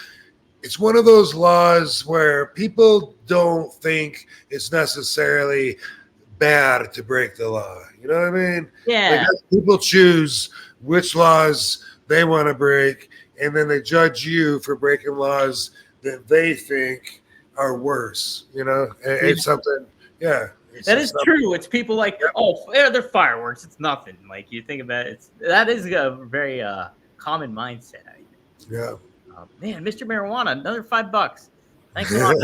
It's one of those laws where people don't think it's necessarily bad to break the law. You know what I mean? Yeah. Like, people choose which laws they want to break, and then they judge you for breaking laws that they think are worse. It's something. Yeah. That is true. It's people like, they're fireworks. It's nothing. Like you think about it. That is a very common mindset. I think. Yeah. Man, Mr. Marijuana, another $5. Thanks a lot.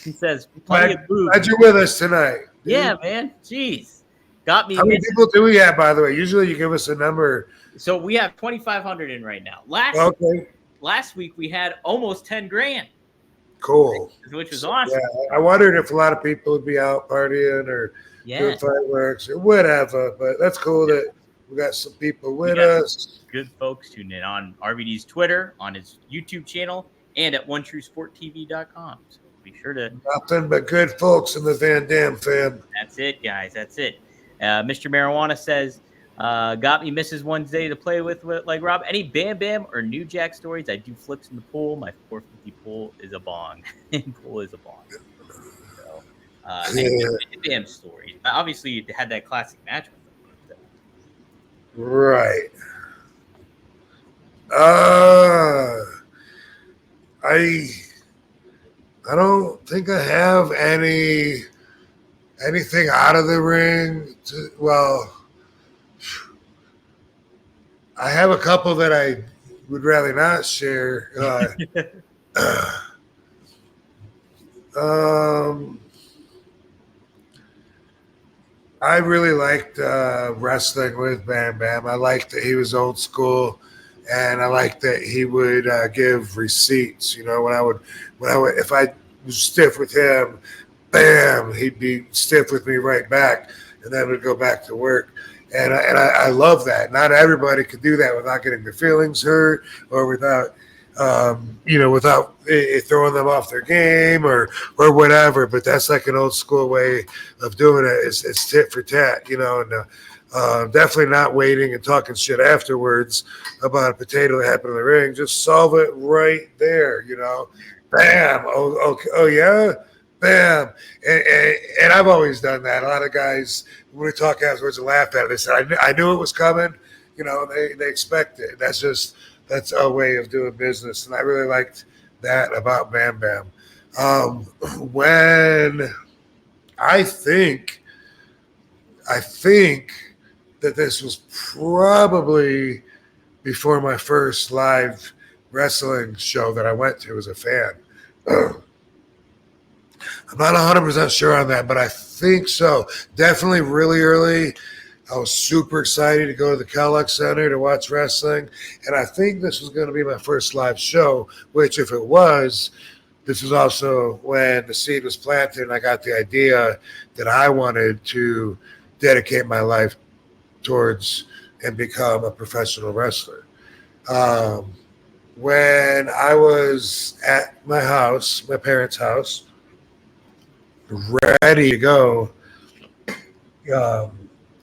He says, glad you're with us tonight. Dude. Yeah, man. Jeez. Got me. How many people do we have, by the way? Usually you give us a number. So we have 2,500 in right now. Last week we had almost 10 grand. Cool. Which was awesome. Yeah, I wondered if a lot of people would be out partying or doing fireworks or whatever, but that's cool that we got some people with us. Good folks tuning in on RVD's Twitter, on his YouTube channel, and at OneTrueSportTV.com. So be sure to. Nothing but good folks in the Van Dam fam. That's it, guys. That's it. Mr. Marijuana says, got me misses Wednesday to play with like Rob. Any Bam Bam or New Jack stories? I do flips in the pool. My 450 pool is a bong. Pool is a bong. So, Bam Bam stories. Obviously, you had that classic match with them. Right. I don't think I have anything out of the ring. I have a couple that I would rather not share. I really liked wrestling with Bam Bam. I liked that he was old school, and I liked that he would give receipts. If I was stiff with him, bam, he'd be stiff with me right back, and then we'd go back to work. And I love that. Not everybody could do that without getting their feelings hurt or without without it throwing them off their game or whatever. But that's like an old school way of doing it. It's tit for tat, and definitely not waiting and talking shit afterwards about a potato that happened in the ring. Just solve it right there, Bam. Oh, okay. Oh yeah. Bam. And I've always done that. A lot of guys, when we talk afterwards and laugh at it, they said, I knew it was coming. They expect it. That's our way of doing business. And I really liked that about Bam Bam. When I think that this was probably before my first live wrestling show that I went to as a fan. I'm not 100% sure on that, but I think so. Definitely really early. I was super excited to go to the Kellogg Center to watch wrestling. And I think this was going to be my first live show, which if it was, this was also when the seed was planted and I got the idea that I wanted to dedicate my life towards and become a professional wrestler. When I was at my house, my parents' house, ready to go,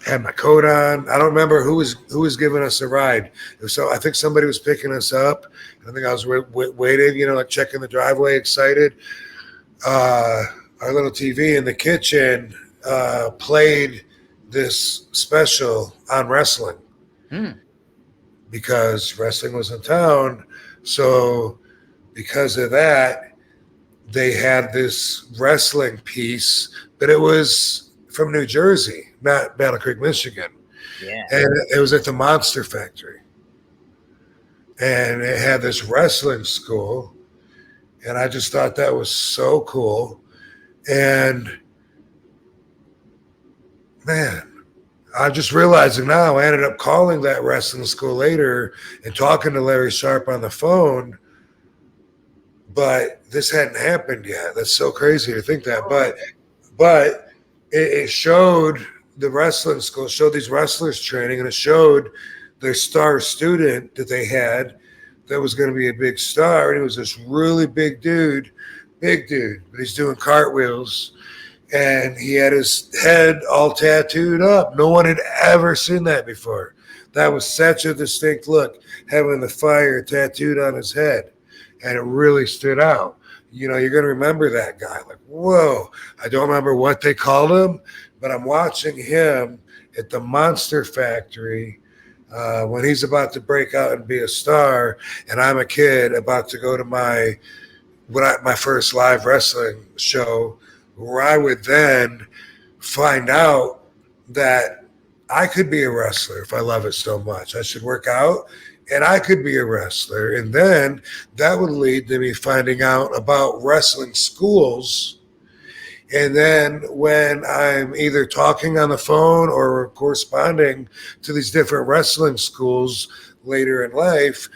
had my coat on. I don't remember who was giving us a ride. So I think somebody was picking us up. I think I was waiting, like checking the driveway, excited. Our little TV in the kitchen played this special on wrestling because wrestling was in town. So because of that, they had this wrestling piece, but it was from New Jersey, not Battle Creek, Michigan. Yeah. And it was at the Monster Factory. And it had this wrestling school. And I just thought that was so cool. And man, I'm just realizing now I ended up calling that wrestling school later and talking to Larry Sharp on the phone. But this hadn't happened yet. That's so crazy to think that. But it showed the wrestling school, showed these wrestlers training, and it showed their star student that they had that was going to be a big star. And he was this really big dude, but he's doing cartwheels. And he had his head all tattooed up. No one had ever seen that before. That was such a distinct look, having the fire tattooed on his head. And it really stood out. You're going to remember that guy. Like, whoa. I don't remember what they called him, but I'm watching him at the Monster Factory when he's about to break out and be a star. And I'm a kid about to go to my first live wrestling show, where I would then find out that I could be a wrestler if I love it so much. I should work out and I could be a wrestler. And then that would lead to me finding out about wrestling schools. And then when I'm either talking on the phone or corresponding to these different wrestling schools later in life,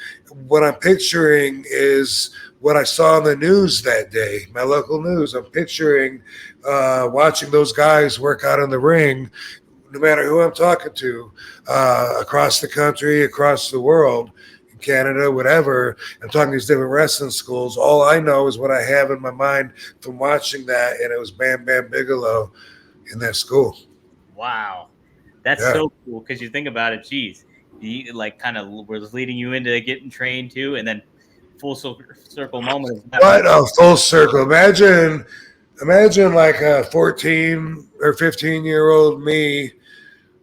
what I'm picturing is what I saw in the news that day, my local news. I'm picturing watching those guys work out in the ring, no matter who I'm talking to, across the country, across the world, in Canada, whatever. I'm talking to these different wrestling schools. All I know is what I have in my mind from watching that, and it was Bam Bam Bigelow in that school. Wow. That's so cool, because you think about it, geez, he kind of was leading you into getting trained too, and then full circle moment. What a full circle. Imagine like a 14 or 15-year-old me,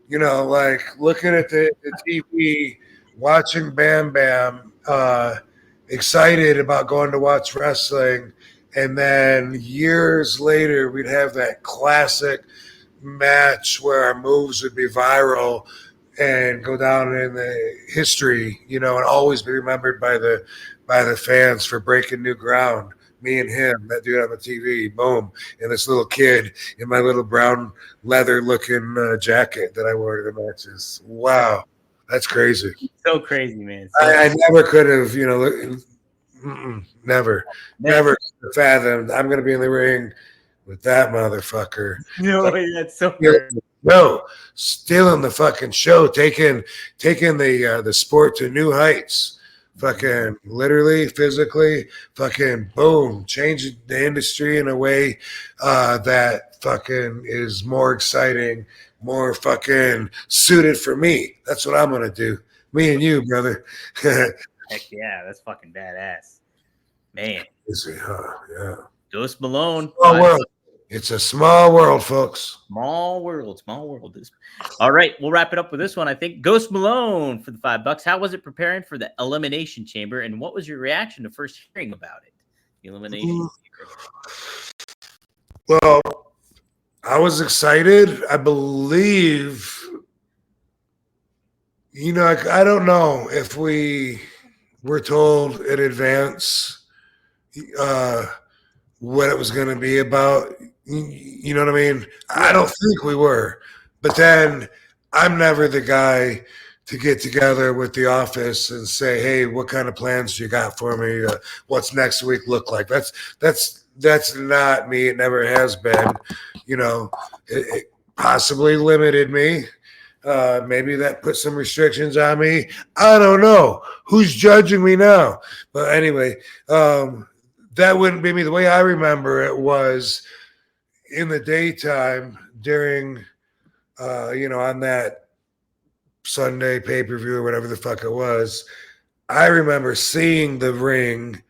looking at the TV, watching Bam Bam, excited about going to watch wrestling. And then years later, we'd have that classic match where our moves would be viral and go down in the history, and always be remembered by the fans for breaking new ground. Me and him, that dude on the TV, boom, and this little kid in my little brown leather-looking jacket that I wore to the matches. Wow, that's crazy. So crazy, man. I never could have, never fathomed I'm going to be in the ring with that motherfucker. No, that's so weird. No, stealing the fucking show, taking the sport to new heights. Fucking literally, physically, fucking boom, changing the industry in a way that fucking is more exciting, more fucking suited for me. That's what I'm gonna do. Me and you, brother. Heck yeah, that's fucking badass, man. Yeah. Ghost Malone. Small world. It's a small world, folks. Small world. All right, we'll wrap it up with this one. I think Ghost Malone for the $5. How was it preparing for the Elimination Chamber, and what was your reaction to first hearing about it? The Elimination Chamber. Well, I was excited. I believe I don't know if we were told in advance uh, what it was going to be about. You know what I mean? I don't think we were. But then I'm never the guy to get together with the office and say, "Hey, what kind of plans you got for me? What's next week look like?" That's not me. It never has been. It possibly limited me. Maybe that put some restrictions on me. I don't know. Who's judging me now? But anyway, that wouldn't be me. The way I remember it was in the daytime during, on that Sunday pay-per-view or whatever the fuck it was. I remember seeing the ring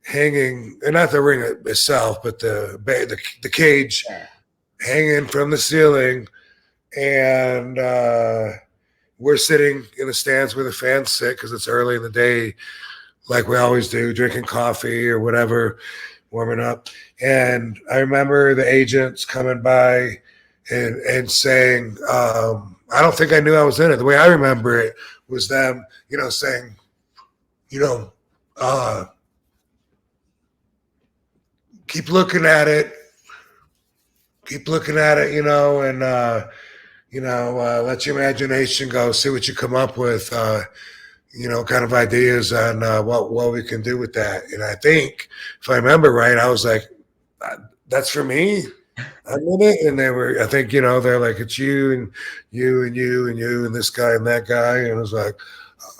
hanging, and not the ring itself, but the cage hanging from the ceiling. And we're sitting in the stands where the fans sit because it's early in the day, like we always do, drinking coffee or whatever, warming up. And I remember the agents coming by and saying, I don't think I knew I was in it. The way I remember it was them, saying, keep looking at it, and let your imagination go, see what you come up with, kind of ideas on what we can do with that. And I think, if I remember right, I was like, that's for me. I'm in it. And I think, they're like, it's you and you and you and you and this guy and that guy. And I was like,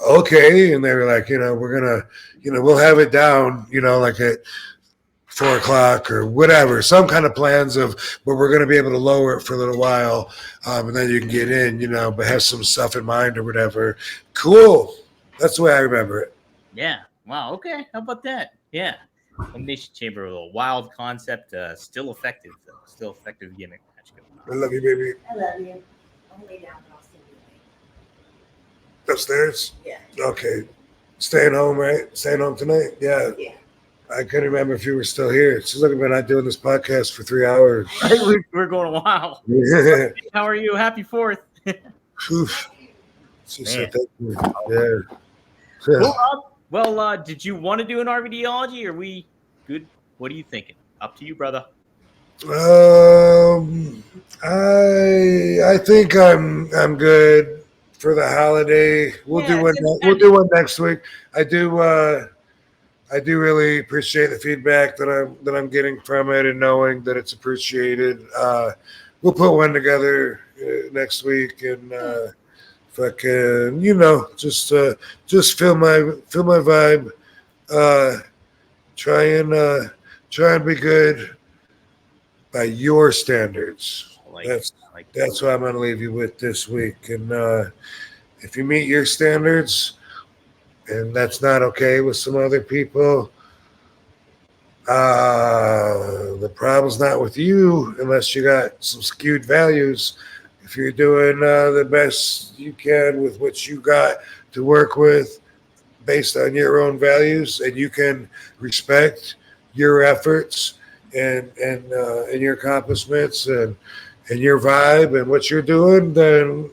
okay. And they were like, we're going to, we'll have it down, like at 4:00 or whatever, some kind of plans of where we're going to be able to lower it for a little while, and then you can get in, but have some stuff in mind or whatever. Cool. That's the way I remember it. Yeah. Wow. Okay. How about that? Yeah. Elimination Chamber, a little wild concept, still effective gimmick match. I love you, baby. I love you. I'll lay down, but I'll send you. Upstairs? Yeah. Okay. Staying home, right? Staying home tonight? Yeah. Yeah. I couldn't remember if you were still here. She's looking at not doing this podcast for 3 hours. We're going, wow. How are you? Happy 4th. She said thank you. Yeah. Well, did you want to do an RVDology? Or are we good? What are you thinking? Up to you, brother. I think I'm good for the holiday. We'll do one next week. I do really appreciate the feedback that I'm getting from it and knowing that it's appreciated. We'll put one together next week and fucking just feel my vibe. Try and be good by your standards. That's what I'm gonna leave you with this week. And if you meet your standards, and that's not okay with some other people, the problem's not with you unless you got some skewed values. If you're doing the best you can with what you got to work with based on your own values, and you can respect your efforts and your accomplishments and your vibe and what you're doing, then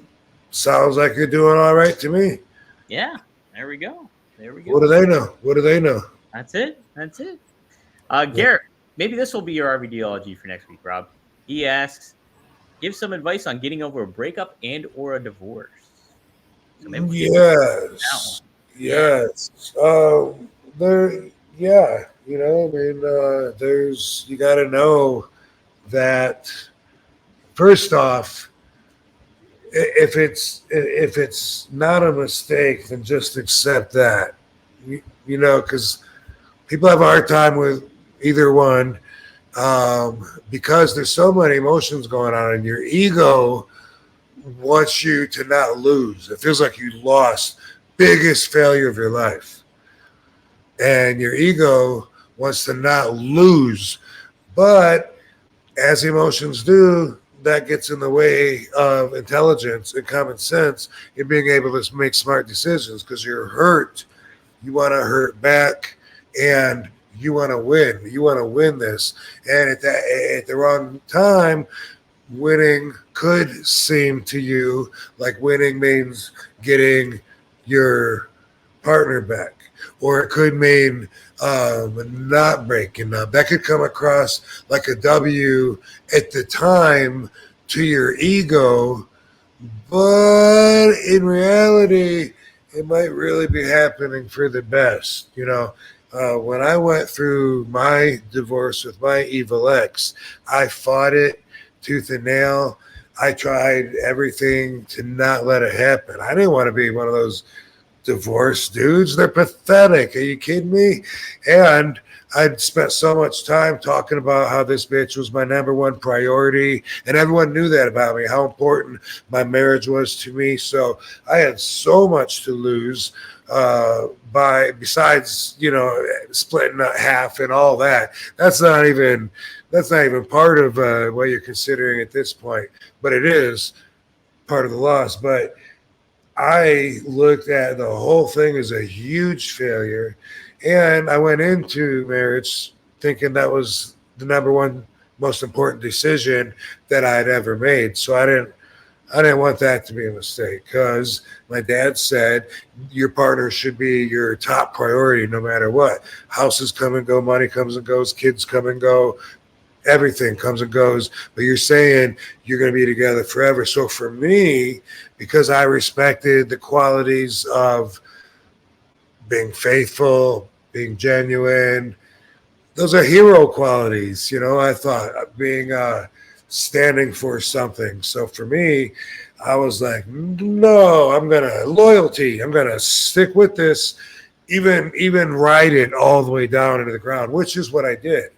sounds like you're doing all right to me. Yeah. There we go. What do they know? That's it. Garrett, maybe this will be your RVDology for next week, Rob. He asks, give some advice on getting over a breakup and or a divorce. So yes. You got to know that first off, if it's not a mistake, then just accept that, because people have a hard time with either one, because there's so many emotions going on, and your ego wants you to not lose. It feels like you lost biggest failure of your life, and your ego wants to not lose, but as emotions do, that gets in the way of intelligence and common sense and being able to make smart decisions, because you're hurt. You want to hurt back, and you want to win. You want to win this. And at the wrong time, winning could seem to you like winning means getting your partner back, or it could mean not breaking up. That could come across like a W at the time to your ego, but in reality, it might really be happening for the best. When I went through my divorce with my evil ex, I fought it tooth and nail. I tried everything to not let it happen. I didn't want to be one of those divorced dudes. They're pathetic. Are you kidding me? And I'd spent so much time talking about how this bitch was my number one priority, and everyone knew that about me, how important my marriage was to me. So I had so much to lose besides splitting half and all that. That's not even part of what you're considering at this point, but it is part of the loss. But I looked at the whole thing as a huge failure, and I went into marriage thinking that was the number one most important decision that I'd ever made. So I didn't want that to be a mistake, because my dad said your partner should be your top priority no matter what. Houses come and go, money comes and goes, kids come and go, everything comes and goes, but you're saying you're going to be together forever. So for me, because I respected the qualities of being faithful, being genuine, those are hero qualities. I thought being standing for something. So for me, I was like, no, I'm going to stick with this, even ride it all the way down into the ground, which is what I did.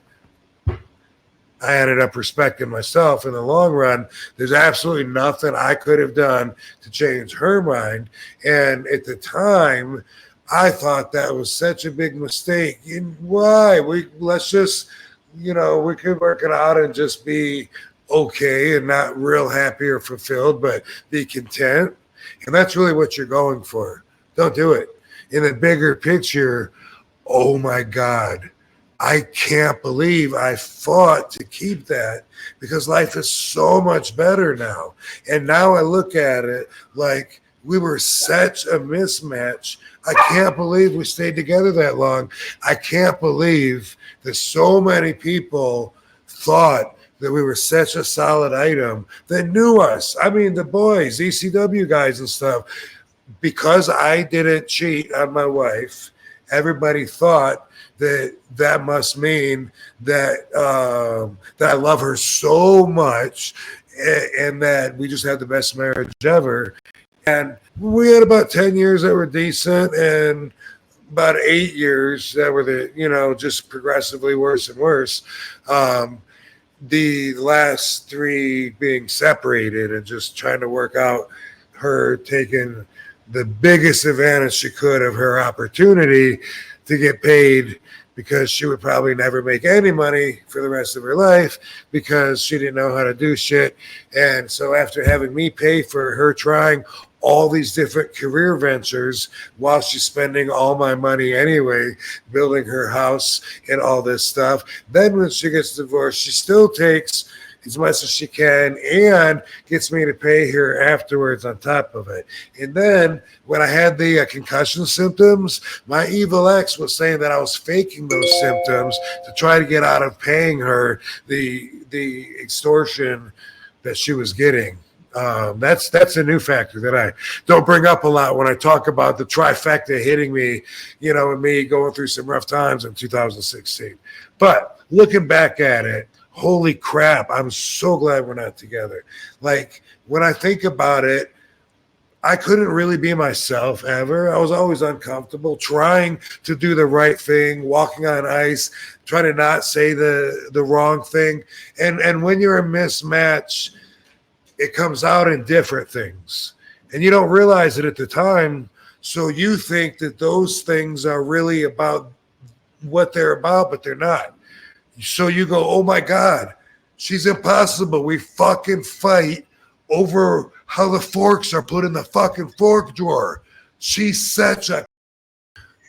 I ended up respecting myself in the long run. There's absolutely nothing I could have done to change her mind. And at the time, I thought that was such a big mistake. Why? Let's just, we could work it out and just be okay and not real happy or fulfilled, but be content. And that's really what you're going for. Don't do it. In the bigger picture, oh my God, I can't believe I fought to keep that, because life is so much better now. And now I look at it like we were such a mismatch. I can't believe we stayed together that long. I can't believe that so many people thought that we were such a solid item that knew us. I mean, the boys, ECW guys and stuff. Because I didn't cheat on my wife, everybody thought that must mean that that I love her so much, and that we just had the best marriage ever. And we had about 10 years that were decent, and about 8 years that were just progressively worse and worse. The last 3 being separated and just trying to work out her taking the biggest advantage she could of her opportunity to get paid, because she would probably never make any money for the rest of her life because she didn't know how to do shit. And so after having me pay for her trying all these different career ventures while she's spending all my money anyway, building her house and all this stuff, then when she gets divorced, she still takes as much as she can and gets me to pay her afterwards on top of it. And then when I had the concussion symptoms, my evil ex was saying that I was faking those symptoms to try to get out of paying her the extortion that she was getting. That's a new factor that I don't bring up a lot when I talk about the trifecta hitting me, and me going through some rough times in 2016. But looking back at it, holy crap, I'm so glad we're not together. Like, when I think about it, I couldn't really be myself ever. I was always uncomfortable, trying to do the right thing, walking on ice, trying to not say the wrong thing. And when you're a mismatch, it comes out in different things. And you don't realize it at the time. So you think that those things are really about what they're about, but they're not. So you go, oh my God, she's impossible. We fucking fight over how the forks are put in the fucking fork drawer. She's such a...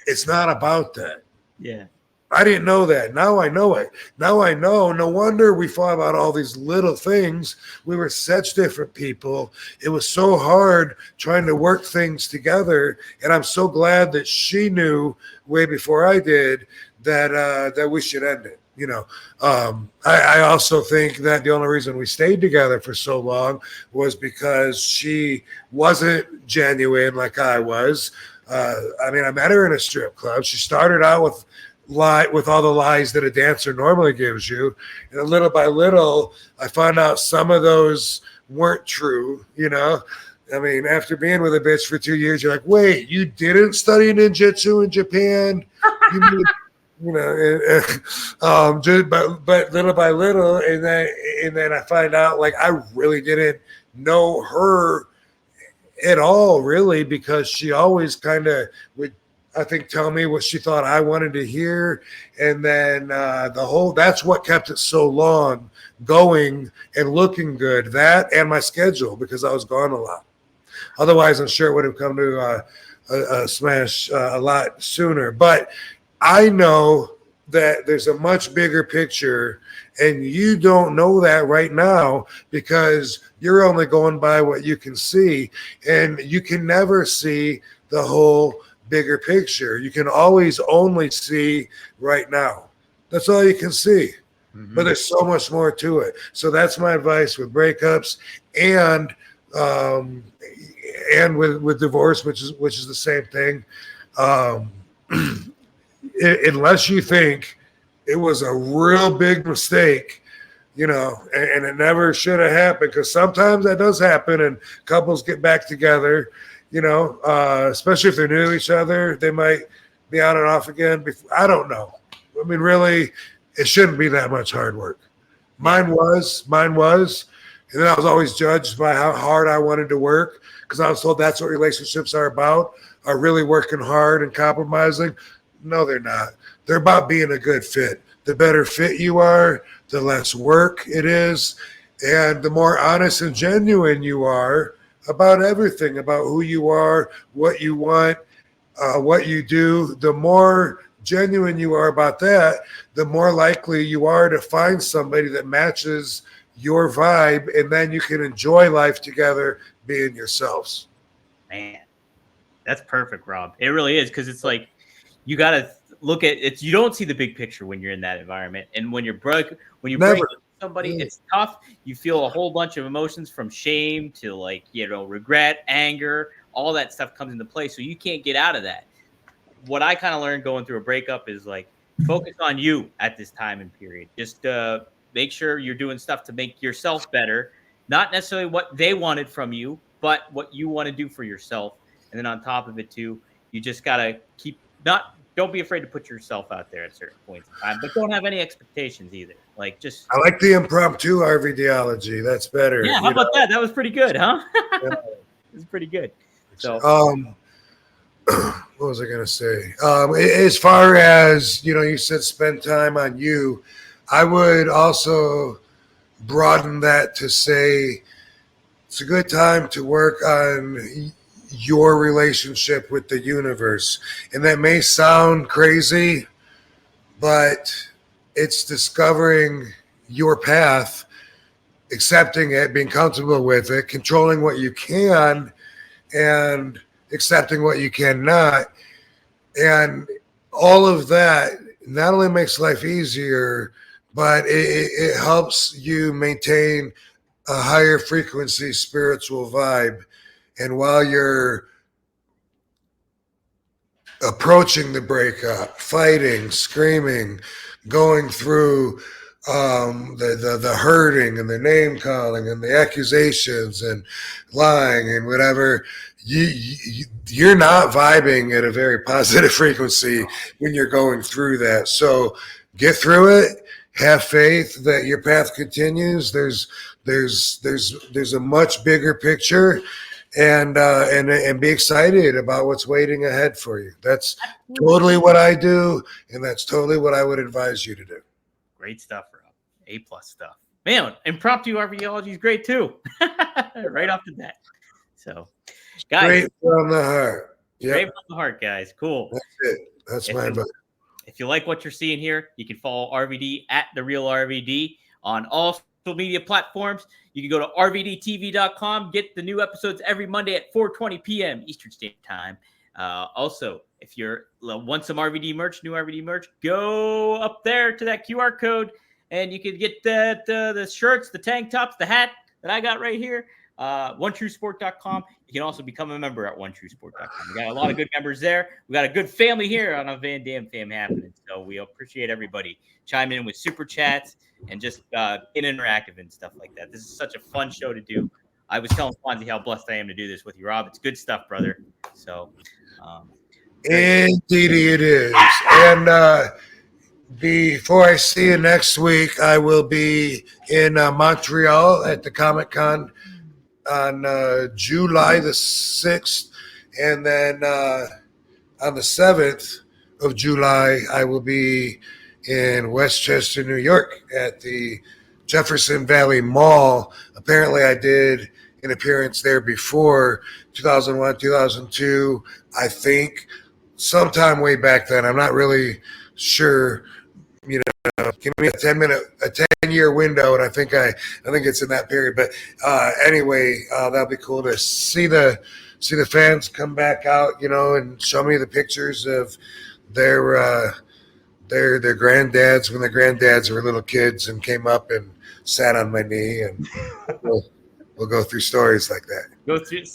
It's not about that. Yeah. I didn't know that. Now I know it. Now I know. No wonder we fought about all these little things. We were such different people. It was so hard trying to work things together. And I'm so glad that she knew way before I did that we should end it. You know, I also think that the only reason we stayed together for so long was because she wasn't genuine like I was. I mean, I met her in a strip club. She started out with all the lies that a dancer normally gives you, and little by little, I found out some of those weren't true. You know, I mean, after being with a bitch for 2 years, you're like, wait, you didn't study ninjutsu in Japan? You know, but little by little, and then I find out like I really didn't know her at all, really, because she always kind of would, I think, tell me what she thought I wanted to hear, and then that's what kept it so long going and looking good. That and my schedule, because I was gone a lot. Otherwise, I'm sure it would have come to a smash a lot sooner. But I know that there's a much bigger picture, and you don't know that right now because you're only going by what you can see, and you can never see the whole bigger picture. You can always only see right now. That's all you can see. Mm-hmm. But there's so much more to it. So that's my advice with breakups and with divorce, which is the same thing. Unless you think it was a real big mistake, you know, and it never should have happened, because sometimes that does happen and couples get back together, you know, especially if they're new to each other, they might be on and off again. I don't know. I mean, really, it shouldn't be that much hard work. Mine was. And then I was always judged by how hard I wanted to work, because I was told that's what relationships are about, are really working hard and compromising. No, they're not. They're about being a good fit. The better fit you are, the less work it is, and the more honest and genuine you are about everything, about who you are, what you want, what you do. The more genuine you are about that, the more likely you are to find somebody that matches your vibe, and then you can enjoy life together being yourselves. Man, that's perfect, Rob. It really is, because it's like, you got to look at it. You don't see the big picture when you're in that environment. And when you break somebody, it's tough. You feel a whole bunch of emotions, from shame to, like, you know, regret, anger, all that stuff comes into play. So you can't get out of that. What I kind of learned going through a breakup is, like, focus on you at this time and period. Just make sure you're doing stuff to make yourself better. Not necessarily what they wanted from you, but what you want to do for yourself. And then on top of it too, you just got to don't be afraid to put yourself out there at certain points in time, but don't have any expectations either. Like, just, I like the impromptu RVDology. That's better. Yeah, how about that? That was pretty good, huh? Yeah. It was pretty good. So, what was I gonna say? As far as, you know, you said spend time on you, I would also broaden that to say it's a good time to work on your relationship with the universe. And that may sound crazy, but it's discovering your path, accepting it, being comfortable with it, controlling what you can, and accepting what you cannot. And all of that not only makes life easier, but it helps you maintain a higher frequency spiritual vibe. And while you're approaching the breakup, fighting, screaming, going through the hurting and the name calling and the accusations and lying and whatever, you're not vibing at a very positive frequency when you're going through that. So get through it. Have faith that your path continues. There's a much bigger picture. And be excited about what's waiting ahead for you. That's totally what I do, and that's totally what I would advise you to do. Great stuff, Rob. A+ stuff. Man, impromptu RVology is great too. Right off the bat. So, guys, great from the heart. Yep. Great from the heart, guys. Cool. That's it. That's my advice. if you like what you're seeing here, you can follow RVD at The Real RVD on all social media platforms. You can go to rvdtv.com, get the new episodes every Monday at 4:20 p.m. Eastern Standard Time. Also, if you want some RVD merch, new RVD merch, go up there to that QR code, and you can get the shirts, the tank tops, the hat that I got right here. OneTrueSport.com. You can also become a member at OneTrueSport.com. We got a lot of good members there. We got a good family here on a Van Dam Fam happening. So we appreciate everybody chiming in with super chats and just being interactive and stuff like that. This is such a fun show to do. I was telling Fonzie how blessed I am to do this with you, Rob. It's good stuff, brother. So, indeed it is. And before I see you next week, I will be in Montreal at the Comic-Con on July the 6th. And then on the 7th of July, I will be in Westchester, New York at the Jefferson Valley Mall. Apparently, I did an appearance there before 2001, 2002, I think, sometime way back then. I'm not really sure. You know, give me a 10-year window, and I think it's in that period. But anyway, that'll be cool to see the fans come back out, you know, and show me the pictures of their granddads when their granddads were little kids and came up and sat on my knee, and we'll go through stories like that. Go through,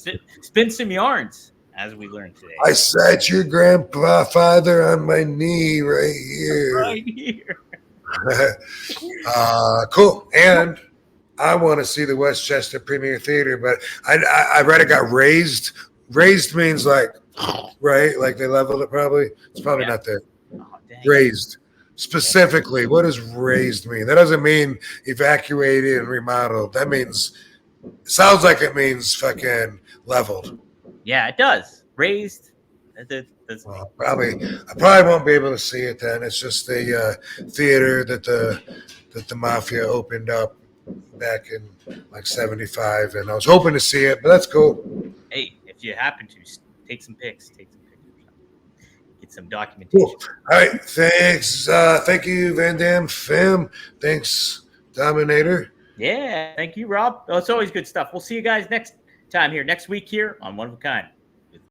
spin some yarns, as we learned today. I sat your grandfather on my knee right here. Right here. Cool. And I want to see the Westchester Premier Theater, but I read it got raised. Raised means like, right? Like they leveled it probably. It's probably not there. Oh, Raised. Specifically, what does raised mean? That doesn't mean evacuated and remodeled. That means, sounds like it means fucking leveled. Yeah, it does. Raised. Well, I probably won't be able to see it then. It's just a theater that the mafia opened up back in like 75, and I was hoping to see it, but that's cool. Hey, if you happen to, take some pics. Take some pictures. Get some documentation. Cool. All right, thanks. Thank you, Van Dam Fam. Thanks, Dominator. Yeah, thank you, Rob. Oh, it's always good stuff. We'll see you guys next time here, next week here on One of a Kind.